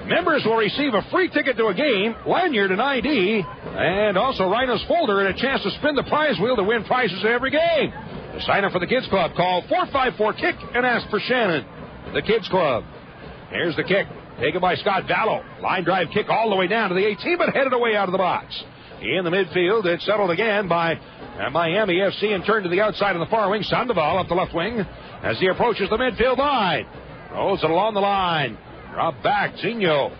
members will receive a free ticket to a game, lanyard, and ID, and also Rhinos folder and a chance to spin the prize wheel to win prizes in every game. To sign up for the Kids Club, call 454-KICK and ask for Shannon. The Kids Club. Here's the kick. Taken by Scott Vallow. Line drive kick all the way down to the 18, but headed away out of the box. In the midfield, it's settled again by Miami FC and turned to the outside of the far wing. Sandoval up the left wing as he approaches the midfield line. Rolls it along the line. Drop back, Zinho.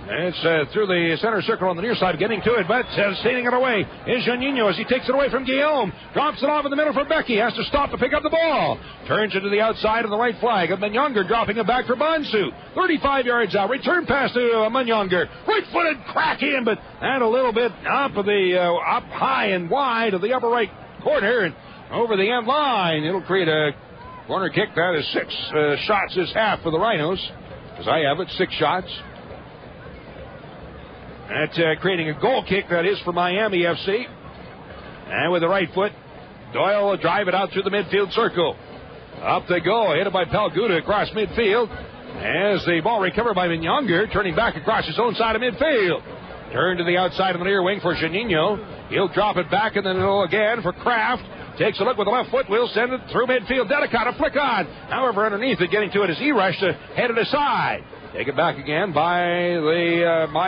It's through the center circle on the near side, getting to it, but stealing it away is Juninho as he takes it away from Guillaume. Drops it off in the middle for Gbeke. Has to stop to pick up the ball. Turns it to the outside of the right flag of Munyonger, dropping it back for Bonsu. 35 yards out. Return pass to Munyonger. Right-footed crack in, but and a little bit up high and wide of the upper right corner and over the end line. It'll create a corner kick. That is 6 shots this half for the Rhinos. As I have it, 6 shots. That's creating a goal kick, that is, for Miami FC. And with the right foot, Doyle will drive it out through the midfield circle. Up they go, hit it by Pelguda across midfield. As the ball recovered by Munyonger, turning back across his own side of midfield. Turn to the outside of the near wing for Juninho. He'll drop it back in the middle again for Kraft. Takes a look with the left foot. Will send it through midfield. Delicata flick on. However, underneath it, getting to it is E-Rush to head it aside. Take it back again by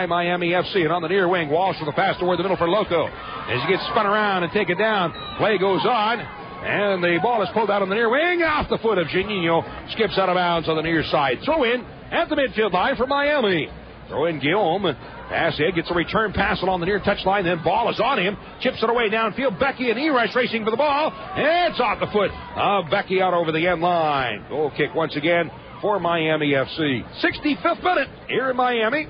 Miami FC. And on the near wing, Walsh with a pass toward the middle for Loco. As he gets spun around and taken down, play goes on. And the ball is pulled out on the near wing. Off the foot of Juninho. Skips out of bounds on the near side. Throw in at the midfield line for Miami. Throw in Guillaume. Pass in, gets a return pass along the near touchline. Then ball is on him. Chips it away downfield. Gbeke and E-Rush racing for the ball. And it's off the foot of Gbeke out over the end line. Goal kick once again for Miami FC. 65th minute here in Miami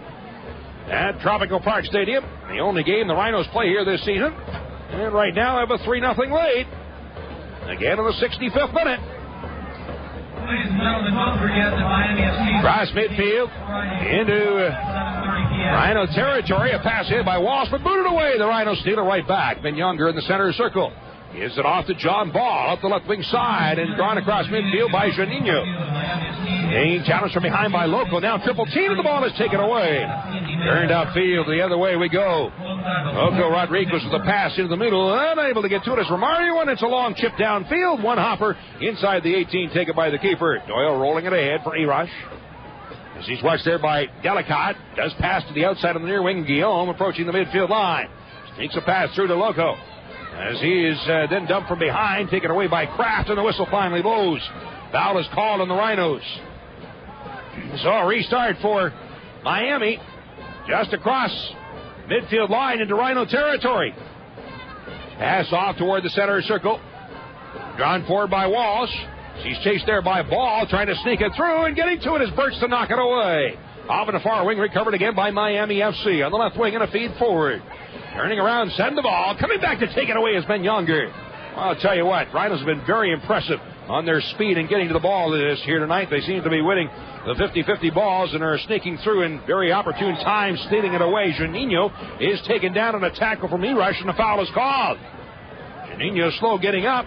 at Tropical Park Stadium. The only game the Rhinos play here this season. And right now have a 3-0 lead. Again in the 65th minute. Ladies and gentlemen, don't forget that Miami FC... Cross midfield into Rhino territory. A pass in by Walsh, but booted away. The Rhinos steal it right back. Munyonger in the center circle. Gives it off to John Ball up the left wing side and drawn across midfield by Juninho. Being challenged from behind by Loco. Now triple team and the ball is taken away. Turned outfield. The other way we go. Loco Rodriguez with a pass into the middle. Unable to get to it as Romario, and it's a long chip downfield. One hopper inside the 18 taken by the keeper. Doyle rolling it ahead for E-Rush. As he's watched there by Delicate. Does pass to the outside of the near wing. Guillaume approaching the midfield line. Takes a pass through to Loco. As he is then dumped from behind, taken away by Kraft, and the whistle finally blows. Foul is called on the Rhinos. So a restart for Miami, just across midfield line into Rhino territory. Pass off toward the center circle. Drawn forward by Walsh. She's chased there by Ball, trying to sneak it through, and getting to it is Birch to knock it away. Off in the far wing, recovered again by Miami FC. On the left wing and a feed forward. Turning around, Sandoval. Coming back to take it away is Ben Younger. Well, I'll tell you what, Rhinos have been very impressive on their speed and getting to the ball here tonight. They seem to be winning the 50-50 balls and are sneaking through in very opportune times, stealing it away. Juninho is taken down on a tackle from Erush, and the foul is called. Juninho slow getting up.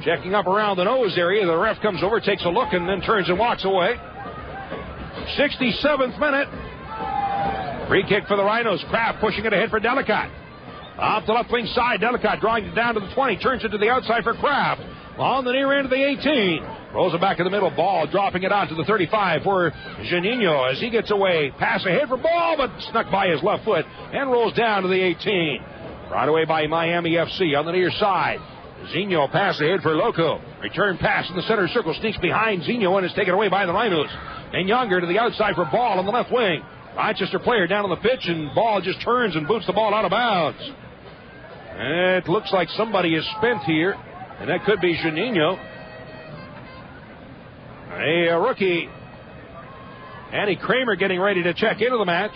Checking up around the nose area. The ref comes over, takes a look, and then turns and walks away. 67th minute. Free kick for the Rhinos. Kraft pushing it ahead for Delicott. Off the left wing side, Delicott drawing it down to the 20. Turns it to the outside for Kraft. On the near end of the 18. Rolls it back in the middle. Ball dropping it out to the 35 for Juninho as he gets away. Pass ahead for Ball, but snuck by his left foot and rolls down to the 18. Brought away by Miami FC on the near side. Zinho pass ahead for Loco. Return pass in the center circle. Sneaks behind Zinho and is taken away by the Rhinos. And Younger to the outside for Ball on the left wing. Rochester player down on the pitch, and Ball just turns and boots the ball out of bounds. It looks like somebody is spent here, and that could be Juninho. A rookie, Annie Kramer, getting ready to check into the match.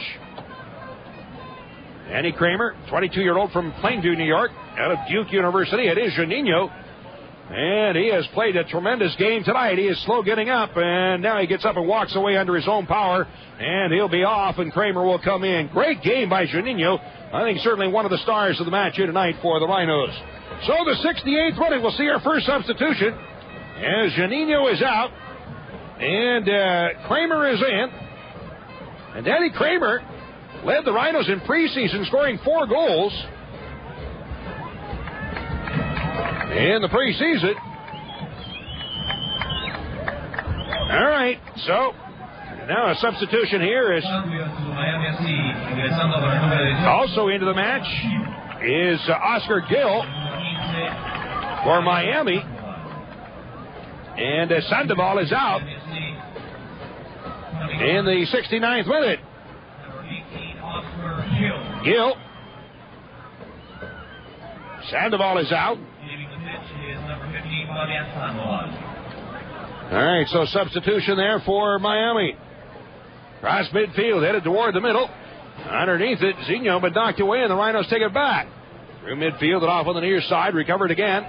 Annie Kramer, 22-year-old from Plainview, New York, out of Duke University. It is Juninho, and he has played a tremendous game tonight. He is slow getting up, and now he gets up and walks away under his own power, and he'll be off, and Kramer will come in. Great game by Juninho. I think certainly one of the stars of the match here tonight for the Rhinos. So the 68th minute, we'll see our first substitution as Juninho is out, and Kramer is in. And Danny Kramer led the Rhinos in preseason, scoring 4 goals in the preseason. All right, so now a substitution here is also into the match is Oscar Gill for Miami, and Sandoval is out in the 69th minute. Gill. Sandoval is out. All right, so substitution there for Miami. Cross midfield, headed toward the middle. Underneath it, Zinho, but knocked away, and the Rhinos take it back. Through midfield and off on the near side, recovered again.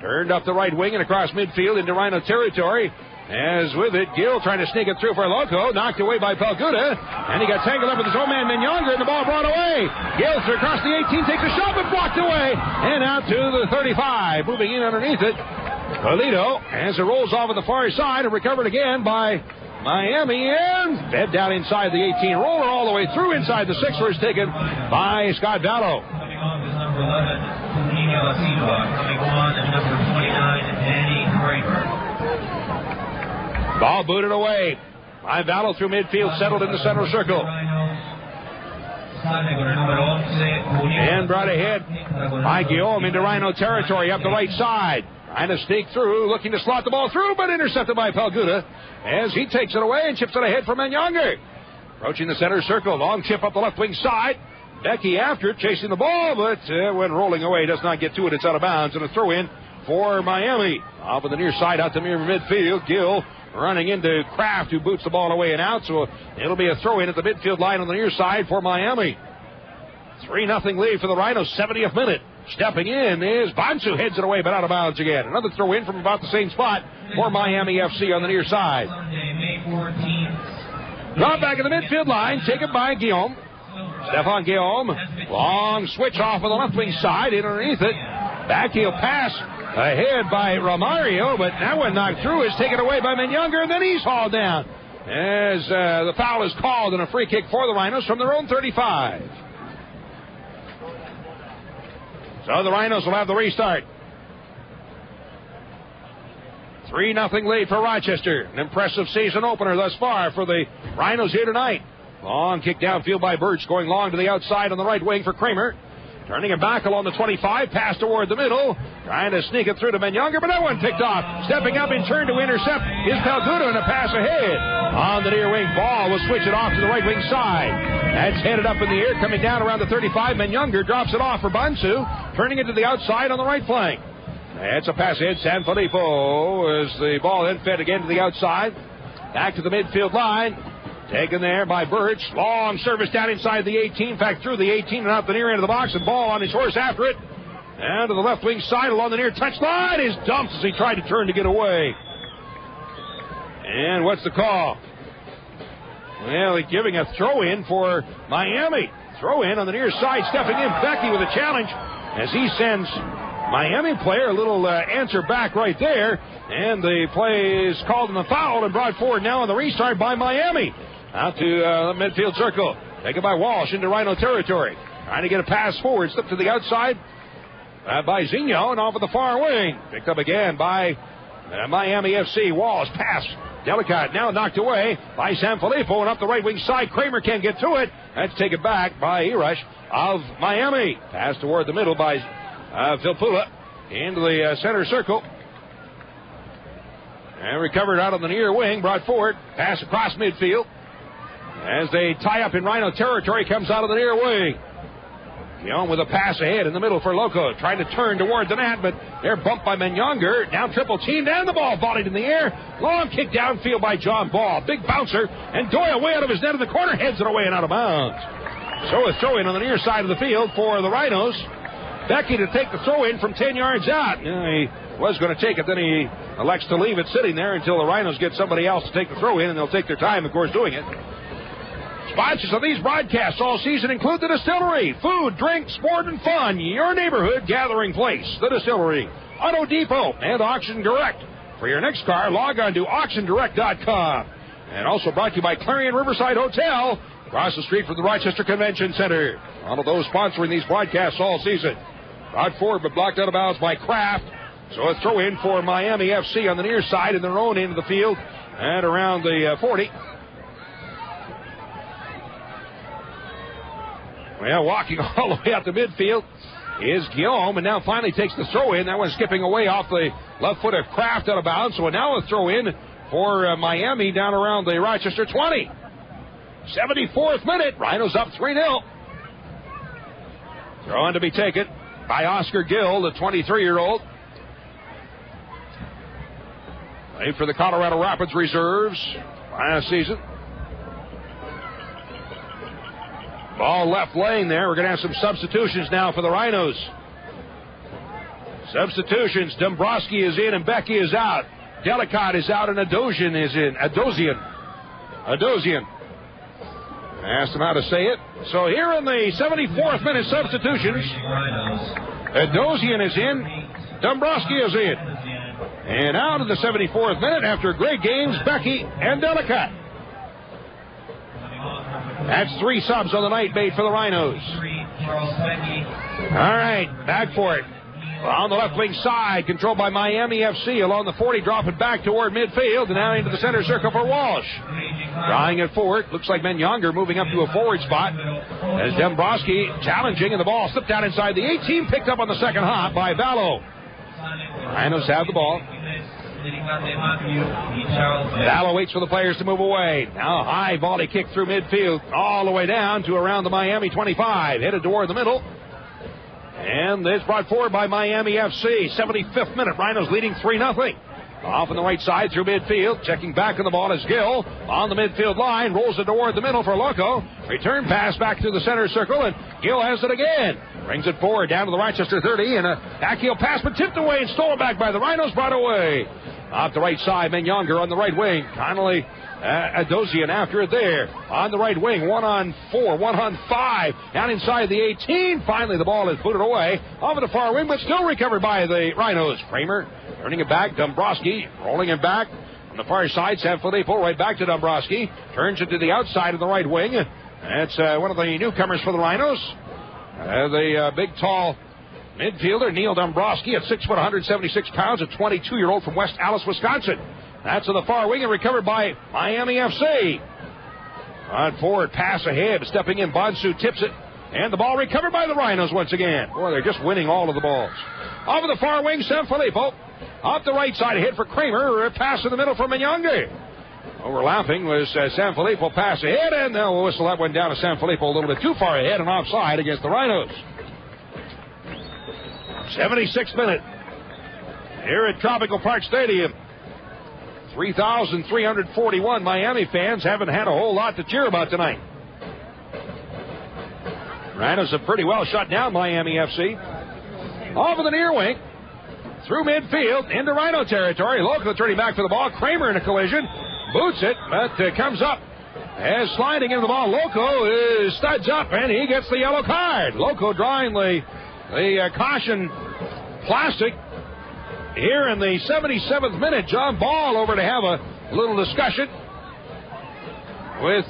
Turned up the right wing and across midfield into Rhino territory. As with it, Gill trying to sneak it through for Loco, knocked away by Pelguda, and he got tangled up with his own man Younger, and the ball brought away. Gill through across the 18, takes a shot, but blocked away, and out to the 35. Moving in underneath it, Polito, as it rolls off on the far side, and recovered again by Miami, and fed down inside the 18. Roller all the way through inside the 6, where it's taken by Scott Vallow. Coming on is number 11, Nino Silva. Coming on is number 29, Danny Kramer. Ball booted away by Vallow through midfield, settled in the center circle. And brought ahead by Guillaume into Rhino territory up the right side. Trying to sneak through, looking to slot the ball through, but intercepted by Pelguda as he takes it away and chips it ahead for Younger. Approaching the center circle, long chip up the left wing side. Gbeke after it, chasing the ball, but when rolling away, does not get to it. It's out of bounds, and a throw in for Miami. Off of the near side, out to near midfield. Gill running into Kraft, who boots the ball away and out, so it'll be a throw in at the midfield line on the near side for Miami. 3-0 lead for the Rhinos, 70th minute. Stepping in is Bonsu, heads it away, but out of bounds again. Another throw in from about the same spot for Miami FC on the near side. Draw back in the midfield line, taken by Guillaume. Stefan Guillaume, long switch off of the left wing side, underneath it. Backheel pass ahead by Romario, but that one knocked through, is taken away by Younger, and then he's hauled down as the foul is called and a free kick for the Rhinos from their own 35. So the Rhinos will have the restart. 3-0 lead for Rochester. An impressive season opener thus far for the Rhinos here tonight. Long kick downfield by Birch, going long to the outside on the right wing for Kramer. Turning it back along the 25, pass toward the middle. Trying to sneak it through to Younger, but that one picked off. Stepping up in turn to intercept is Pelguda, and a pass ahead. On the near wing, Ball will switch it off to the right wing side. That's headed up in the air, coming down around the 35. Younger drops it off for Bonsu, turning it to the outside on the right flank. It's a pass in. San Filippo as the ball then fed again to the outside. Back to the midfield line. Taken there by Birch. Long service down inside the 18. In fact, through the 18 and out the near end of the box. And ball on his horse after it. And to the left wing side along the near touchline is dumped as he tried to turn to get away. And what's the call? Well, he's giving a throw-in for Miami. Throw-in on the near side. Stepping in, Gbeke with a challenge as he sends Miami player a little answer back right there. And the play is called in the foul and brought forward now on the restart by Miami. Out to the midfield circle. Taken by Walsh into Rhino territory. Trying to get a pass forward. Slip to the outside by Zinho and off of the far wing. Picked up again by Miami FC. Walsh pass. Delicate now knocked away by San Filippo and up the right wing side. Kramer can't get to it. That's taken back by Erush of Miami. Pass toward the middle by Vilpula into the center circle. And recovered out on the near wing. Brought forward. Pass across midfield. As they tie up in Rhino territory. Comes out of the near wing. Guillaume with a pass ahead in the middle for Loco. Trying to turn toward the net, but they're bumped by Menyonger. Now triple teamed and the ball volleyed in the air. Long kick downfield by John Ball. Big bouncer. And Doyle way out of his net in the corner. Heads it away and out of bounds. So a throw in on the near side of the field for the Rhinos. Gbeke to take the throw in from 10 yards out. He was going to take it, then he elects to leave it sitting there until the Rhinos get somebody else to take the throw in, and they'll take their time, of course, doing it. Sponsors of these broadcasts all season include the Distillery. Food, drink, sport, and fun. Your neighborhood gathering place. The Distillery. Auto Depot and Auction Direct. For your next car, log on to auctiondirect.com. And also brought to you by Clarion Riverside Hotel, across the street from the Rochester Convention Center. One of those sponsoring these broadcasts all season. Brought forward but blocked out of bounds by Kraft. So a throw in for Miami FC on the near side in their own end of the field and around the 40. Well, walking all the way out the midfield is Guillaume, and now finally takes the throw in. That one skipping away off the left foot of Kraft out of bounds. So now a throw in for Miami down around the Rochester 20. 74th minute. Rhinos up 3-0. Throw in to be taken by Oscar Gill, the 23-year-old. Played for the Colorado Rapids reserves last season. Ball left lane there. We're going to have some substitutions now for the Rhinos. Substitutions. Dombrowski is in and Gbeke is out. Delicate is out and Adosian is in. Adosian. I asked him how to say it. So here in the 74th minute substitutions, Adosian is in. Dombrowski is in. And out of the 74th minute after great games, Gbeke and Delicate. That's 3 subs on the night made for the Rhinos. All right, back for it. On the left wing side, controlled by Miami FC along the 40, dropping back toward midfield and now into the center circle for Walsh. Drawing it forward. Looks like Menyonger moving up to a forward spot as Dombrowski challenging, and the ball slipped down inside the 18, picked up on the second hop by Vallo. Rhinos have the ball. Vallo waits for the players to move away. Now high volley kick through midfield all the way down to around the Miami 25. Headed toward the middle. And this brought forward by Miami FC. 75th minute. Rhinos leading 3-0. Off on the right side through midfield. Checking back on the ball is Gill. On the midfield line. Rolls it toward the middle for Loco. Return pass back to the center circle. And Gill has it again. Brings it forward down to the Rochester 30. And a backheel pass but tipped away and stolen back by the Rhinos. Brought away. Off the right side. Menyonger on the right wing. Connolly Adosian after it there. On the right wing. 1-on-4. 1-on-5. Down inside the 18. Finally the ball is booted away. Off of the far wing but still recovered by the Rhinos. Kramer turning it back. Dombrowski rolling it back. On the far side, San Filippo right back to Dombrowski. Turns it to the outside of the right wing. That's one of the newcomers for the Rhinos. The big, tall midfielder, Neil Dombrowski, at 6 foot, 176 pounds, a 22-year-old from West Allis, Wisconsin. That's on the far wing and recovered by Miami FC. On forward, pass ahead, stepping in, Bonsu tips it, and the ball recovered by the Rhinos once again. Boy, they're just winning all of the balls. Off of the far wing, San Filippo. Off the right side ahead for Kramer, pass in the middle for Menyonger. Overlapping was San Filippo pass ahead, and they'll whistle that one down to San Filippo a little bit too far ahead and offside against the Rhinos. 76th minute. here at Tropical Park Stadium. 3,341 Miami fans haven't had a whole lot to cheer about tonight. Rhinos have pretty well shut down Miami FC. Off of the near wing. Through midfield into Rhino territory. Loco turning back for the ball. Kramer in a collision. Boots it, but comes up. As sliding into the ball, Loco studs up, and he gets the yellow card. Loco drawing the caution plastic. Here in the 77th minute, John Ball over to have a little discussion with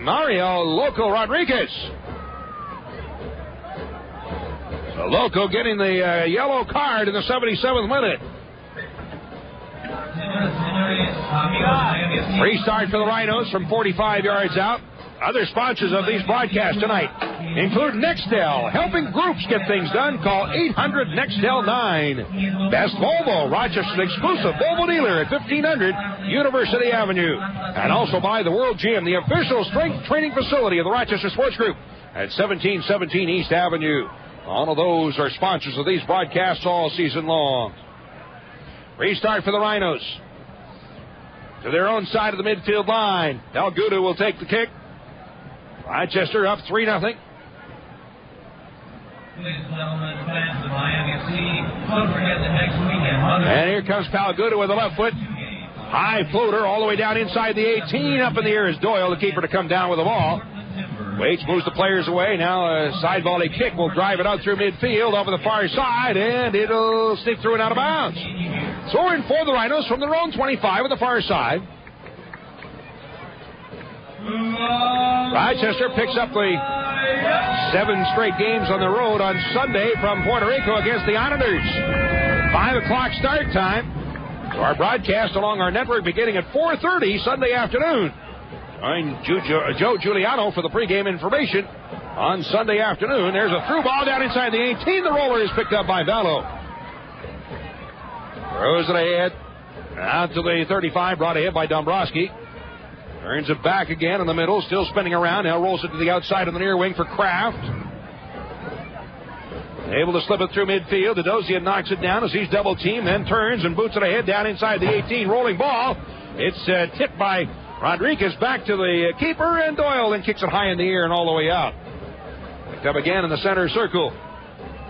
Mario Loco Rodriguez. So Loco getting the yellow card in the 77th minute. Restart for the Rhinos from 45 yards out. Other sponsors of these broadcasts tonight include Nextel, helping groups get things done. Call 800-NEXTEL-9. Best Volvo, Rochester's exclusive Volvo dealer at 1500 University Avenue. And also by the World Gym, the official strength training facility of the Rochester Sports Group at 1717 East Avenue. All of those are sponsors of these broadcasts all season long. Restart for the Rhinos. To their own side of the midfield line. Palguda will take the kick. Rochester up 3-0. Ladies and gentlemen, fans of Miami FC, don't forget the next weekend. And here comes Palguda with a left foot. High floater all the way down inside the 18. Up in the air is Doyle, the keeper, to come down with the ball. Waits, moves the players away. Now a side volley kick will drive it out through midfield over the far side, and it'll sneak through and out of bounds. So in for the Rhinos from their own 25 on the far side. Rochester picks up the 7 straight games on the road on Sunday from Puerto Rico against the Islanders. 5 o'clock start time. So our broadcast along our network beginning at 4:30 Sunday afternoon. Join Joe Giuliano for the pregame information on Sunday afternoon. There's a through ball down inside the 18. The roller is picked up by Vallo. Throws it ahead. Out to the 35, brought ahead by Dombrowski. Turns it back again in the middle, still spinning around. Now rolls it to the outside of the near wing for Kraft. Able to slip it through midfield. Adosian knocks it down as he's double teamed, then turns and boots it ahead down inside the 18. Rolling ball. It's tipped by Rodriguez back to the keeper, and Doyle then kicks it high in the air and all the way out. Picked up again in the center circle.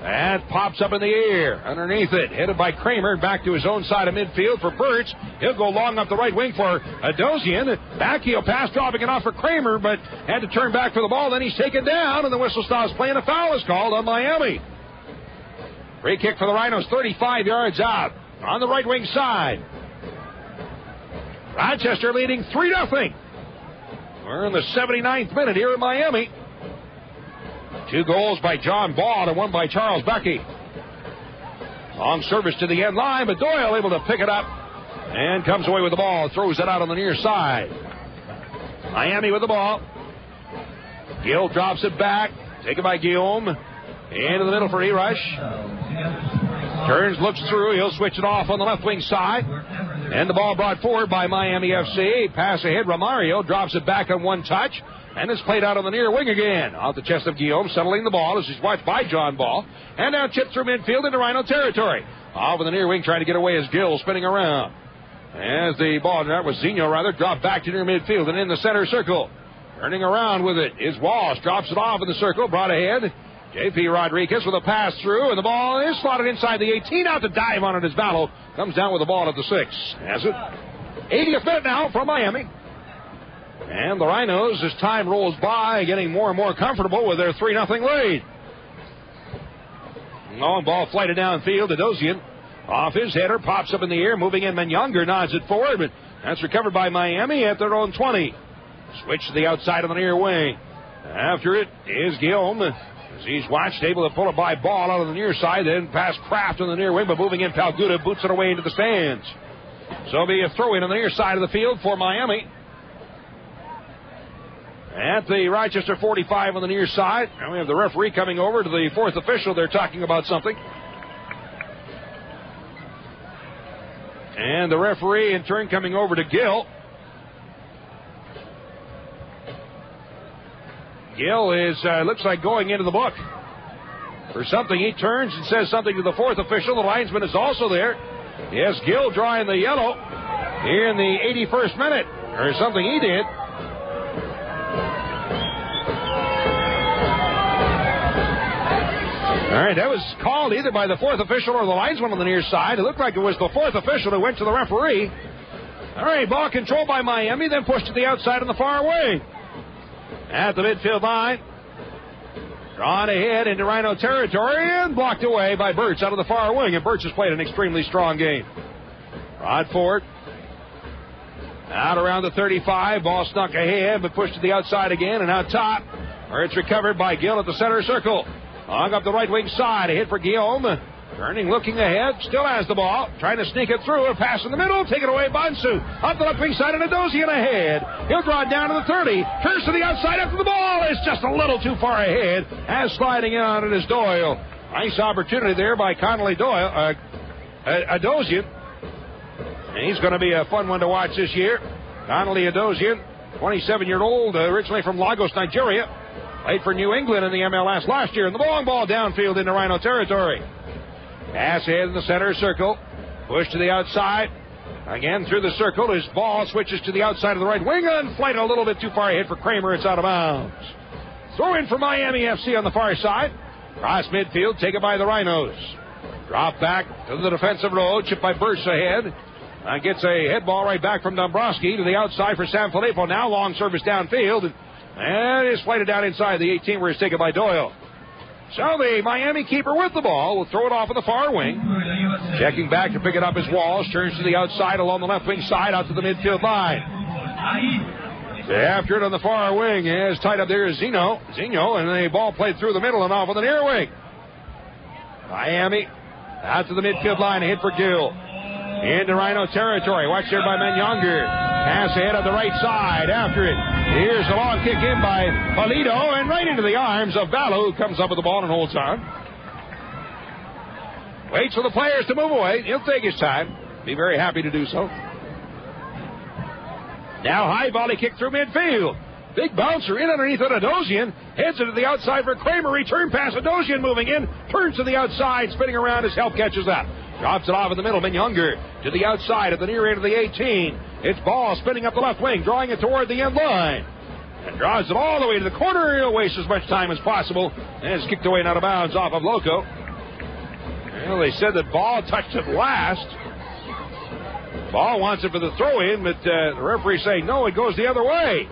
And pops up in the air. Underneath it, headed by Kramer, back to his own side of midfield for Birch. He'll go long up the right wing for Adosian. Back heel pass, dropping it off for Kramer, but had to turn back for the ball. Then he's taken down, and the whistle stops playing. A foul is called on Miami. Free kick for the Rhinos, 35 yards out on the right wing side. Rochester leading 3-0. We're in the 79th minute here in Miami. 2 goals by John Ball and 1 by Charles Gbeke. Long service to the end line, but Doyle able to pick it up and comes away with the ball. Throws it out on the near side. Miami with the ball. Gill drops it back. Taken by Guillaume. Into the middle for E-Rush. Turns, looks through. He'll switch it off on the left wing side. And the ball brought forward by Miami FC. Pass ahead. Romario drops it back on one touch. And it's played out on the near wing again. Off the chest of Guillaume, settling the ball as he's watched by John Ball. And now chipped through midfield into Rhino territory. Off of the near wing, trying to get away as Gill spinning around. As the ball, that was Zinho rather, dropped back to near midfield and in the center circle. Turning around with it is Walsh. Drops it off in the circle, brought ahead. J.P. Rodriguez with a pass through, and the ball is slotted inside the 18. Out to dive on it as Vallo comes down with the ball at the 6. Has it. 80th minute now from Miami. And the Rhinos, as time rolls by, getting more and more comfortable with their 3-0 lead. Long ball flighted downfield. Adosian off his header, pops up in the air, moving in. Menyonger nods it forward, but that's recovered by Miami at their own 20. Switch to the outside of the near wing. After it is Guillaume. As he's watched, able to pull it by Ball out of the near side, then past Kraft on the near wing, but moving in, Palguda boots it away into the stands. So it'll be a throw-in on the near side of the field for Miami. At the Rochester 45 on the near side. And we have the referee coming over to the 4th official. They're talking about something. And the referee, in turn, coming over to Gill. Gill is, looks like going into the book. for something. He turns and says something to the fourth official. The linesman is also there. Yes, Gill drawing the yellow here in the 81st minute, or something he did. All right, that was called either by the fourth official or the linesman on the near side. It looked like it was the fourth official who went to the referee. All right, ball controlled by Miami, then pushed to the outside on the far wing. At the midfield line. Drawn ahead into Rhino territory and blocked away by Burtz out of the far wing. And Burtz has played an extremely strong game. Rod Ford. Out around the 35. Ball snuck ahead, but pushed to the outside again and out top, where it's recovered by Gill at the center circle. Hung up the right wing side. A hit for Guillaume. Turning, looking ahead. Still has the ball. Trying to sneak it through. A pass in the middle. Taken away Bonsu. Up the left wing side and Adosian ahead. He'll draw it down to the 30. Turns to the outside after the ball. It's just a little too far ahead. As sliding in on it is Doyle. Nice opportunity there by Connolly Doyle. Adosian. And he's going to be a fun one to watch this year. Connolly Adosian, 27-year-old, originally from Lagos, Nigeria. Played for New England in the MLS last year. And the long ball downfield into Rhino territory. Pass ahead in the center circle. Push to the outside. Again through the circle. His ball switches to the outside of the right wing. And flight a little bit too far ahead for Kramer. It's out of bounds. Throw in for Miami FC on the far side. Cross midfield. Taken by the Rhinos. Drop back to the defensive road. Chipped by Burst ahead. Gets a head ball right back from Dombrowski to the outside for Sanfilippo. Now long service downfield. And it's flighted down inside the 18 where it's taken by Doyle. So the Miami keeper with the ball will throw it off on the far wing. Checking back to pick it up is Walsh. Turns to the outside along the left wing side out to the midfield line. After it on the far wing is tied up there is Zeno, and the ball played through the middle and off on the near wing. Miami out to the midfield line. A hit for Gill. Into Rhino territory. Watched there by Menyonger. Pass ahead on the right side. After it. Here's a long kick in by Polito and right into the arms of Ballo, who comes up with the ball and holds on. Waits for the players to move away. He'll take his time. Be very happy to do so. Now high volley kick through midfield. Big bouncer in underneath it. Adosian heads it to the outside for Kramer. Return pass. Adosian moving in. Turns to the outside. Spinning around. His help catches that. Drops it off in the middle. Younger to the outside at the near end of the 18. It's ball spinning up the left wing, drawing it toward the end line. And draws it all the way to the corner. He'll waste as much time as possible. And it's kicked away and out of bounds off of Loco. Well, they said that Ball touched it last. Ball wants it for the throw-in, but the referee saying no, it goes the other way.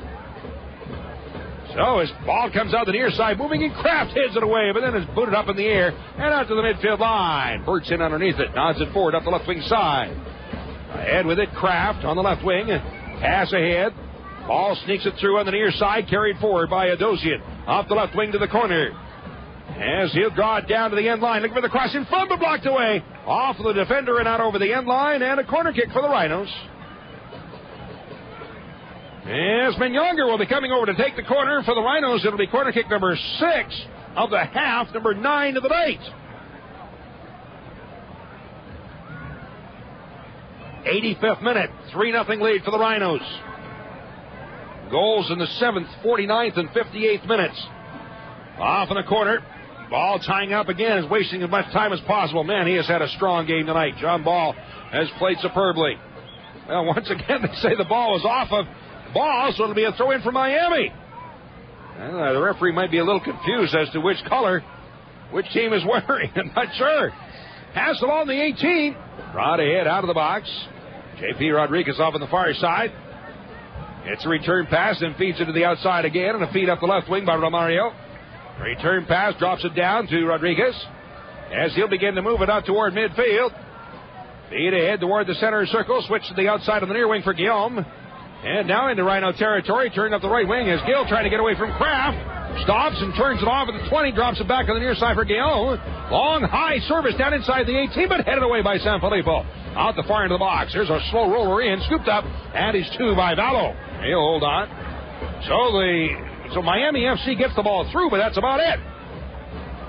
So his ball comes out the near side, moving in. Kraft heads it away, but then it's booted up in the air and out to the midfield line. Burt's in underneath it, nods it forward up the left wing side. Ahead with it, Kraft on the left wing. Pass ahead. Ball sneaks it through on the near side, carried forward by Adosian. Off the left wing to the corner. As he'll draw it down to the end line, looking for the cross in front, but blocked away. Off the defender and out over the end line, and a corner kick for the Rhinos. As Menyonger will be coming over to take the corner for the Rhinos. It'll be corner kick number 6 of the half, number 9 of the night. 85th minute, 3-0 lead for the Rhinos. Goals in the 7th, 49th, and 58th minutes. Off in the corner. Ball tying up again, is wasting as much time as possible. Man, he has had a strong game tonight. John Ball has played superbly. Well, once again, they say the ball was off of Ball, so it'll be a throw-in for Miami. The referee might be a little confused as to which color which team is wearing. I'm not sure. Pass it on the 18. Rod ahead out of the box. J.P. Rodriguez off on the far side. It's a return pass and feeds it to the outside again, and a feed up the left wing by Romario. Return pass drops it down to Rodriguez as he'll begin to move it out toward midfield. Feed ahead toward the center circle. Switch to the outside of the near wing for Guillaume. And now into Rhino territory. Turned up the right wing as Gill trying to get away from Kraft. Stops and turns it off at the 20. Drops it back on the near side for Guillaume. Long high service down inside the 18, but headed away by Sanfilippo. Out the far end of the box. There's a slow roller in. Scooped up. And he's 2 by Vallo. He'll hold on. So Miami FC gets the ball through, but that's about it.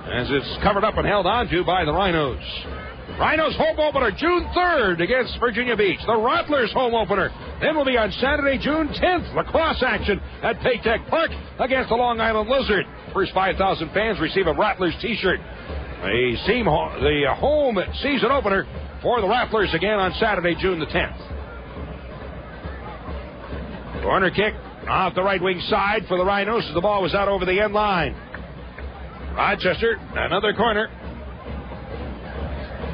As it's covered up and held on to by the Rhinos. Rhinos home opener June 3rd against Virginia Beach. The Rattlers home opener. Then will be on Saturday, June 10th. Lacrosse action at Paytech Park against the Long Island Lizard. First 5,000 fans receive a Rattlers t-shirt. the home season opener for the Rattlers again on Saturday, June the 10th. Corner kick off the right wing side for the Rhinos as the ball was out over the end line. Rochester, another corner.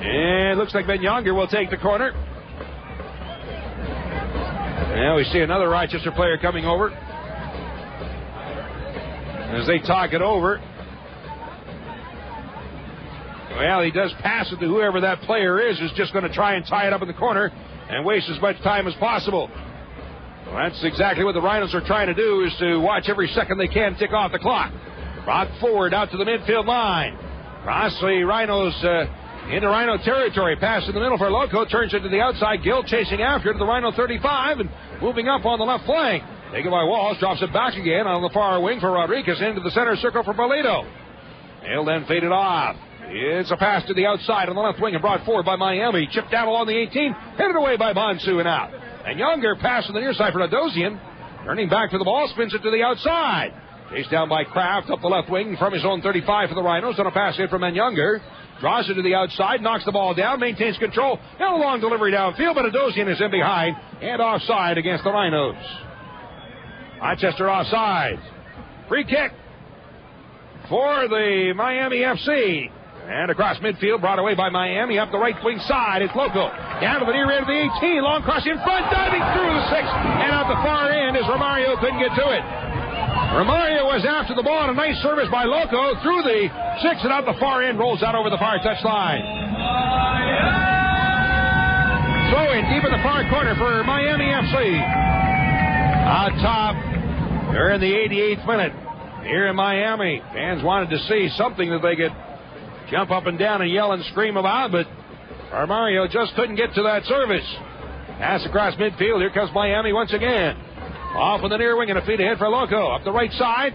And it looks like Ben Younger will take the corner. Now we see another Rochester player coming over as they talk it over. Well, he does pass it to whoever that player is who's just going to try and tie it up in the corner and waste as much time as possible. Well, that's exactly what the Rhinos are trying to do, is to watch every second they can tick off the clock. Rock forward out to the midfield line. Cross the Rhinos into Rhino territory. Pass in the middle for Loco. Turns it to the outside. Gill chasing after it to the Rhino 35 and moving up on the left flank. Taken by Walsh. Drops it back again on the far wing for Rodriguez into the center circle for Polito. He'll then fade it off. It's a pass to the outside on the left wing and brought forward by Miami. Chipped down along the 18. Headed away by Bonsu and out. And Younger passing the near side for Nadosian. Turning back to the ball. Spins it to the outside. Chased down by Kraft up the left wing from his own 35 for the Rhinos. On a pass in from Younger. Draws it to the outside. Knocks the ball down. Maintains control. Now a long delivery downfield. But Nadosian is in behind. And offside against the Rhinos. Rochester offside. Free kick for the Miami FC. And across midfield, brought away by Miami, up the right wing side. It's Loco. Down to the near end of the 18. Long cross in front, diving through the 6. And out the far end as Romario couldn't get to it. Romario was after the ball, and a nice service by Loco through the 6 and out the far end. Rolls out over the far touchline. Throw in deep in the far corner for Miami FC. On top, they're in the 88th minute. Here in Miami, fans wanted to see something that they could jump up and down and yell and scream about, but Romario just couldn't get to that service. Pass across midfield. Here comes Miami once again. Off on the near wing and a feed ahead for Loco. Up the right side.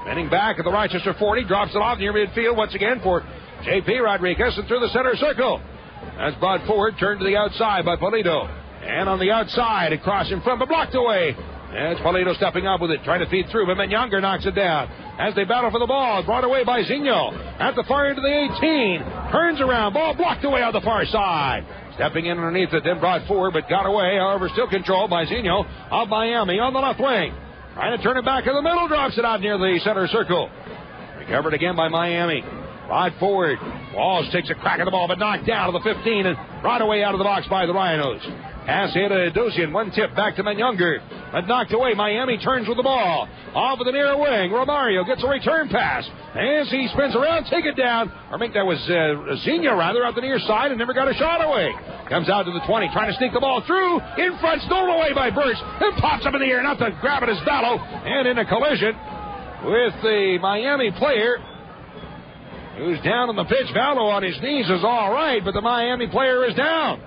Spinning back at the Rochester 40. Drops it off near midfield once again for J.P. Rodriguez and through the center circle. That's brought forward. Turned to the outside by Polito. And on the outside, across in front, but blocked away. That's Polito stepping up with it, trying to feed through, but Younger knocks it down. As they battle for the ball, brought away by Zinho. At the far end of the 18. Turns around, ball blocked away on the far side. Stepping in underneath it, then brought forward, but got away. However, still controlled by Zinho of Miami on the left wing. Trying to turn it back in the middle, drops it out near the center circle. Recovered again by Miami. Brought forward. Walsh takes a crack at the ball, but knocked down to the 15 and brought away out of the box by the Rhinos. Pass here to Dosian. One tip back to Younger. But knocked away. Miami turns with the ball. Off of the near wing. Romario gets a return pass. As he spins around, take it down. Or I think that was Zinho, rather, out the near side and never got a shot away. Comes out to the 20, trying to sneak the ball through. In front, stolen away by Birch. And pops up in the air. Not to grab it as Ballo. And in a collision with the Miami player who's down on the pitch. Ballo on his knees is all right, but the Miami player is down.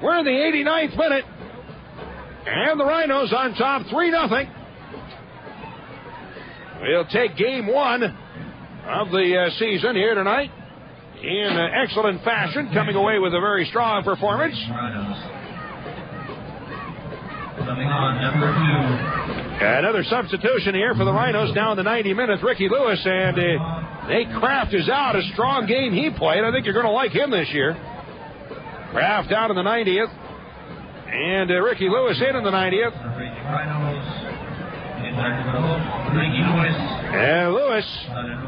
We're in the 89th minute, and the Rhinos on top 3-0. We'll take game 1 of the season here tonight in excellent fashion, coming away with a very strong performance. Coming on, number 2. Another substitution here for the Rhinos now in the 90 minutes. Ricky Lewis, and Nate Kraft is out. A strong game he played. I think you're going to like him this year. Kraft out in the 90th. And Ricky Lewis in the 90th. And Lewis,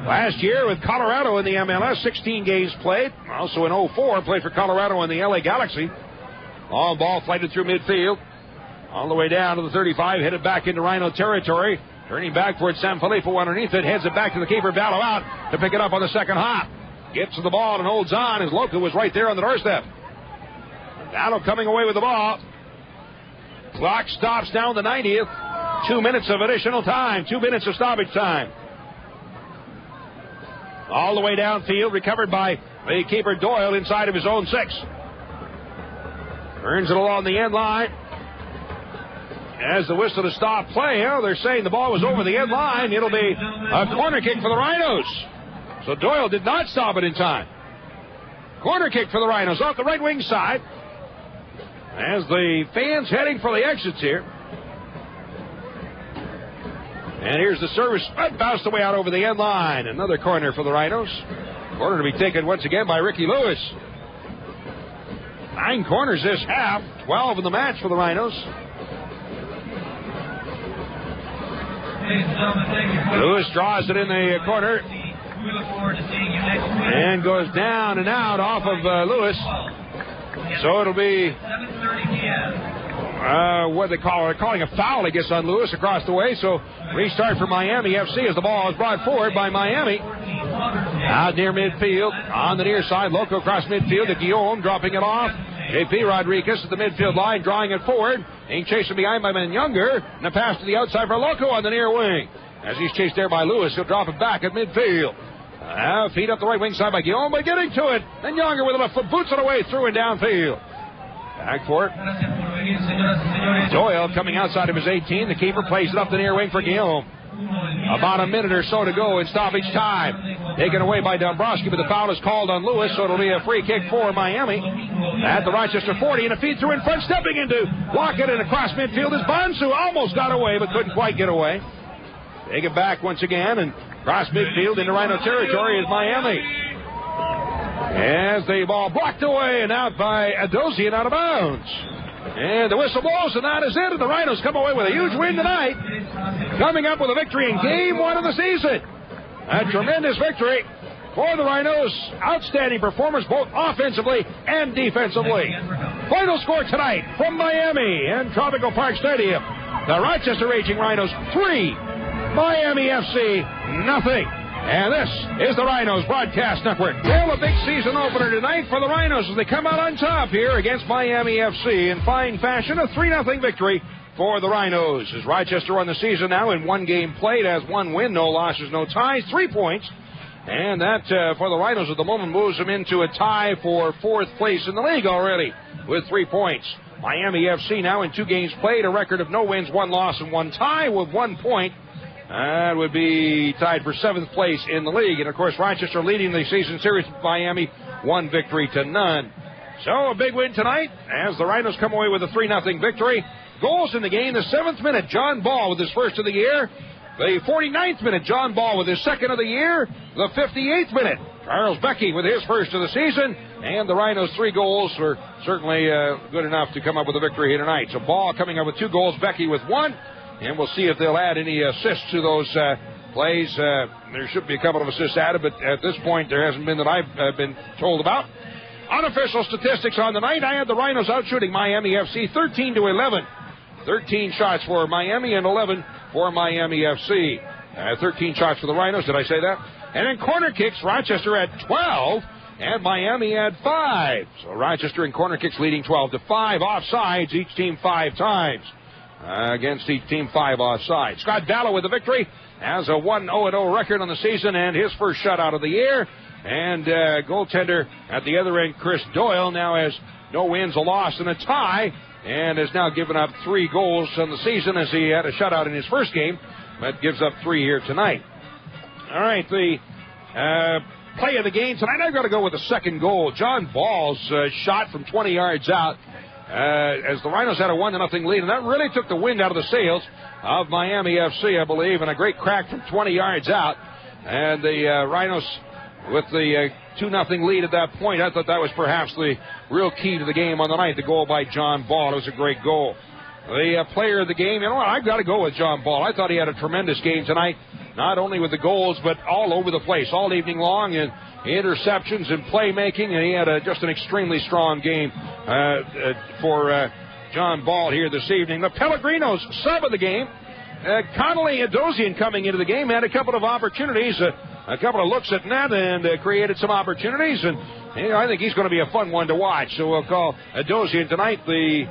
last year with Colorado in the MLS, 16 games played. Also in 04, played for Colorado in the LA Galaxy. Long ball flighted through midfield. All the way down to the 35, headed back into Rhino territory. Turning back towards San Filippo underneath it. Heads it back to the keeper, Ballo out to pick it up on the second hop. Gets to the ball and holds on as Loco was right there on the doorstep. Ballo coming away with the ball. Clock stops down the 90th. 2 minutes of additional time. 2 minutes of stoppage time. All the way downfield, recovered by the keeper Doyle inside of his own 6. Turns it along the end line. As the whistle to stop play, they're saying the ball was over the end line. It'll be a corner kick for the Rhinos. So Doyle did not stop it in time. Corner kick for the Rhinos off the right wing side. As the fans heading for the exits here. And here's the service. Bounced away out over the end line. Another corner for the Rhinos. Corner to be taken once again by Ricky Lewis. 9 corners this half, 12 in the match for the Rhinos. Lewis draws it in the corner. We look forward to seeing you next week. And goes down and out off of Lewis. So it'll be 7:30 p.m. What they call it? They're calling a foul, I guess, on Lewis across the way. So restart for Miami FC as the ball is brought forward by Miami. Out near midfield, on the near side, Loco across midfield to Guillaume, dropping it off. JP Rodriguez at the midfield line, drawing it forward. Being chased behind by Younger. And a pass to the outside for Loco on the near wing. As he's chased there by Lewis, he'll drop it back at midfield. Feed up the right wing side by Guillaume, but getting to it. Then Younger with a left foot boots it away through and downfield. Back for it. Doyle coming outside of his 18. The keeper plays it up the near wing for Guillaume. About a minute or so to go in stoppage time. Taken away by Dombrowski, but the foul is called on Lewis, so it'll be a free kick for Miami. At the Rochester 40, and a feed through in front, stepping into block it, and across midfield is Bonsu. Almost got away, but couldn't quite get away. Take it back once again, and cross midfield into Rhino territory is Miami. As the ball blocked away and out by Adozian out of bounds. And the whistle blows, and that is it. And the Rhinos come away with a huge win tonight. Coming up with a victory in Game 1 of the season. A tremendous victory for the Rhinos. Outstanding performance both offensively and defensively. Final score tonight from Miami and Tropical Park Stadium. The Rochester Raging Rhinos 3, Miami FC 0. And this is the Rhinos Broadcast Network. Well, a big season opener tonight for the Rhinos as they come out on top here against Miami FC in fine fashion. A 3-0 victory for the Rhinos. As Rochester won the season now in 1 game played, has 1 win, no losses, no ties, 3 points. And that, for the Rhinos at the moment, moves them into a tie for 4th place in the league already with 3 points. Miami FC now in 2 games played, a record of no wins, 1 loss, and 1 tie with 1 point. That would be tied for 7th place in the league. And, of course, Rochester leading the season series with Miami 1 victory to none. So a big win tonight as the Rhinos come away with a 3-0 victory. Goals in the game, the 7th minute, John Ball with his first of the year. The 49th minute, John Ball with his second of the year. The 58th minute, Charles Gbeke with his first of the season. And the Rhinos' 3 goals were certainly good enough to come up with a victory here tonight. So Ball coming up with 2 goals, Gbeke with 1. And we'll see if they'll add any assists to those plays. There should be a couple of assists added, but at this point there hasn't been that I've been told about. Unofficial statistics on the night. I had the Rhinos out shooting Miami FC 13-11. 13 shots for Miami and 11 for Miami FC. 13 shots for the Rhinos. Did I say that? And in corner kicks, Rochester had 12 and Miami had 5. So Rochester in corner kicks leading 12-5. Offsides, each team 5 times. Against each team 5 offside. Scott Dallow with the victory has a 1-0-0 record on the season and his first shutout of the year. And goaltender at the other end, Chris Doyle, now has no wins, a loss, and a tie, and has now given up 3 goals on the season as he had a shutout in his first game, but gives up 3 here tonight. All right, the play of the game tonight, I've got to go with the second goal. John Ball's shot from 20 yards out. As the Rhinos had a 1-0 lead, and that really took the wind out of the sails of Miami FC, I believe, and a great crack from 20 yards out. And the Rhinos with the 2-0 lead at that point, I thought that was perhaps the real key to the game on the night, the goal by John Ball. It was a great goal. The player of the game, you know what, I've got to go with John Ball. I thought he had a tremendous game tonight, not only with the goals, but all over the place, all evening long, and interceptions and playmaking, and he had just an extremely strong game for John Ball here this evening. The Pellegrinos sub of the game. Connolly Adozian coming into the game had a couple of opportunities, a couple of looks at net, and created some opportunities, and I think he's going to be a fun one to watch. So we'll call Adozian tonight the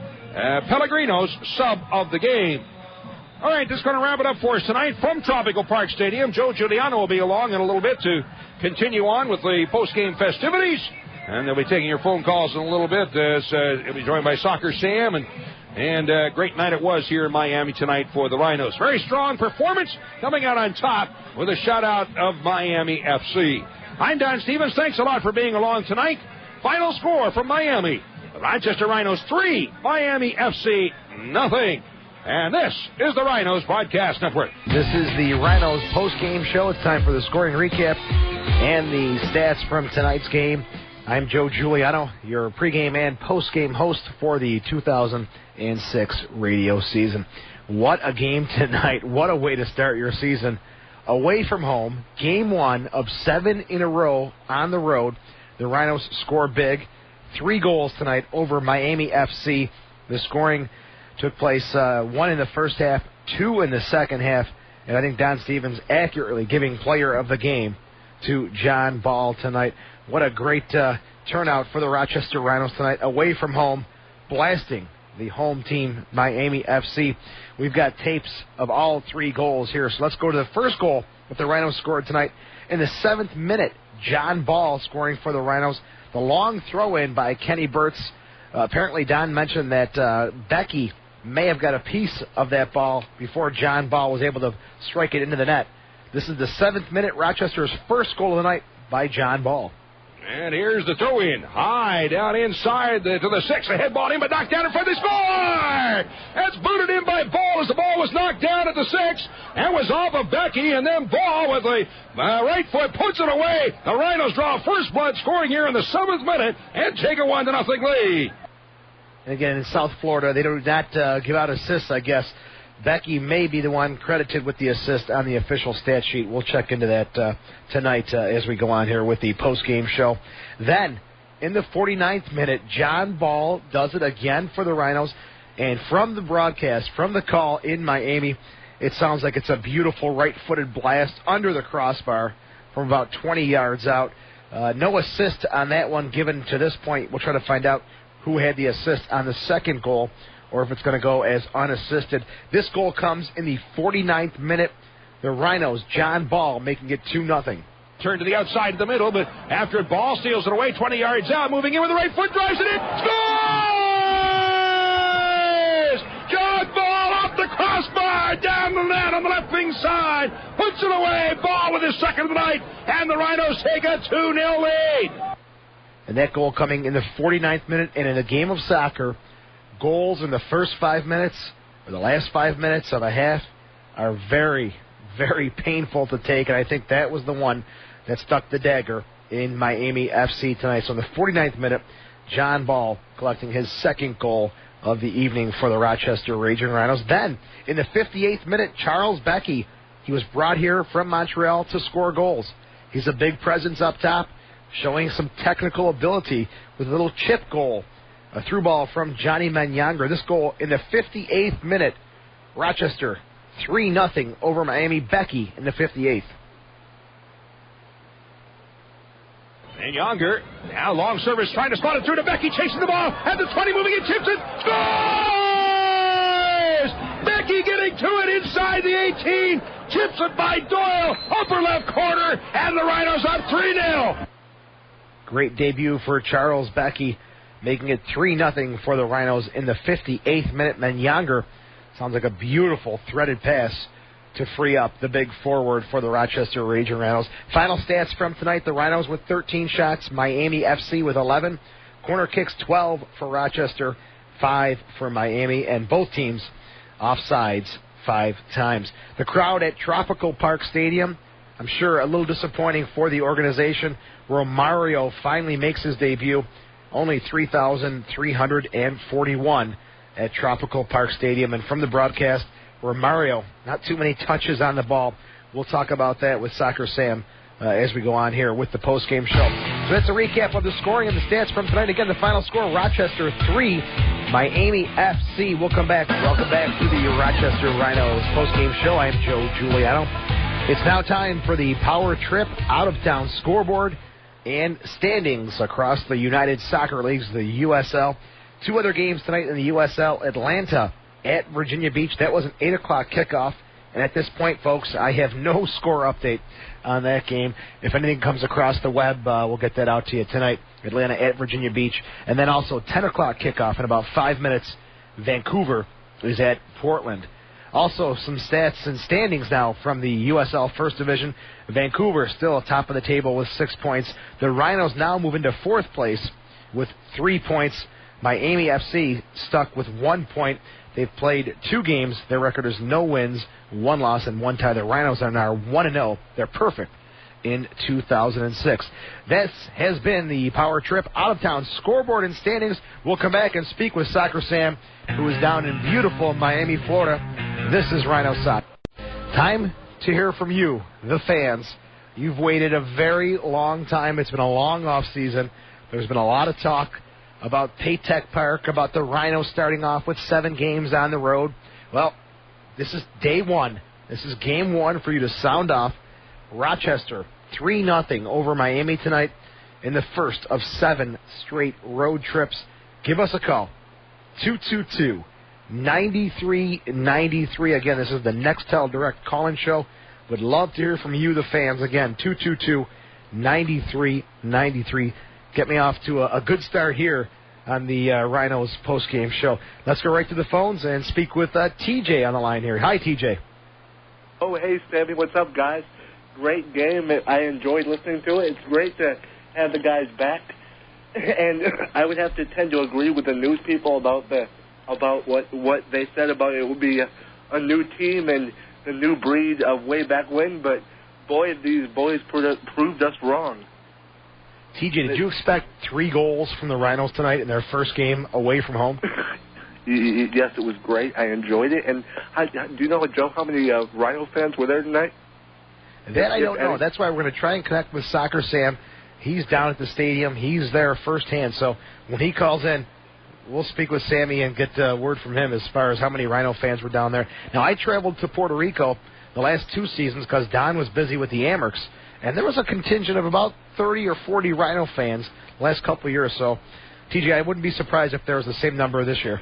Pellegrinos sub of the game. All right, this is going to wrap it up for us tonight from Tropical Park Stadium. Joe Giuliano will be along in a little bit to continue on with the post-game festivities. And they'll be taking your phone calls in a little bit. He'll be joined by Soccer Sam. And great night it was here in Miami tonight for the Rhinos. Very strong performance coming out on top with a shutout of Miami FC. I'm Don Stevens. Thanks a lot for being along tonight. Final score from Miami. The Rochester Rhinos 3, Miami FC 0. And this is the Rhinos Broadcast Network. This is the Rhinos post-game show. It's time for the scoring recap and the stats from tonight's game. I'm Joe Giuliano, your pregame and postgame host for the 2006 radio season. What a game tonight. What a way to start your season. Away from home, game one of 7 in a row on the road. The Rhinos score big. 3 goals tonight over Miami FC. The scoring took place 1 in the first half, 2 in the second half, and I think Don Stevens accurately giving player of the game to John Ball tonight. What a great turnout for the Rochester Rhinos tonight, away from home, blasting the home team, Miami FC. We've got tapes of all 3 goals here, so let's go to the first goal that the Rhinos scored tonight. In the 7th minute, John Ball scoring for the Rhinos. The long throw-in by Kenny Burtz. Apparently, Don mentioned that Gbeke may have got a piece of that ball before John Ball was able to strike it into the net. This is the 7th minute, Rochester's first goal of the night by John Ball. And here's the throw-in. High down inside to the 6. A head ball in, but knocked down in front of the score! That's booted in by Ball as the ball was knocked down at the 6 and was off of Gbeke, and then Ball with the right foot puts it away. The Rhinos draw first blood, scoring here in the 7th minute and take a 1-0 lead. And again, in South Florida, they do not give out assists, I guess. Gbeke may be the one credited with the assist on the official stat sheet. We'll check into that tonight as we go on here with the post-game show. Then, in the 49th minute, John Ball does it again for the Rhinos. And from the broadcast, from the call in Miami, it sounds like it's a beautiful right-footed blast under the crossbar from about 20 yards out. No assist on that one given to this point. We'll try to find out who had the assist on the second goal, or if it's going to go as unassisted. This goal comes in the 49th minute. The Rhinos, John Ball, making it 2-0. Turn to the outside of the middle, but after Ball steals it away 20 yards out, moving in with the right foot, drives it in. Scores! John Ball off the crossbar, down the net on the left wing side, puts it away. Ball with his second of the night, and the Rhinos take a 2-0 lead. And that goal coming in the 49th minute, and in a game of soccer, goals in the first 5 minutes or the last 5 minutes of a half are very, very painful to take, and I think that was the one that stuck the dagger in Miami FC tonight. So in the 49th minute, John Ball collecting his second goal of the evening for the Rochester Raging Rhinos. Then, in the 58th minute, Charles Gbeke, he was brought here from Montreal to score goals. He's a big presence up top, showing some technical ability with a little chip goal. A through ball from Johnny Manyanger. This goal in the 58th minute. Rochester 3-0 over Miami. Gbeke in the 58th. Manyanger, now long service, trying to spot it through to Gbeke, chasing the ball at the 20, moving it, tips it, scores! Gbeke getting to it inside the 18, chips it by Doyle, upper left corner, and the Rhinos up 3-0. Great debut for Charles Gbeke, making it 3-0 for the Rhinos in the 58th minute. Manyanger, sounds like a beautiful threaded pass to free up the big forward for the Rochester Raging Rhinos. Final stats from tonight, the Rhinos with 13 shots, Miami FC with 11. Corner kicks 12 for Rochester, 5 for Miami, and both teams offsides 5 times. The crowd at Tropical Park Stadium, I'm sure a little disappointing for the organization. Romario finally makes his debut. Only 3,341 at Tropical Park Stadium. And from the broadcast, Romario, not too many touches on the ball. We'll talk about that with Soccer Sam as we go on here with the post-game show. So that's a recap of the scoring and the stats from tonight. Again, the final score, Rochester 3, Miami FC. We'll come back. Welcome back to the Rochester Rhinos post-game show. I'm Joe Giuliano. It's now time for the Power Trip out-of-town scoreboard and standings across the United Soccer Leagues, the USL. 2 other games tonight in the USL. Atlanta at Virginia Beach. That was an 8 o'clock kickoff. And at this point, folks, I have no score update on that game. If anything comes across the web, we'll get that out to you tonight. Atlanta at Virginia Beach. And then also 10 o'clock kickoff in about 5 minutes. Vancouver is at Portland. Also, some stats and standings now from the USL First Division. Vancouver still atop of the table with 6 points. The Rhinos now move into 4th place with 3 points. Miami FC stuck with 1 point. They've played 2 games. Their record is no wins, 1 loss, and 1 tie. The Rhinos are now 1-0. They're perfect in 2006. This has been the Power Trip Out of Town Scoreboard and Standings. We'll come back and speak with Soccer Sam, who is down in beautiful Miami, Florida. This is Rhino Soccer. Time to hear from you, the fans. You've waited a very long time. It's been a long off season. There's been a lot of talk about Paytech Park, about the Rhinos starting off with 7 games on the road. Well, this is day 1. This is game 1 for you to sound off. Rochester, 3-0 over Miami tonight in the first of 7 straight road trips. Give us a call, 222-9393. Again, this is the Nextel Direct call-in show. Would love to hear from you, the fans. Again, 222-9393. Get me off to a good start here on the Rhinos post-game show. Let's go right to the phones and speak with TJ on the line here. Hi, TJ. Oh, hey, Sammy. What's up, guys? Great game. I enjoyed listening to it. It's great to have the guys back. And I would have to tend to agree with the news people about what they said about it would be a new team and the new breed of way back when. But, boy, these boys proved us wrong. TJ, did you expect 3 goals from the Rhinos tonight in their first game away from home? Yes, it was great. I enjoyed it. And do you know, Joe, how many Rhino fans were there tonight? That I don't know. That's why we're going to try and connect with Soccer Sam. He's down at the stadium. He's there firsthand. So when he calls in, we'll speak with Sammy and get word from him as far as how many Rhino fans were down there. Now, I traveled to Puerto Rico the last 2 seasons because Don was busy with the Amerks, and there was a contingent of about 30 or 40 Rhino fans the last couple of years. So, TJ, I wouldn't be surprised if there was the same number this year.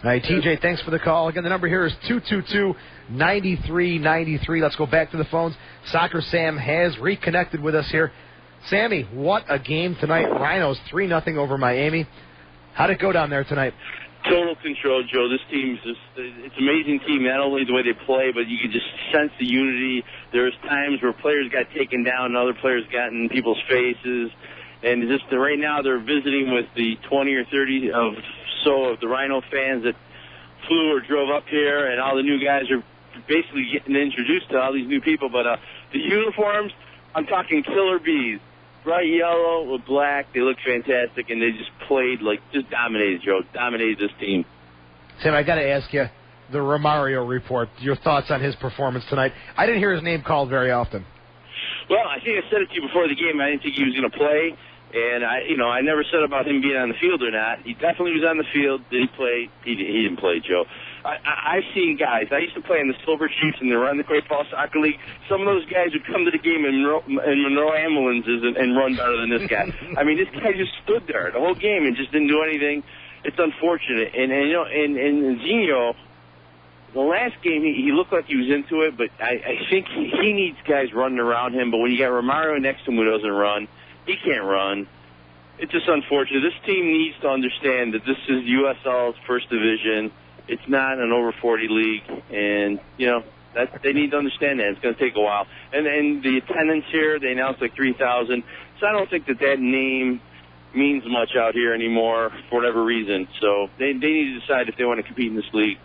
All right, TJ, thanks for the call. Again, the number here is 222-9393. Let's go back to the phones. Soccer Sam has reconnected with us here. Sammy, what a game tonight. Rhinos 3-0 over Miami. How'd it go down there tonight? Total control, Joe. This team's it's an amazing team, not only the way they play, but you can just sense the unity. There's times where players got taken down and other players got in people's faces. And just right now they're visiting with the 20 or 30 of the Rhino fans that flew or drove up here, and all the new guys are basically getting introduced to all these new people. But the uniforms, I'm talking killer bees. Bright yellow with black. They look fantastic, and they just played, just dominated, Joe. Dominated this team. Sam, I got to ask you, the Romario report, your thoughts on his performance tonight. I didn't hear his name called very often. Well, I think I said it to you before the game. I didn't think he was going to play. And I never said about him being on the field or not. He definitely was on the field. Did he play? He didn't play, Joe. I've seen guys. I used to play in the Silver Chiefs and the Run the Great Falls Soccer League. Some of those guys would come to the game in Monroe ambulances and run better than this guy. I mean, this guy just stood there the whole game and just didn't do anything. It's unfortunate. And Zinho, the last game he looked like he was into it, but I think he needs guys running around him. But when you got Romario next to him who doesn't run, he can't run. It's just unfortunate. This team needs to understand that this is USL's first division. It's not an over 40 league, and they need to understand that. It's going to take a while. And the attendance here, they announced 3,000. So I don't think that name means much out here anymore for whatever reason. So they need to decide if they want to compete in this league.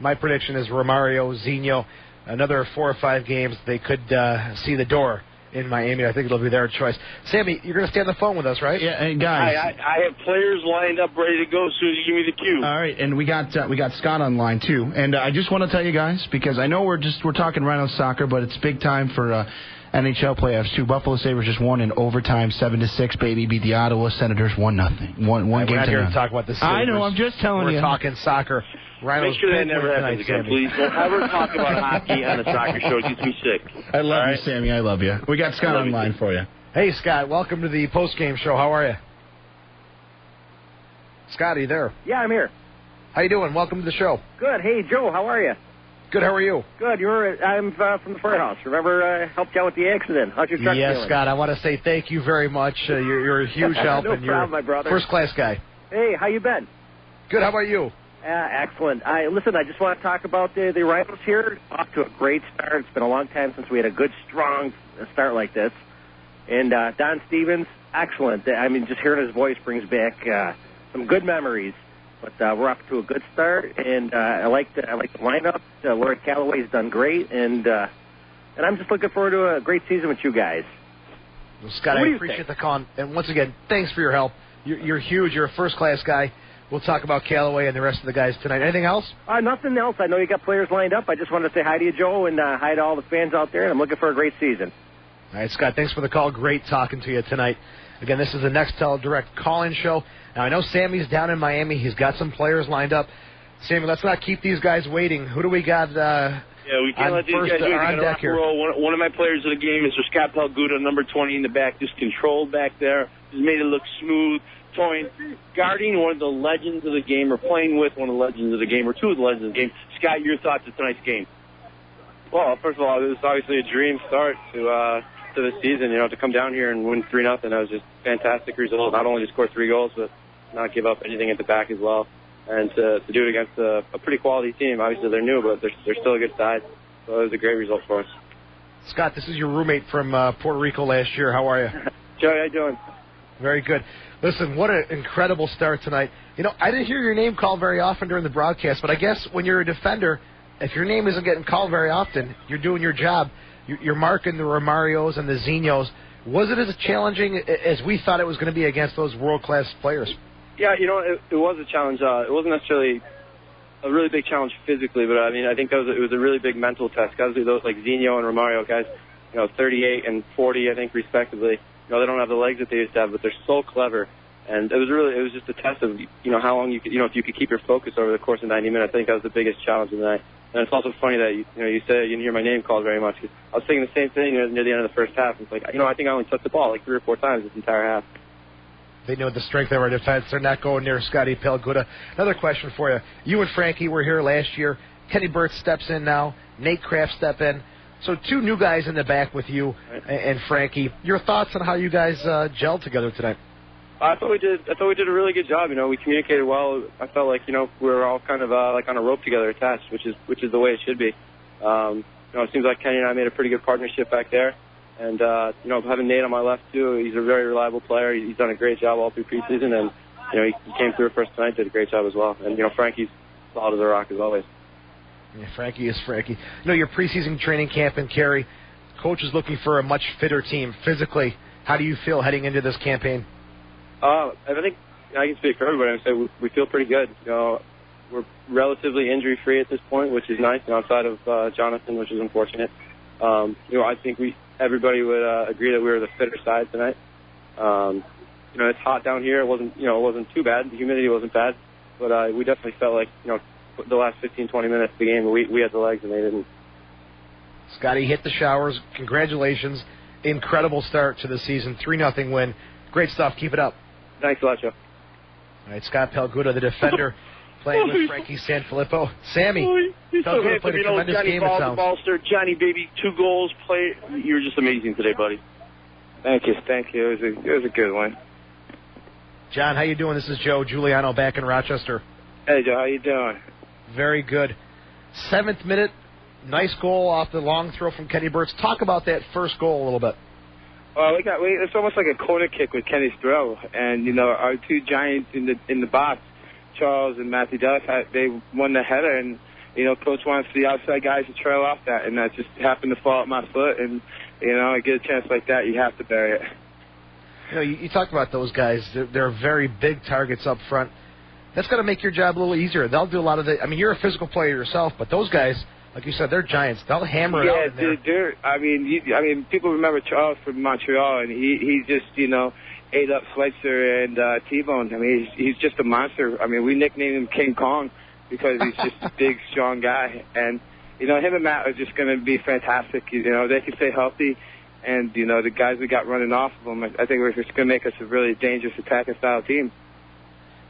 My prediction is Romario, Zinho, another 4 or 5 games, they could see the door in Miami. I think it'll be their choice. Sammy, you're going to stay on the phone with us, right? Yeah, and guys. I have players lined up ready to go as soon as you give me the cue. All right, and we got Scott on line too. And I just want to tell you guys, because I know we're talking Rhino soccer, but it's big time for NHL playoffs too. Buffalo Sabres just won in overtime, 7-6, baby. Beat the Ottawa Senators 1-0. One game. We're not here to talk about the Sabres. I know. I'm just telling you. We're talking soccer. Rhinos. Make sure that never happens again, please. Don't ever talk about hockey on a soccer show. It gets me sick. I love you, Sammy. I love you. We got Scott on line for you. Hey, Scott. Welcome to the post-game show. How are you? Scott, are you there? Yeah, I'm here. How you doing? Welcome to the show. Good. Hey, Joe. How are you? Good. How are you? Good. I'm from the firehouse. Remember, I helped you out with the accident. How's your truck feeling? Yes, Scott. I want to say thank you very much. You're a huge help. No and problem, my brother. First-class guy. Hey, how you been? Good. How about you? Excellent. Listen, I just want to talk about the Rhinos here. Off to a great start. It's been a long time since we had a good, strong start like this. And Don Stevens, excellent. I mean, just hearing his voice brings back some good memories. But we're off to a good start, and I like the lineup. Lord Calloway's done great, and I'm just looking forward to a great season with you guys. Well, Scott, I appreciate the call, and once again, thanks for your help. You're huge. You're a first-class guy. We'll talk about Callaway and the rest of the guys tonight. Anything else? Nothing else. I know you got players lined up. I just wanted to say hi to you, Joe, and hi to all the fans out there, and I'm looking for a great season. All right, Scott, thanks for the call. Great talking to you tonight. Again, this is the Nextel Direct call-in show. Now, I know Sammy's down in Miami. He's got some players lined up. Sammy, let's not keep these guys waiting. Who do we got we can't let these guys wait. On deck here? One of my players of the game is Scott Pelguda, number 20 in the back, just controlled back there. Just made it look smooth. Guarding one of the legends of the game, or playing with one of the legends of the game, or two of the legends of the game. Scott, your thoughts of tonight's game? Well, first of all, it was obviously a dream start to the season. To come down here and win 3-0, that was just a fantastic result. Not only to score 3 goals, but not give up anything at the back as well, and to do it against a pretty quality team. Obviously, they're new, but they're still a good side. So it was a great result for us. Scott, this is your roommate from Puerto Rico last year. How are you? Joey, how you doing? Very good. Listen, what an incredible start tonight. I didn't hear your name called very often during the broadcast, but I guess when you're a defender, if your name isn't getting called very often, you're doing your job. You're marking the Romarios and the Zinos. Was it as challenging as we thought it was going to be against those world-class players? Yeah, it was a challenge. It wasn't necessarily a really big challenge physically, but I think it was a really big mental test. Guys like Zino and Romario, guys, 38 and 40, I think, respectively. They don't have the legs that they used to have, but they're so clever. And it was just a test of, how long you could, if you could keep your focus over the course of 90 minutes. I think that was the biggest challenge of the night. And it's also funny that, you said you didn't hear my name called very much. I was saying the same thing near the end of the first half. It's like, I think I only touched the ball like 3 or 4 times this entire half. They know the strength of our defense. They're not going near Scotty Pelguda. Another question for you. You and Frankie were here last year. Kenny Burt steps in now. Nate Kraft step in. So 2 new guys in the back with you and Frankie. Your thoughts on how you guys gelled together tonight? I thought we did a really good job. We communicated well. I felt like we were all kind of like on a rope together, attached, which is the way it should be. It seems like Kenny and I made a pretty good partnership back there. And having Nate on my left too, he's a very reliable player. He's done a great job all through preseason, and he came through for us tonight, did a great job as well. And Frankie's solid as a rock as always. Yeah, Frankie is Frankie. Your preseason training camp in Cary, coach is looking for a much fitter team physically. How do you feel heading into this campaign? I think I can speak for everybody and say we feel pretty good. We're relatively injury-free at this point, which is nice, outside of Jonathan, which is unfortunate. I think everybody would agree that we were the fitter side tonight. It's hot down here. It wasn't too bad. The humidity wasn't bad, but we definitely felt like the last 15, 20 minutes of the game, we had the legs and they didn't. Scotty hit the showers. Congratulations. Incredible start to the season. 3-0 win. Great stuff. Keep it up. Thanks a lot, Joe. All right, Scott Pelguda, the defender, playing with Frankie Sanfilippo. Sammy, he's so Pelguda played a tremendous Johnny game, Ball, it sounds. Ballster, Johnny, baby, 2 goals. You're just amazing today, buddy. Thank you. It was a good one. John, how you doing? This is Joe Giuliano back in Rochester. Hey, Joe, how you doing? Very good. 7th minute, nice goal off the long throw from Kenny Burt's. Talk about that first goal a little bit. Well, it's almost like a corner kick with Kenny's throw, and our 2 giants in the box, Charles and Matthew Dulles, they won the header, and coach wants the outside guys to trail off that, and that just happened to fall at my foot, and I get a chance like that, you have to bury it. You talked about those guys. They're very big targets up front. That's got to make your job a little easier. They'll do a lot of the. You're a physical player yourself, but those guys, like you said, they're giants. They'll hammer it out in there. Dude. People remember Charles from Montreal, and he just ate up Schweitzer and T-Bone. He's just a monster. We nicknamed him King Kong because he's just a big, strong guy. And him and Matt are just going to be fantastic. They can stay healthy, and the guys we got running off of them, I think we're just going to make us a really dangerous attacking style team.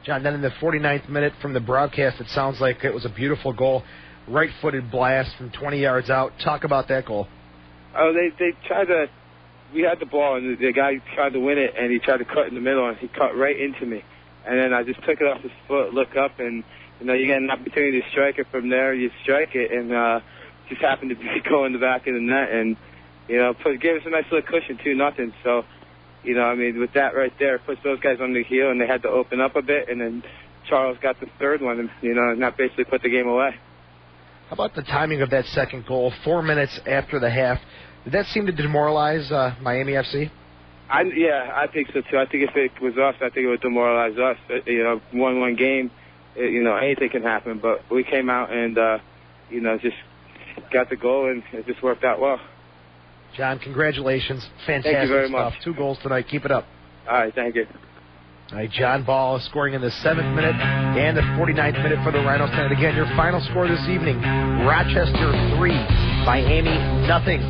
John, then in the 49th minute from the broadcast, it sounds like it was a beautiful goal. Right-footed blast from 20 yards out. Talk about that goal. Oh, they tried to. We had the ball, and the guy tried to win it, and he tried to cut in the middle, and he cut right into me. And then I just took it off his foot, look up, and you get an opportunity to strike it from there. You strike it, and just happened to go in the back of the net, and gave us a nice little cushion, 2-0. So, you know, I mean, with that right there, it puts those guys on the heel, and they had to open up a bit, and then Charles got the third one, and, you know, and that basically put the game away. How about the timing of that second goal, 4 minutes after the half? Did that seem to demoralize Miami FC? Yeah, I think so, too. I think if it was us, I think it would demoralize us. You know, 1-1 game, you know, anything can happen. But we came out and, you know, just got the goal, and it just worked out well. John, congratulations. Fantastic Thank you very stuff. much. 2 goals tonight. Keep it up. All right, thank you. All right, John Ball scoring in the 7th minute and the 49th minute for the Rhinos tonight. Again, your final score this evening, Rochester 3, Miami nothing.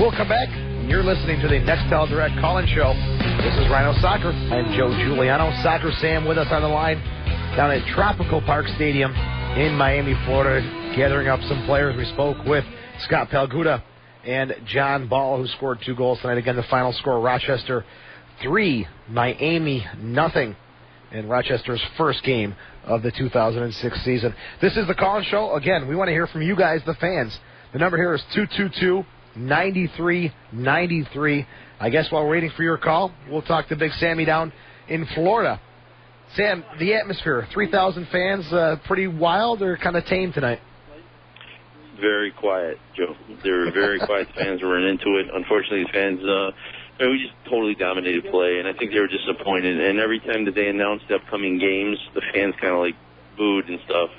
We'll come back. You're listening to the Nextel Direct call-in show. This is Rhino Soccer. I'm Joe Giuliano. Soccer Sam with us on the line down at Tropical Park Stadium in Miami, Florida, gathering up some players. We spoke with Scott Palguda and John Ball, who scored 2 goals tonight. Again, the final score, Rochester 3, Miami nothing, in Rochester's first game of the 2006 season. This is the call-in show. Again, we want to hear from you guys, the fans. The number here is 222-9393. I guess while we're waiting for your call, we'll talk to Big Sammy down in Florida. Sam, the atmosphere, 3,000 fans, pretty wild or kind of tame tonight? Very quiet, Joe. They were very quiet. Fans weren't into it. Unfortunately, the fans, we just totally dominated play, and I think they were disappointed. And every time that they announced the upcoming games, the fans kind of like booed and stuff.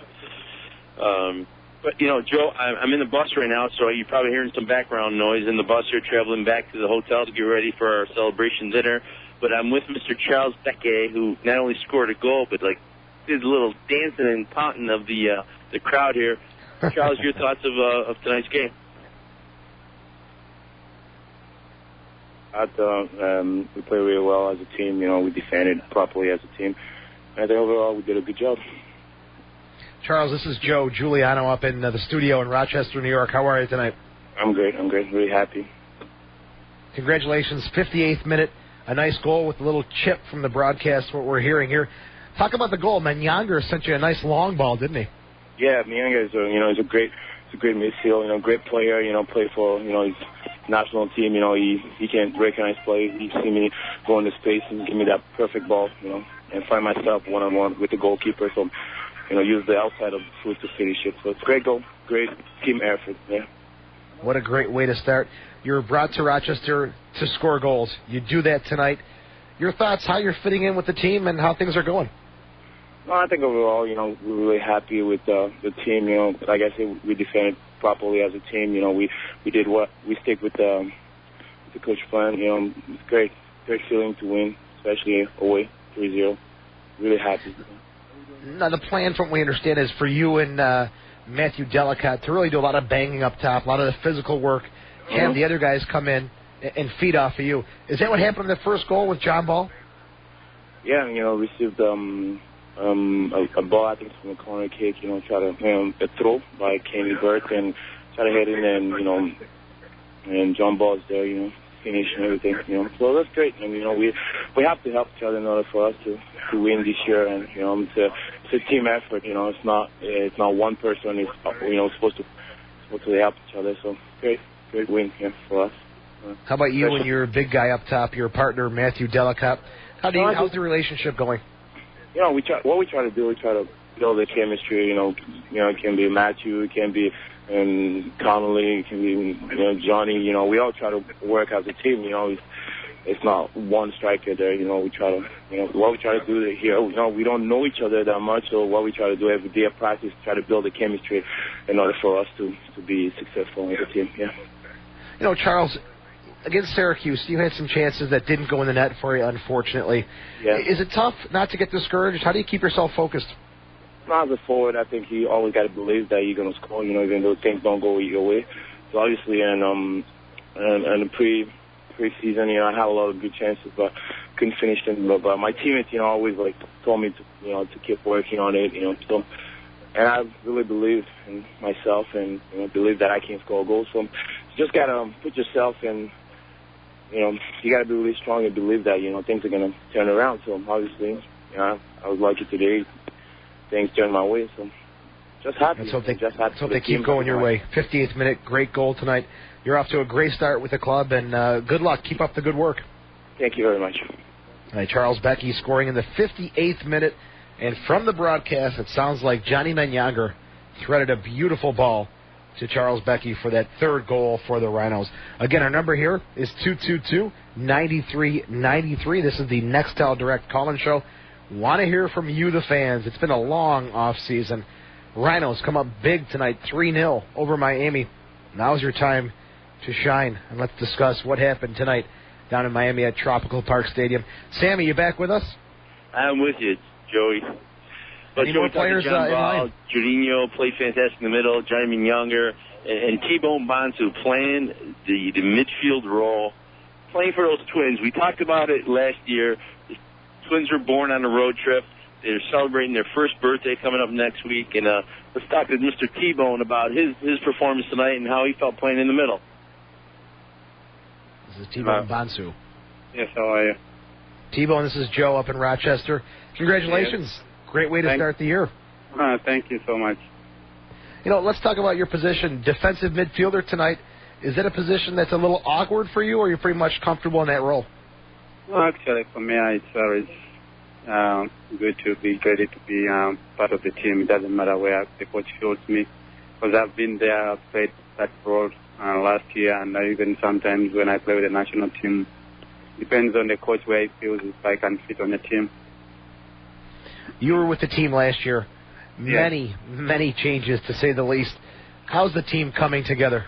But, you know, Joe, I'm in the bus right now, so you're probably hearing some background noise in the bus here, traveling back to the hotel to get ready for our celebration dinner. But I'm with Mr. Charles Gbeke, who not only scored a goal, but, like, did a little dancing and taunting of the crowd here. Charles, your thoughts of tonight's game? I thought we played really well as a team. You know, we defended properly as a team. And I think overall we did a good job. Charles, this is Joe Giuliano up in the studio in Rochester, New York. How are you tonight? I'm great. Really happy. Congratulations. 58th minute. A nice goal with a little chip from the broadcast, what we're hearing here. Talk about the goal. Manyanger sent you a nice long ball, didn't he? Yeah, Manyanger is a great midfield. You know, great player. You know, play for his national team. You know, he can recognize play. He see me go into space and give me that perfect ball. You know, and find myself one-on-one with the goalkeeper. So, you know, use the outside of the foot to finish it. So it's a great goal, great team effort. Yeah. What a great way to start. You're brought to Rochester to score goals. You do that tonight. Your thoughts, how you're fitting in with the team and how things are going? No, I think overall, you know, we're really happy with the team. You know, like I said, we defended properly as a team. You know, we did what we stick with the coach plan. You know, it's great feeling to win, especially away 3-0. Really happy. Now, the plan, from what we understand, is for you and Matthew Delicott to really do a lot of banging up top, a lot of the physical work, have the other guys come in and feed off of you. Is that what happened in the first goal with John Ball? Yeah, you know, received a ball, I think, from a corner kick, you know, try to, a throw by Kenny Burke and try to hit it in, and John Ball's there, you know, finish and everything, you know. So that's great. And, you know, we have to help each other in order for us to win this year. And, you know, it's a team effort, you know. It's not one person is, you know, supposed to help each other. So great win here for us. How about you and your big guy up top, your partner, Matthew Delicott? How's the relationship going? You know, we try to build the chemistry. You know, it can be Matthew, it can be Connolly, it can be Johnny. You know, we all try to work as a team. You know, it's not one striker there. You know, we try to, what we try to do here. You know, we don't know each other that much, so what we try to do every day at practice, try to build the chemistry in order for us to be successful as a team. Yeah. You know, Charles, against Syracuse, you had some chances that didn't go in the net for you, unfortunately. Yeah. Is it tough not to get discouraged? How do you keep yourself focused? As a forward, I think you always got to believe that you're going to score, even though things don't go your way. So obviously, in the pre-season, I had a lot of good chances, but couldn't finish them. But my teammates, always told me to keep working on it, So, and I really believed in myself and believe that I can score goals. So, you just gotta put yourself in. You got to be really strong and believe that things are going to turn around. So obviously, I was lucky today. Things turned my way, so just happy. Let's hope they keep going your way. 58th minute, great goal tonight. You're off to a great start with the club, and good luck. Keep up the good work. Thank you very much. All right, Charles Gbeke scoring in the 58th minute. And from the broadcast, it sounds like Johnny Manyanger threaded a beautiful ball to Charles Gbeke for that third goal for the Rhinos. Again, our number here is 222-9393. This is the Nextel Direct call-in show. Want to hear from you, the fans. It's been a long off season. Rhinos come up big tonight, 3-0 over Miami. Now's your time to shine, and let's discuss what happened tonight down in Miami at Tropical Park Stadium. Sammy, you back with us? I'm with you, Joey. But Any more players in line? Jorginho played fantastic in the middle. Johnny Younger and T-Bone Bonsu playing the midfield role, playing for those Twins. We talked about it last year. The Twins were born on a road trip. They're celebrating their first birthday coming up next week. And let's talk to Mr. T-Bone about his performance tonight and how he felt playing in the middle. This is T-Bone Bonsu. Yes, how are you? T-Bone, this is Joe up in Rochester. Congratulations. Yes. Great way to start the year. Thank you so much. You know, let's talk about your position, defensive midfielder tonight. Is that a position that's a little awkward for you, or are you pretty much comfortable in that role? Well, actually, for me, it's very good to be ready to be part of the team. It doesn't matter where the coach feels me, because I've been there, I've played that role last year, and even sometimes when I play with the national team, depends on the coach where he feels if I can fit on the team. You were with the team last year. Many changes, to say the least. How's the team coming together?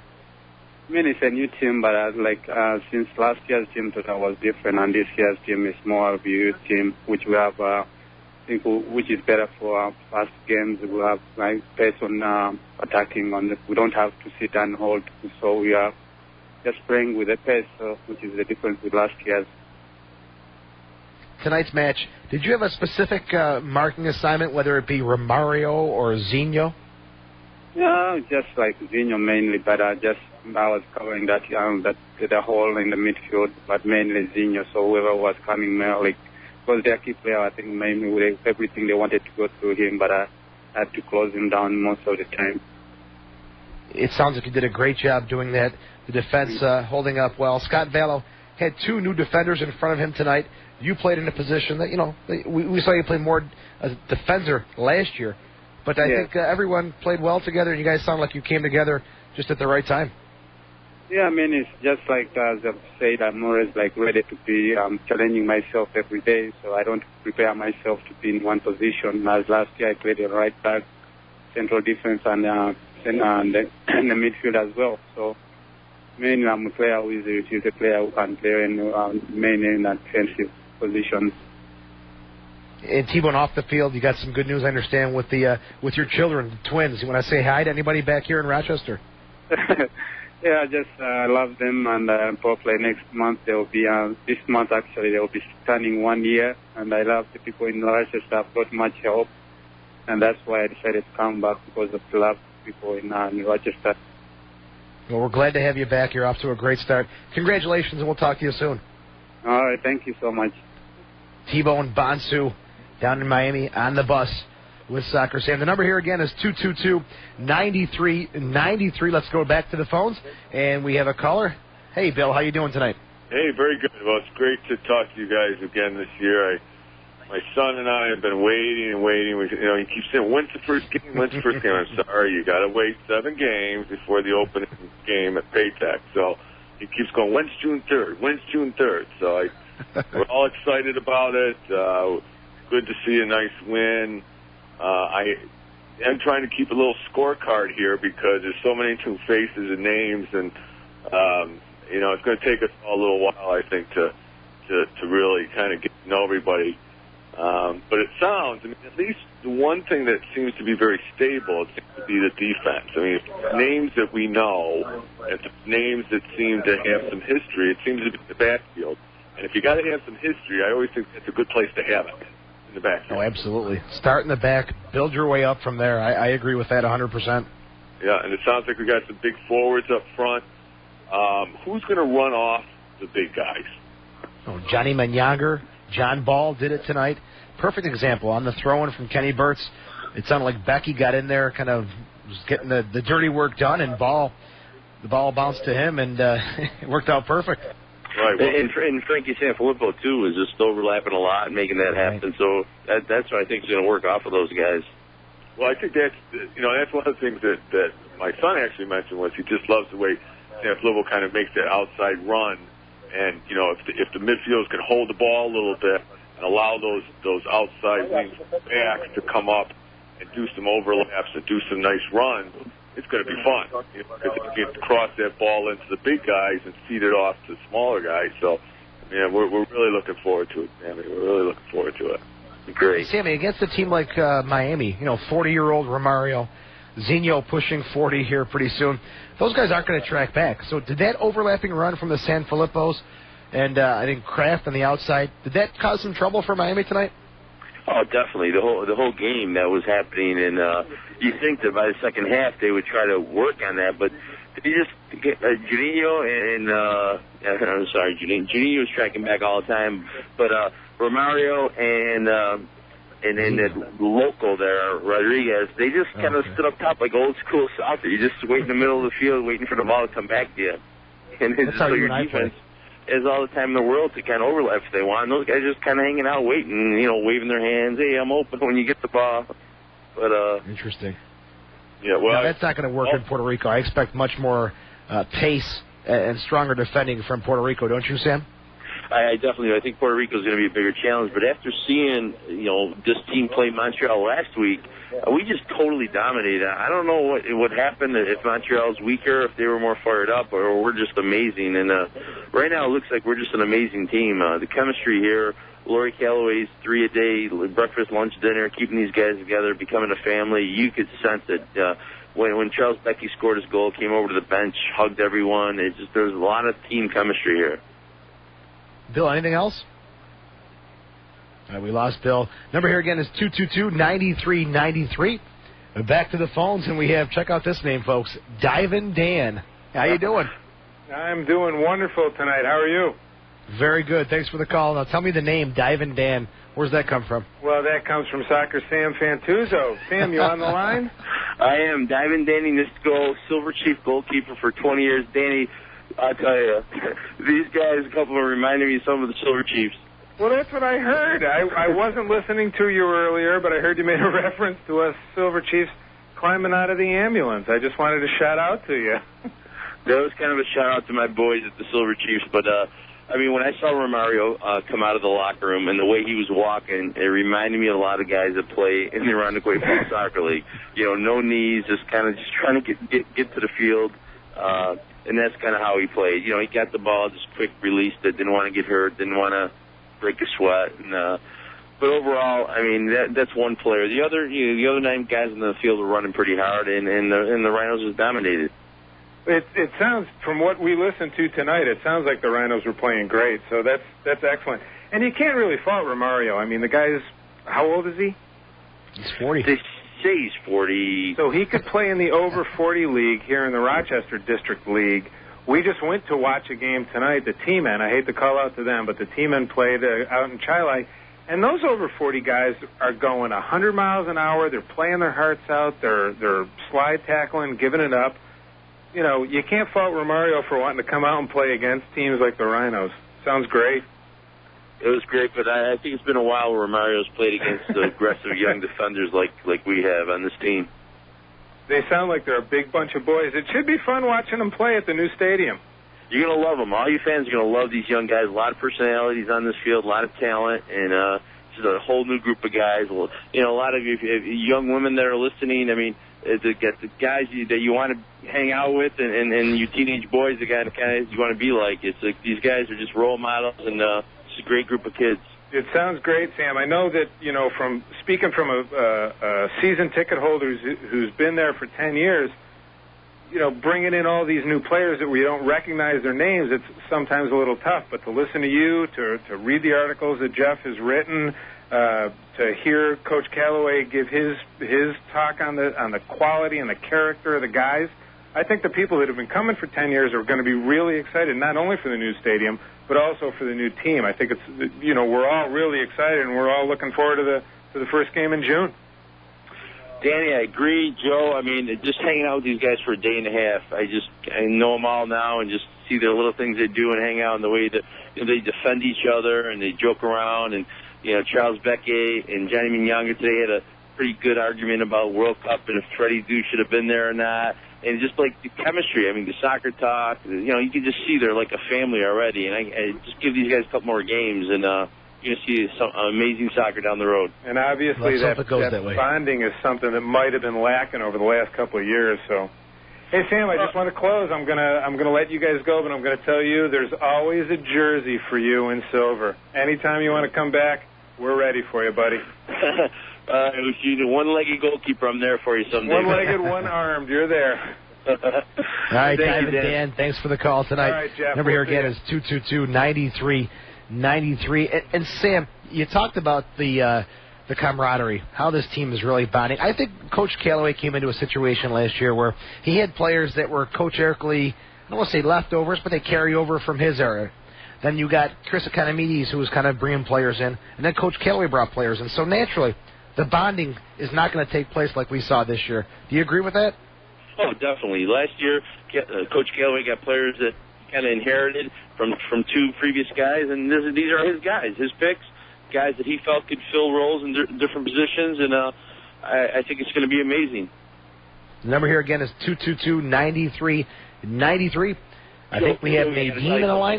I mean, it's a new team, but since last year's team total was different, and this year's team is more of a youth team, which we have, which is better for our past games. We have based on attacking. We don't have to sit and hold, so we are just playing with the pace, which is the difference with last year's. Tonight's match, did you have a specific marking assignment, whether it be Romario or Zinho? Yeah, just like Zinho mainly, but I was covering that the hole in the midfield, but mainly Zinho. So whoever was coming, was their key player, I think mainly with everything they wanted to go through him, but I had to close him down most of the time. It sounds like you did a great job doing that. The defense holding up well. Scott Vallow had two new defenders in front of him tonight. You played in a position that, we saw you play more as a defender last year. But I think everyone played well together, and you guys sound like you came together just at the right time. Yeah, I mean, it's just like, as I've said, I'm always ready to be challenging myself every day, so I don't prepare myself to be in one position. As last year, I played in right back, central defense, and the midfield as well. So mainly I'm a player who is a player who can play mainly in that defensive positions. And T-Bone, off the field, you got some good news, I understand, with your children, the twins. You want to say hi to anybody back here in Rochester? Yeah, I just love them, and probably next month they'll be, this month actually, they'll be turning 1 year, and I love the people in Rochester. I've got much help, and that's why I decided to come back, because of the love people in Rochester. Well, we're glad to have you back. You're off to a great start. Congratulations, and we'll talk to you soon. All right, thank you so much. T-Bone Bonsu down in Miami on the bus with Soccer Sam. The number here again is 222-9393. Let's go back to the phones, and we have a caller. Hey, Bill, how you doing tonight? Hey, very good. Well, it's great to talk to you guys again this year. My son and I have been waiting and waiting. He keeps saying, when's the first game? When's the first game? I'm sorry, you got to wait 7 games before the opening game at Paytech. So he keeps going, when's June 3rd? When's June 3rd? So we're all excited about it. Good to see a nice win. I am trying to keep a little scorecard here because there's so many new faces and names, and it's going to take us all a little while, I think, to really kind of get to know everybody. But it sounds, at least the one thing that seems to be very stable, it seems to be the defense. Names that we know, and names that seem to have some history, it seems to be the backfield. And if you got to have some history, I always think that's a good place to have it, in the backfield. Oh, absolutely. Start in the back, build your way up from there. I agree with that 100%. Yeah, and it sounds like we got some big forwards up front. Who's going to run off the big guys? Oh, Johnny Manyanger, John Ball did it tonight. Perfect example on the throw-in from Kenny Burtz. It sounded like Gbeke got in there, kind of was getting the dirty work done, and the ball bounced to him, and it worked out perfect. Right. Well, and Frankie Sanfilippo, too, is just overlapping a lot and making that happen. So that's what I think is going to work off of those guys. Well, I think that's one of the things that my son actually mentioned was he just loves the way Sanfilippo kind of makes that outside run. And, if the midfielders can hold the ball a little bit and allow those outside wing backs to come up and do some overlaps and do some nice runs, it's going to be fun. Because you can cross that ball into the big guys and feed it off to the smaller guys. So, we're really looking forward to it, Sammy. We're really looking forward to it. Great. Sammy, against a team like Miami, 40-year-old Romario, Zinho pushing 40 here pretty soon, those guys aren't going to track back. So did that overlapping run from the Sanfilippos and I think Kraft on the outside, did that cause some trouble for Miami tonight? Oh, definitely. The whole game that was happening, and you think that by the second half they would try to work on that, but they just Juninho and I'm sorry, Juninho was tracking back all the time, but Romario and then the local there, Rodriguez, they just kind of stood up top like old school soccer. You just wait in the middle of the field waiting for the ball to come back to you, and it's that's how your defense has all the time in the world to kind of overlap if they want. And those guys just kind of hanging out, waiting, waving their hands. Hey, I'm open when you get the ball. But interesting. Yeah, well, that's not going to work in Puerto Rico. I expect much more pace and stronger defending from Puerto Rico, don't you, Sam? I definitely. I think Puerto Rico is going to be a bigger challenge. But after seeing this team play Montreal last week, we just totally dominated. I don't know what would happen if Montreal's weaker, if they were more fired up, or we're just amazing. And right now it looks like we're just an amazing team. The chemistry here, Lori Calloway's 3 a day, breakfast, lunch, dinner, keeping these guys together, becoming a family. You could sense it. When Charles Gbeke scored his goal, came over to the bench, hugged everyone. There's a lot of team chemistry here. Bill, anything else? We lost Bill. Number here again is 222-9393. Back to the phones, and we have, check out this name, folks, Divin' Dan. How you doing? I'm doing wonderful tonight. How are you? Very good. Thanks for the call. Now, tell me the name, Divin' Dan. Where's that come from? Well, that comes from Soccer Sam Fantuzzo. Sam, you on the line? I am. Divin' Danny Nisco, Silver Chief goalkeeper for 20 years. Danny, I'll tell you, these guys, a couple of them reminded me of some of the Silver Chiefs. Well, that's what I heard. I wasn't listening to you earlier, but I heard you made a reference to us Silver Chiefs climbing out of the ambulance. I just wanted to shout out to you. That was kind of a shout out to my boys at the Silver Chiefs. But, when I saw Romario come out of the locker room and the way he was walking, it reminded me of a lot of guys that play in the Irondequoit Soccer League. No knees, just trying to get to the field. And that's kind of how he played. He got the ball, just quick released it, didn't want to get hurt, didn't want to break a sweat. But overall, that's one player. The other 9 guys in the field were running pretty hard, and the Rhinos was dominated. It sounds, from what we listened to tonight, it sounds like the Rhinos were playing great. So that's excellent. And you can't really fault Romario. The guy's, how old is he? He's 40. They say he's 40. So he could play in the over 40 league here in the Rochester District League. We just went to watch a game tonight. The T-Men, I hate to call out to them, but the T-Men played out in Chile. And those over 40 guys are going 100 miles an hour. They're playing their hearts out. They're slide tackling, giving it up. You can't fault Romario for wanting to come out and play against teams like the Rhinos. Sounds great. It was great, but I think it's been a while where Romario's played against the aggressive young defenders like we have on this team. They sound like they're a big bunch of boys. It should be fun watching them play at the new stadium. You're going to love them. All you fans are going to love these young guys. A lot of personalities on this field, a lot of talent, and just a whole new group of guys. Well, a lot of you young women that are listening, to get the guys that you want to hang out with and you teenage boys, the guys you want to be like. It's like these guys are just role models, and it's a great group of kids. It sounds great, Sam. I know that, from speaking from a season ticket holder who's been there for 10 years, bringing in all these new players that we don't recognize their names, it's sometimes a little tough. But to listen to you, to read the articles that Jeff has written, to hear Coach Calloway give his talk on the quality and the character of the guys, I think the people that have been coming for 10 years are going to be really excited, not only for the new stadium, but also for the new team. I think it's, we're all really excited, and we're all looking forward to the first game in June. Danny, I agree. Joe, I mean, just hanging out with these guys for a day and a half. I know them all now and just see their little things they do and hang out and the way that they defend each other and they joke around. And, Charles Gbeke and Johnny Minyanga today had a pretty good argument about World Cup and if Freddie Dew should have been there or not. And just like the chemistry, I mean, the soccer talk, you can just see they're like a family already. And I just give these guys a couple more games and, you're going to see some amazing soccer down the road. And obviously that bonding is something that might have been lacking over the last couple of years. So, hey, Sam, I just want to close. I'm gonna let you guys go, but I'm going to tell you there's always a jersey for you in silver. Anytime you want to come back, we're ready for you, buddy. If you need a one-legged goalkeeper, I'm there for you someday. One-legged, one-armed. You're there. All right, David, Dan, thanks for the call tonight. All right, Jeff. Number here again is 222-9393. And Sam, you talked about the camaraderie, how this team is really bonding. I think Coach Callaway came into a situation last year where he had players that were Coach Erkley, I don't want to say leftovers, but they carry over from his era. Then you got Chris Economides, who was kind of bringing players in, and then Coach Callaway brought players in. So naturally, the bonding is not going to take place like we saw this year. Do you agree with that? Oh, definitely. Last year, Coach Callaway got players that kind of inherited from two previous guys, and these are his guys, his picks, guys that he felt could fill roles in different positions, and I think it's going to be amazing. The number here again is 222-9393. I think we have Nadine in the line.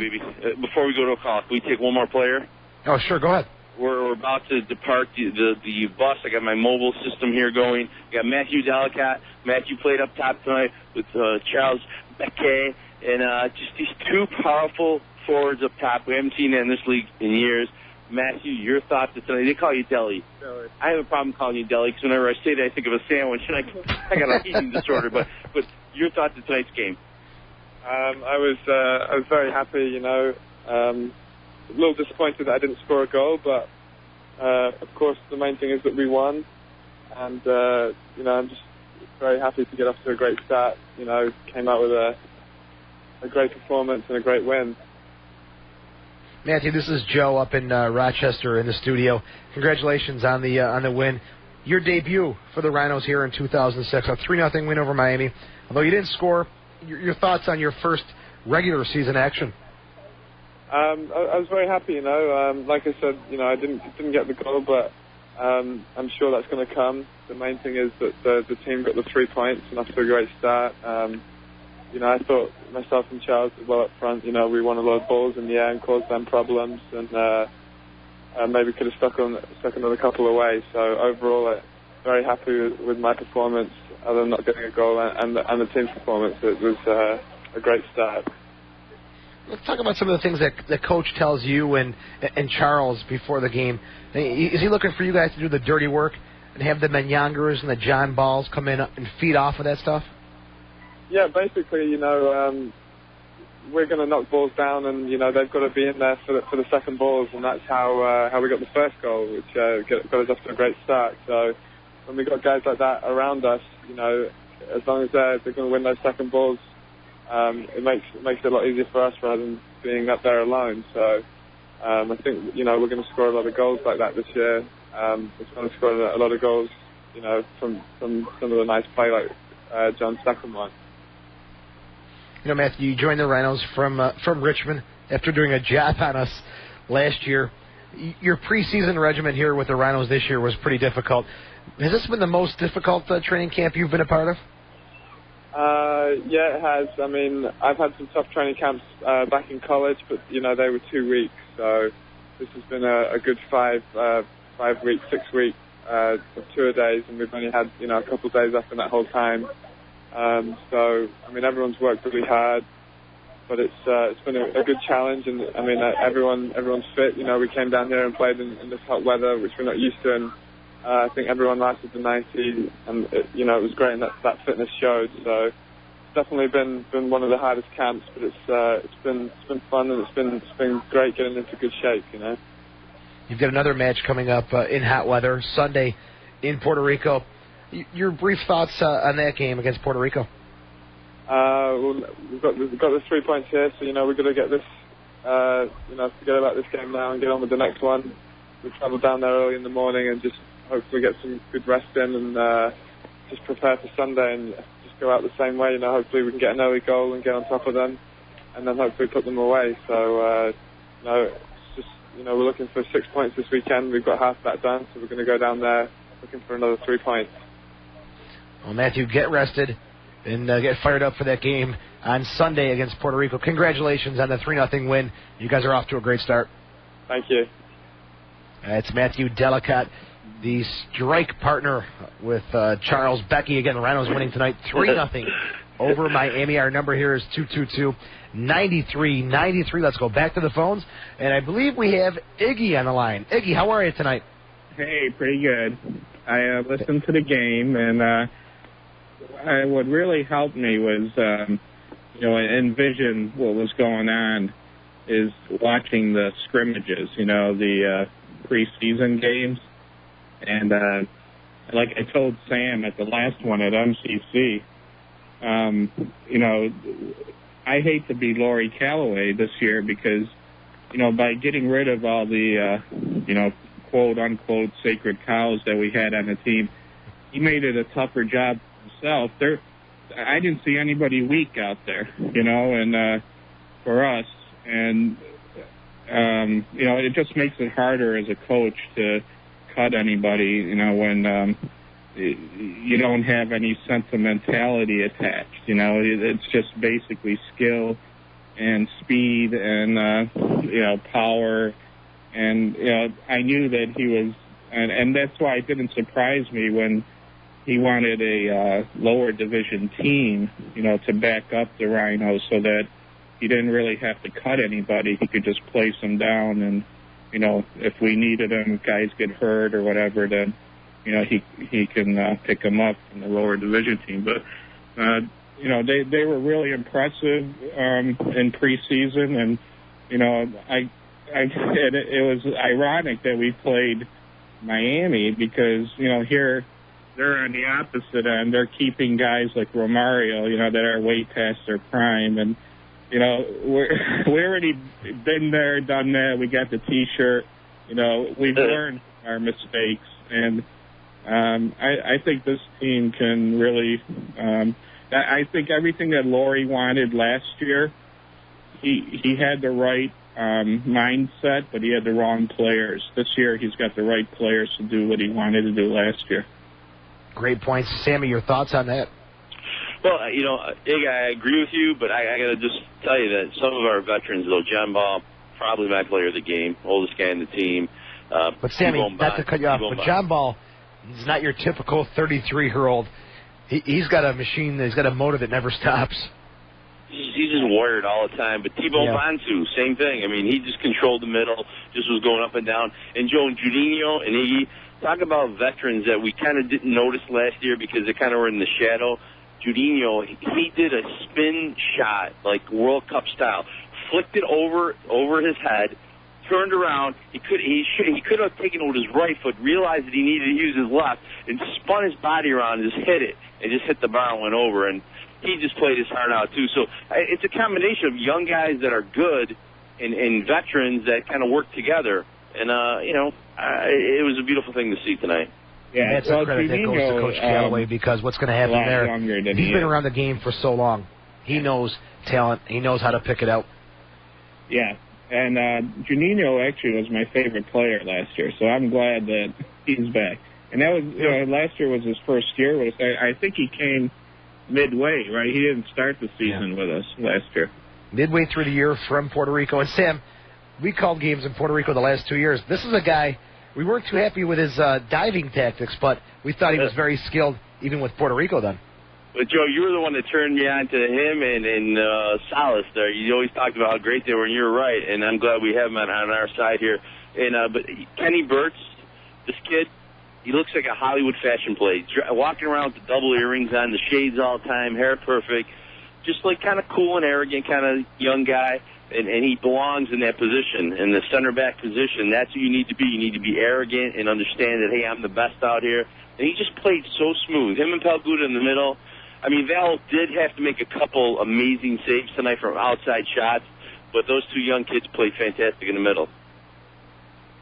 Before we go to a call, can we take one more player? Oh, sure, go ahead. We're about to depart the bus. I got my mobile system here going. I got Matthew Delicat. Matthew played up top tonight with Charles Gbeke. And just these two powerful forwards up top. We haven't seen that in this league in years. Matthew, your thoughts of tonight? They call you Deli. I have a problem calling you Deli because whenever I say that, I think of a sandwich, and I got a eating disorder. But your thoughts of tonight's game? I was very happy. A little disappointed that I didn't score a goal, but of course the main thing is that we won, and I'm just very happy to get off to a great start. Came out with a great performance and a great win. Matthew, this is Joe up in Rochester in the studio. Congratulations on the win. Your debut for the Rhinos here in 2006, a 3-0 win over Miami. Although you didn't score, your thoughts on your first regular season action? I was very happy. Like I said, I didn't get the goal, but I'm sure that's going to come. The main thing is that the team got the 3 points and off to a great start. I thought myself and Charles as well up front, we won a lot of balls in the air and caused them problems, and maybe could have stuck another couple away. So overall, very happy with my performance, other than not getting a goal, and the team's performance. It was a great start. Let's talk about some of the things that the coach tells you and Charles before the game. Is he looking for you guys to do the dirty work and have the Menyangers and the John Balls come in and feed off of that stuff? Yeah, basically, we're going to knock balls down, and they've got to be in there for the second balls, and that's how we got the first goal, which got us off to a great start. So when we got guys like that around us, as long as they're going to win those second balls, it makes it a lot easier for us rather than being up there alone. So I think we're going to score a lot of goals like that this year. We're going to score a lot of goals, from some of the nice play like John's second one. Matthew, you joined the Rhinos from Richmond after doing a job on us last year. Your preseason regimen here with the Rhinos this year was pretty difficult. Has this been the most difficult training camp you've been a part of? Yeah, it has. I mean, I've had some tough training camps back in college, but they were 2 weeks. So this has been a good 5 week, 6 week tour days, and we've only had a couple of days off in that whole time. So I mean, everyone's worked really hard, but it's been a good challenge, and I mean, everyone's fit. We came down here and played in this hot weather, which we're not used to, and I think everyone lasted the 90, and it was great, and that fitness showed. So it's definitely been one of the hardest camps, but it's been fun, and it's been great getting into good shape. You've got another match coming up in hot weather Sunday in Puerto Rico. Your brief thoughts on that game against Puerto Rico? Well, we've got the 3 points here, so we've got to get this. Forget about this game now and get on with the next one. We travel down there early in the morning and just hopefully get some good rest in, and just prepare for Sunday and just go out the same way. Hopefully we can get an early goal and get on top of them, and then hopefully put them away. So, it's just, we're looking for 6 points this weekend. We've got half that done, so we're going to go down there looking for another 3 points. Well, Matthew, get rested and get fired up for that game on Sunday against Puerto Rico. Congratulations on the 3-0 win. You guys are off to a great start. Thank you. It's Matthew Delicott, the strike partner with Charles Gbeke. Again, the Rhinos winning tonight 3-0 over Miami. Our number here is 222-9393. Let's go back to the phones. And I believe we have Iggy on the line. Iggy, how are you tonight? Hey, pretty good. I listened to the game, and what really helped me was, envision what was going on is watching the scrimmages, the preseason games. And like I told Sam at the last one at MCC, I hate to be Laurie Calloway this year because, by getting rid of all the, quote-unquote sacred cows that we had on the team, he made it a tougher job himself. I didn't see anybody weak out there, and for us. And, it just makes it harder as a coach to cut anybody, when you don't have any sentimentality attached. It's just basically skill and speed and, power. And, I knew that he was, and that's why it didn't surprise me when he wanted a lower division team, to back up the Rhinos so that he didn't really have to cut anybody. He could just place them down and, if we needed him, guys get hurt or whatever, then, he can pick them up in the lower division team. But, they were really impressive in preseason. And, it was ironic that we played Miami because, here they're on the opposite end. They're keeping guys like Romario, that are way past their prime. And, we already been there, done that. We got the T-shirt. We've learned our mistakes. And I think this team can really I think everything that Laurie wanted last year, he had the right mindset, but he had the wrong players. This year he's got the right players to do what he wanted to do last year. Great points. Sammy, your thoughts on that? Well, Iggy, I agree with you, but I got to just tell you that some of our veterans, though, John Ball, probably my player of the game, oldest guy in the team. But Sammy, not to cut you off, but John Ball is not your typical 33-year-old. He's got a machine, he's got a motor that never stops. He's just wired all the time. But Thibaut Bansu, same thing. I mean, he just controlled the middle, just was going up and down. And Joe and Juninho and Iggy, talk about veterans that we kind of didn't notice last year because they kind of were in the shadow. Juninho, he did a spin shot, like World Cup style, flicked it over his head, turned around. He could have taken it with his right foot, realized that he needed to use his left, and spun his body around and just hit it, and just hit the bar and went over. And he just played his heart out too. So it's a combination of young guys that are good and veterans that kind of work together. And it was a beautiful thing to see tonight. Yeah, that's a credit that goes to Coach Calloway because what's going to happen there, he's been around the game for so long. He knows talent. He knows how to pick it out. Yeah, and Juninho actually was my favorite player last year, so I'm glad that he's back. And that was last year was his first year with us. I think he came midway, right? He didn't start the season with us last year. Midway through the year from Puerto Rico. And Sam, we called games in Puerto Rico the last 2 years. This is a guy, we weren't too happy with his diving tactics, but we thought he was very skilled even with Puerto Rico then. But, Joe, you were the one that turned me on to him and Salas there. You always talked about how great they were, and you're right, and I'm glad we have him on our side here. And but Kenny Burtz, this kid, he looks like a Hollywood fashion plate. Walking around with the double earrings on, the shades all the time, hair perfect, just like kind of cool and arrogant kind of young guy. And he belongs in that position, in the center back position. That's who you need to be. You need to be arrogant and understand that, hey, I'm the best out here. And he just played so smooth. Him and Palguda in the middle. I mean, Val did have to make a couple amazing saves tonight from outside shots, but those two young kids played fantastic in the middle.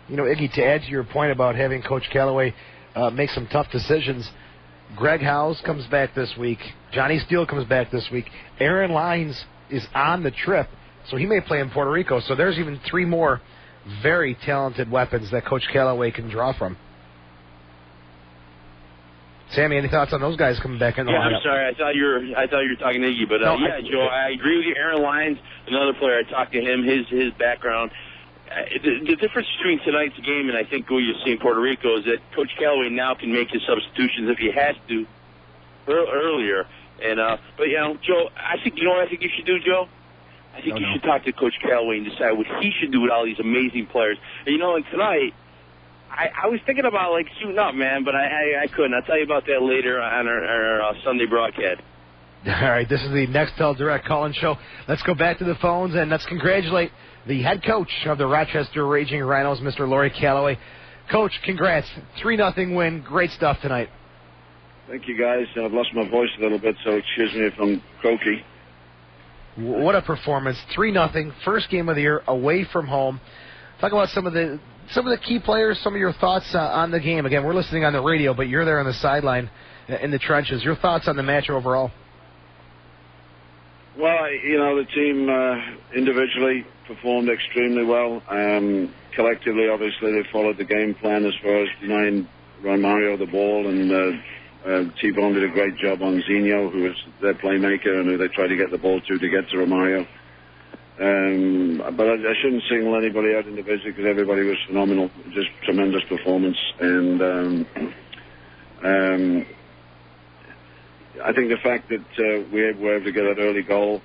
Iggy, to add to your point about having Coach Calloway make some tough decisions, Greg Howes comes back this week. Johnny Steele comes back this week. Aaron Lyons is on the trip, so he may play in Puerto Rico. So there's even 3 more very talented weapons that Coach Callaway can draw from. Sammy, any thoughts on those guys coming back in the lineup? I'm sorry. I thought you were talking to Iggy, but No, Joe, I agree with you. Aaron Lyons, another player. I talked to him. His background. The difference between tonight's game and I think what you see in Puerto Rico is that Coach Callaway now can make his substitutions if he has to earlier. And but Joe, I think what I think you should do, Joe. I think you should talk to Coach Callaway and decide what he should do with all these amazing players. And and tonight, I was thinking about suiting up, man, but I couldn't. I'll tell you about that later on our Sunday broadcast. All right, this is the Nextel Direct Call-In Show. Let's go back to the phones, and let's congratulate the head coach of the Rochester Raging Rhinos, Mr. Laurie Callaway. Coach, congrats. 3-0 win. Great stuff tonight. Thank you, guys. I've lost my voice a little bit, so excuse me if I'm croaky. What a performance. 3-0, first game of the year, away from home. Talk about some of the key players, some of your thoughts on the game. Again, we're listening on the radio, but you're there on the sideline in the trenches. Your thoughts on the match overall? Well, the team individually performed extremely well. Collectively, obviously, they followed the game plan as far as denying Romario the ball, and T-Bone did a great job on Zinho, who was their playmaker and who they tried to get the ball to get to Romario. But I shouldn't single anybody out individually because everybody was phenomenal. Just tremendous performance. And I think the fact that we were able to get that early goal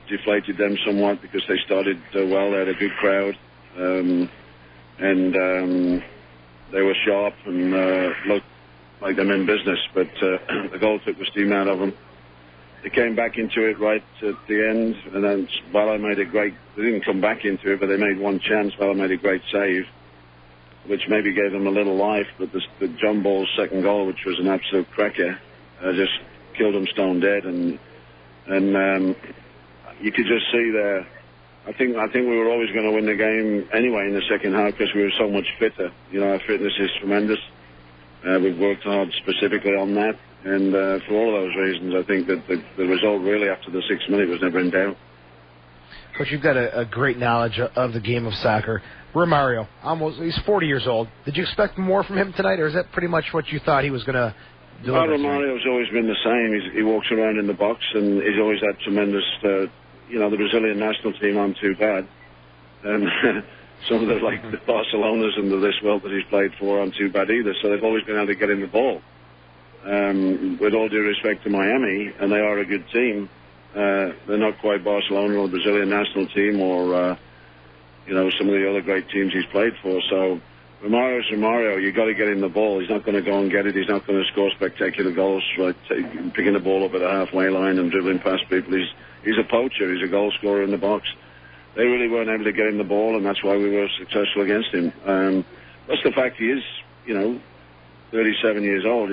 deflated them somewhat because they started well. They had a good crowd. And they were sharp and looked like they meant business. But the goal took the steam out of them. They came back into it right at the end, and then Valo made a great... They didn't come back into it, but they made one chance. Valo made a great save, which maybe gave them a little life, but the John Ball's second goal, which was an absolute cracker, just killed them stone dead, and you could just see there... I think we were always going to win the game anyway in the second half because we were so much fitter. Our fitness is tremendous. We've worked hard specifically on that. And for all of those reasons, I think that the result really after the 6th minute was never in doubt. Coach, you've got a great knowledge of the game of soccer. Romario, he's 40 years old. Did you expect more from him tonight, or is that pretty much what you thought he was going to do? Romario's always been the same. He walks around in the box, and he's always had tremendous... the Brazilian national team aren't too bad. And some of the Barcelonas and this world that he's played for aren't too bad either. So they've always been able to get in the ball. With all due respect to Miami, and they are a good team, they're not quite Barcelona or the Brazilian national team or, some of the other great teams he's played for. So Romario's Romario. You've got to get him the ball. He's not going to go and get it. He's not going to score spectacular goals, picking the ball up at the halfway line and dribbling past people. He's a poacher. He's a goal scorer in the box. They really weren't able to get him the ball, and that's why we were successful against him. Plus the fact he is, 37 years old.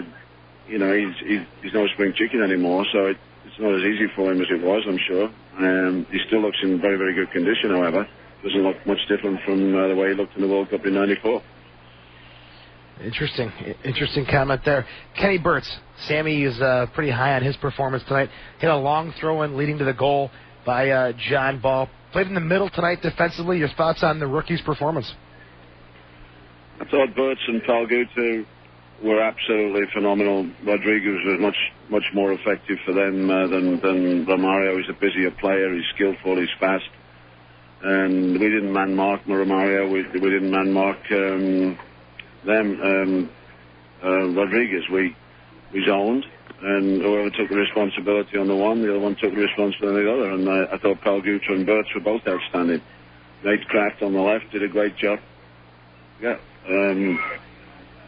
He's no spring chicken anymore, so it's not as easy for him as it was, I'm sure. He still looks in very, very good condition, however. Doesn't look much different from the way he looked in the World Cup in '94. Interesting comment there. Kenny Burtz, Sammy is pretty high on his performance tonight. Hit a long throw-in leading to the goal by John Ball. Played in the middle tonight defensively. Your thoughts on the rookie's performance? I thought Burtz and Palguta were absolutely phenomenal. Rodriguez was much more effective for them than Romario. He's a busier player. He's skillful. He's fast. And we didn't man-mark Romario. We didn't man-mark Rodriguez. We zoned, and whoever took the responsibility on the one, the other one took the responsibility on the other. And I thought Palguta and Burtz were both outstanding. Nate Kraft on the left did a great job. Yeah.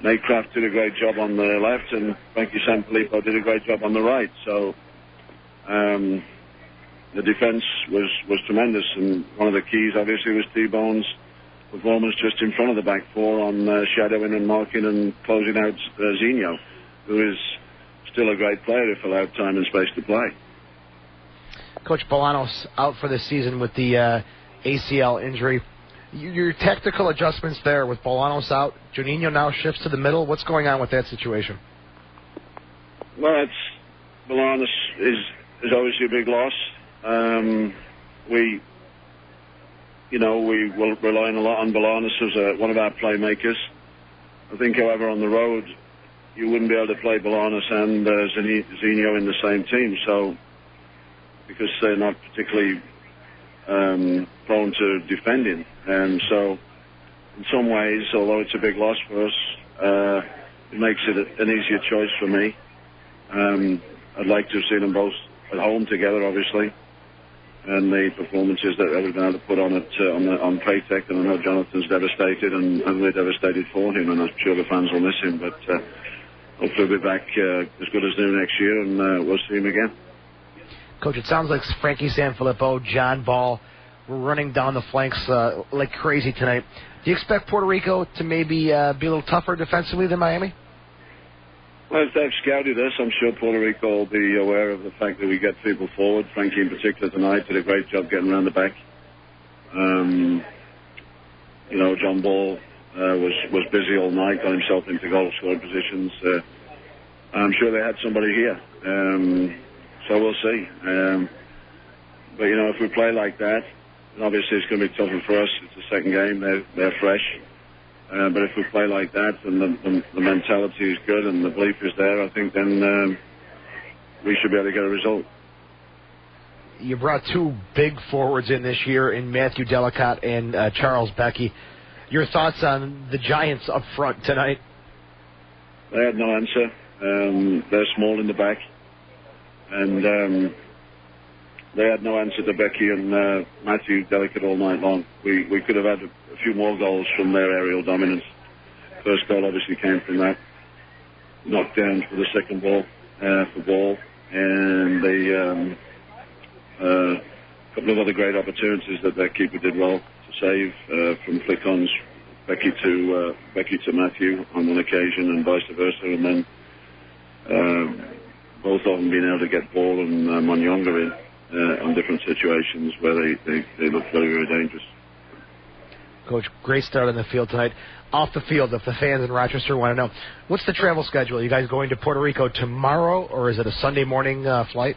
Nate Kraft did a great job on the left, and Frankie Sanfilippo did a great job on the right. So the defense was tremendous, and one of the keys, obviously, was T-Bone's performance just in front of the back four on shadowing and marking and closing out Zinho, who is still a great player if allowed time and space to play. Coach Bolanos out for the season with the ACL injury. Your tactical adjustments there with Bolanos out, Juninho now shifts to the middle. What's going on with that situation? Well, Bolanos is obviously a big loss. We will relying a lot on Bolanos as one of our playmakers. I think, however, on the road, you wouldn't be able to play Bolanos and Zinio in the same team, so because they're not particularly prone to defending. And so, in some ways, although it's a big loss for us, it makes it an easier choice for me. I'd like to have seen them both at home together, obviously, and the performances that we've been able to put on it on Paytech. And I know Jonathan's devastated, and we're devastated for him, and I'm sure the fans will miss him. But hopefully we'll be back as good as new next year, and we'll see him again. Coach, it sounds like Frankie Sanfilippo, John Ball, were running down the flanks like crazy tonight. Do you expect Puerto Rico to maybe be a little tougher defensively than Miami? Well, if they've scouted us, I'm sure Puerto Rico will be aware of the fact that we get people forward. Frankie in particular tonight did a great job getting around the back. John Ball was busy all night, got himself into goal scoring positions. I'm sure they had somebody here. So we'll see. But, if we play like that, then obviously it's going to be tougher for us. It's the second game. They're fresh. But if we play like that and the mentality is good and the belief is there, I think then we should be able to get a result. You brought two big forwards in this year in Matthew Delicott and Charles Gbeke. Your thoughts on the Giants up front tonight? They had no answer. They're small in the back. And they had no answer to Gbeke and Matthew Delicott all night long. We could have had a few more goals from their aerial dominance. First goal obviously came from that knockdown for the second ball for Ball, and a couple of other great opportunities that their keeper did well to save from flick-ons, Gbeke to Matthew on one occasion and vice versa, and then both of them being able to get Ball and Monyonga in on different situations where they look very, very dangerous. Coach, great start on the field tonight. Off the field, if the fans in Rochester want to know, what's the travel schedule? Are you guys going to Puerto Rico tomorrow, or is it a Sunday morning flight?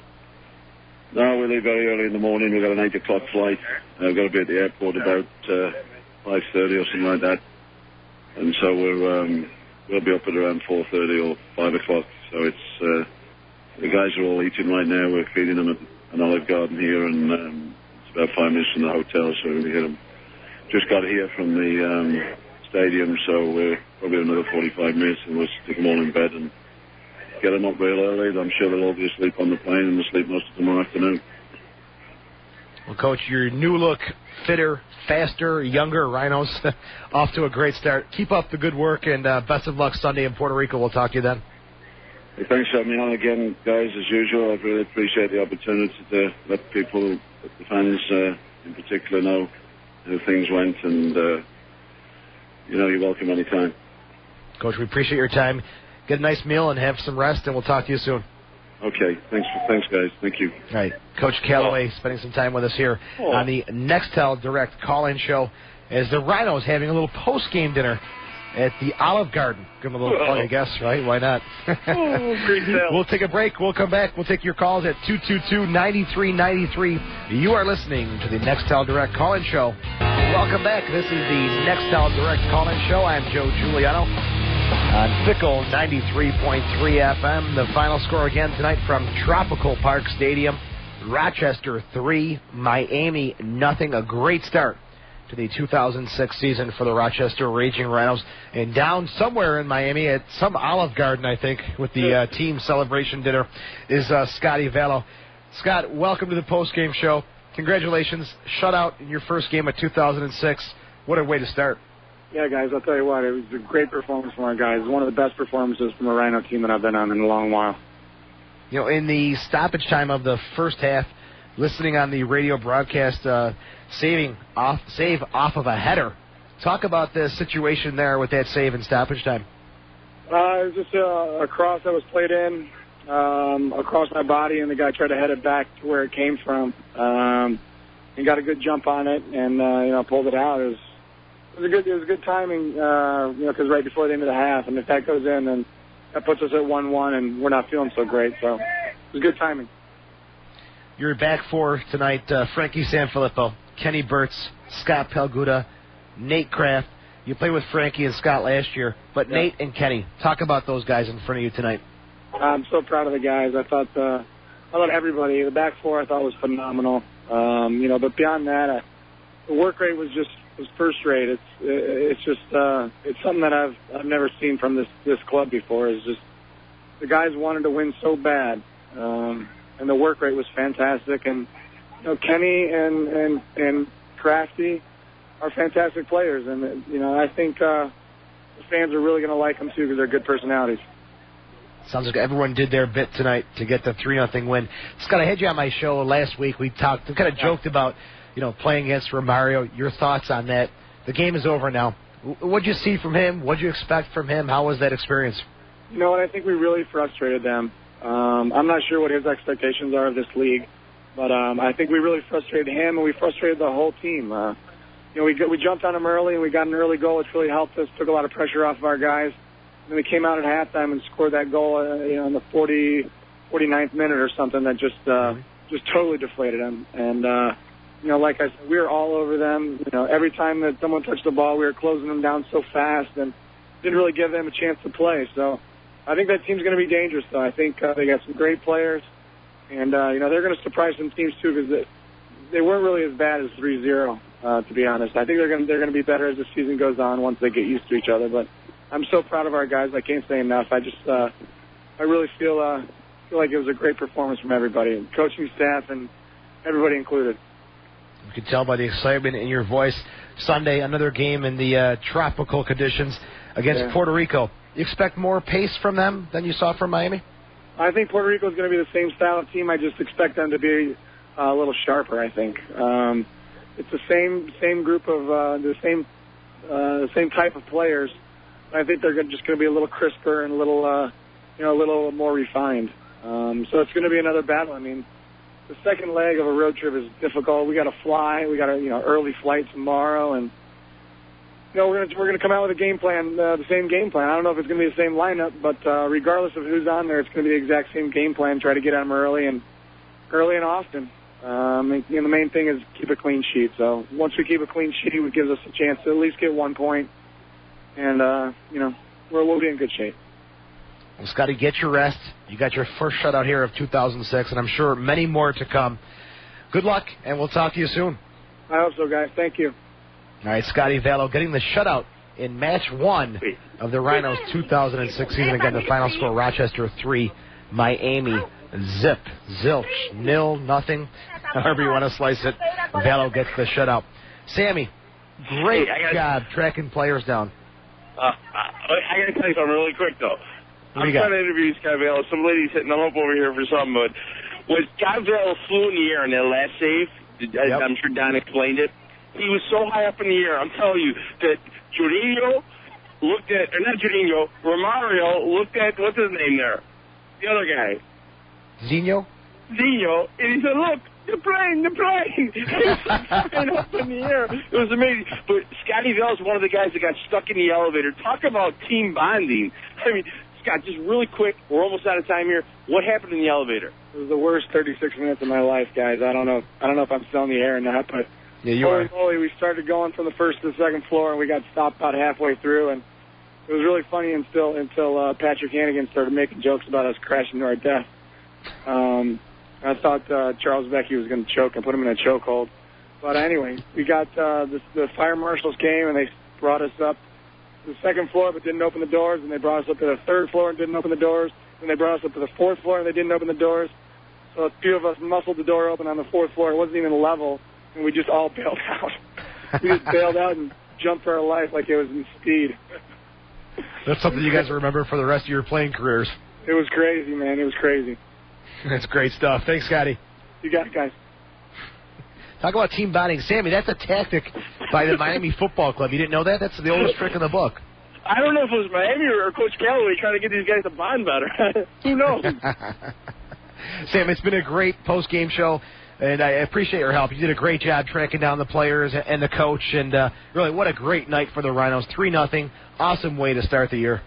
No, we leave very early in the morning. We've got an 8 o'clock flight. We've got to be at the airport about 5:30 or something like that. And so we'll be up at around 4:30 or 5 o'clock. So it's the guys are all eating right now. We're feeding them at an Olive Garden here, and it's about 5 minutes from the hotel, so we're going to get them. Just got here from the stadium, so we're probably another 45 minutes, and we'll stick them all in bed and get them up real early. I'm sure they'll all be asleep on the plane, and they'll sleep most of tomorrow afternoon. Well, Coach, your new look, fitter, faster, younger Rhinos, off to a great start. Keep up the good work, and best of luck Sunday in Puerto Rico. We'll talk to you then. Hey, thanks for having me on again, guys, as usual. I really appreciate the opportunity to let people, the fans in particular, know how things went, and you're welcome anytime. Coach, we appreciate your time. Get a nice meal and have some rest, and we'll talk to you soon. Okay, thanks guys. Thank you. All right, Coach Callaway spending some time with us here on the Nextel Direct call-in show as the Rhinos having a little post-game dinner at the Olive Garden. Give them a little plug, I guess, right? Why not? Great sale. We'll take a break. We'll come back. We'll take your calls at 222-9393. You are listening to the Nextel Direct call-in show. Welcome back. This is the Nextel Direct call-in show. I'm Joe Giuliano on Fickle 93.3 FM. The final score again tonight from Tropical Park Stadium. Rochester 3, Miami nothing. A great start to the 2006 season for the Rochester Raging Rhinos, and down somewhere in Miami at some Olive Garden, I think, with the team celebration dinner is Scotty Vallow. Scott, welcome to the post-game show. Congratulations. Shutout in your first game of 2006. What a way to start. Yeah, guys, I'll tell you what, it was a great performance from our guys. One of the best performances from a Rhino team that I've been on in a long while. In the stoppage time of the first half, listening on the radio broadcast, save off of a header. Talk about the situation there with that save in stoppage time. It was just a cross that was played in across my body, and the guy tried to head it back to where it came from. And got a good jump on it, and pulled it out. It was good timing, because right before the end of the half, and if that goes in, then that puts us at 1-1, and we're not feeling so great. So it was good timing. You're back for tonight, Frankie Sanfilippo, Kenny Burtz, Scott Pelguda, Nate Kraft. You played with Frankie and Scott last year, but Yeah. Nate and Kenny, talk about those guys in front of you tonight. I'm so proud of the guys. I thought everybody, the back four, I thought was phenomenal. But beyond that, the work rate was first rate. It's something that I've never seen from this club before. Is just the guys wanted to win so bad, and the work rate was fantastic. And Kenny and Crafty are fantastic players, and I think the fans are really going to like them too because they're good personalities. Sounds like everyone did their bit tonight to get the 3-0 win. Scott, I had you on my show last week. We kind of joked about, playing against Romario. Your thoughts on that? The game is over now. What'd you see from him? What'd you expect from him? How was that experience? I think we really frustrated them. I'm not sure what his expectations are of this league, but I think we really frustrated him, and we frustrated the whole team. We jumped on him early, and we got an early goal, which really helped us, took a lot of pressure off of our guys. And we came out at halftime and scored that goal, in the 49th minute or something that just totally deflated them. And, like I said, we were all over them. Every time that someone touched the ball, we were closing them down so fast and didn't really give them a chance to play. So I think that team's going to be dangerous, though. I think they got some great players. And, they're going to surprise some teams, too, because they weren't really as bad as 3-0, to be honest. I think they're going to be better as the season goes on once they get used to each other. But I'm so proud of our guys. I can't say enough. I really feel like it was a great performance from everybody, coaching staff and everybody included. You can tell by the excitement in your voice. Sunday, another game in the tropical conditions against Puerto Rico. You expect more pace from them than you saw from Miami? I think Puerto Rico is going to be the same style of team. I just expect them to be a little sharper, I think. It's the same group of the same type of players. I think they're just going to be a little crisper and a little more refined. So it's going to be another battle. I mean, the second leg of a road trip is difficult. We got to fly. We got a early flight tomorrow, and we're going to come out with a game plan, the same game plan. I don't know if it's going to be the same lineup, but regardless of who's on there, it's going to be the exact same game plan. Try to get on them early and often. The main thing is keep a clean sheet. So once we keep a clean sheet, it gives us a chance to at least get 1 point. And, we'll be in good shape. Well, Scotty, get your rest. You got your first shutout here of 2006, and I'm sure many more to come. Good luck, and we'll talk to you soon. I hope so, guys. Thank you. All right, Scotty Vallow getting the shutout in match 1 of the Rhinos 2006 season. Again, the final score, Rochester 3, Miami zip, zilch, 0-0. However you want to slice it, Vallow gets the shutout. Sammy, great job tracking players down. I got to tell you something really quick, though. I'm trying to interview Scott Vallow. Some lady's hitting them up over here for something, but when Scott Vallow flew in the air in that last save, I'm sure Don explained it, he was so high up in the air, I'm telling you, that Jorginho looked at, or not Jorginho, Romario looked at, what's his name there? The other guy. Zinho, and he said, look, the plane. He was flying up in the air. It was amazing. But Scotty Vell's one of the guys that got stuck in the elevator. Talk about team bonding. I mean, Scott, just really quick, we're almost out of time here. What happened in the elevator? It was the worst 36 minutes of my life, guys. I don't know if I'm still in the air or not, but holy moly, we started going from the first to the second floor, and we got stopped about halfway through, and it was really funny until Patrick Hannigan started making jokes about us crashing to our death. I thought Charles Gbeke was going to choke and put him in a chokehold. But anyway, we got the fire marshals came, and they brought us up to the second floor but didn't open the doors, and they brought us up to the third floor and didn't open the doors, and they brought us up to the fourth floor and they didn't open the doors. So a few of us muscled the door open on the fourth floor. It wasn't even level, and we just all bailed out. We just bailed out and jumped for our life like it was in Speed. That's something you guys remember for the rest of your playing careers. It was crazy, man. It was crazy. That's great stuff. Thanks, Scotty. You got it, guys. Talk about team bonding. Sammy, that's a tactic by the Miami Football Club. You didn't know that? That's the oldest trick in the book. I don't know if it was Miami or Coach Callaway trying to get these guys to bond better. Who knows? Sam, it's been a great post-game show, and I appreciate your help. You did a great job tracking down the players and the coach, and really, what a great night for the Rhinos. 3-0. Awesome way to start the year.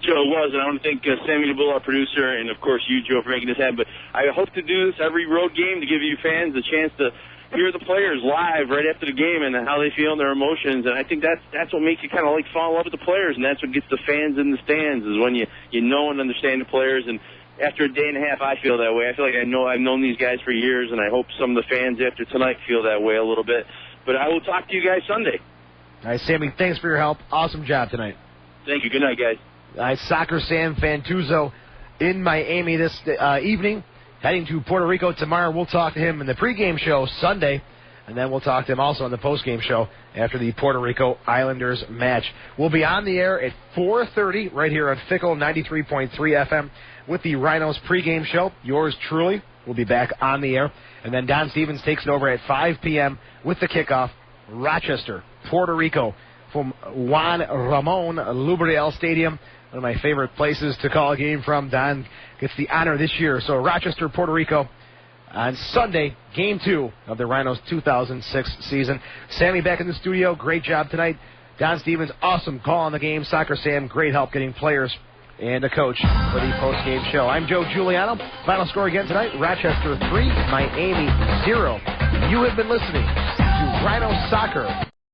Joe, it was, and I want to thank Sammy DeBull, our producer, and, of course, you, Joe, for making this happen. But I hope to do this every road game to give you fans a chance to hear the players live right after the game and how they feel and their emotions. And I think that's what makes you kind of like fall in love with the players, and that's what gets the fans in the stands is when you know and understand the players. And after a day and a half, I feel that way. I feel like I've known these guys for years, and I hope some of the fans after tonight feel that way a little bit. But I will talk to you guys Sunday. All right, Sammy, thanks for your help. Awesome job tonight. Thank you. Good night, guys. All right, Soccer Sam Fantuzzo in Miami this evening, heading to Puerto Rico tomorrow. We'll talk to him in the pregame show Sunday, and then we'll talk to him also on the postgame show after the Puerto Rico Islanders match. We'll be on the air at 4:30 right here on Fickle 93.3 FM with the Rhinos pregame show. Yours truly will be back on the air. And then Don Stevens takes it over at 5 p.m. with the kickoff, Rochester, Puerto Rico, from Juan Ramon Lubriel Stadium, one of my favorite places to call a game from. Don gets the honor this year. So Rochester, Puerto Rico on Sunday, Game 2 of the Rhinos 2006 season. Sammy back in the studio. Great job tonight. Don Stevens, awesome call on the game. Soccer Sam, great help getting players and a coach for the post-game show. I'm Joe Giuliano. Final score again tonight, Rochester 3, Miami 0. You have been listening to Rhino Soccer.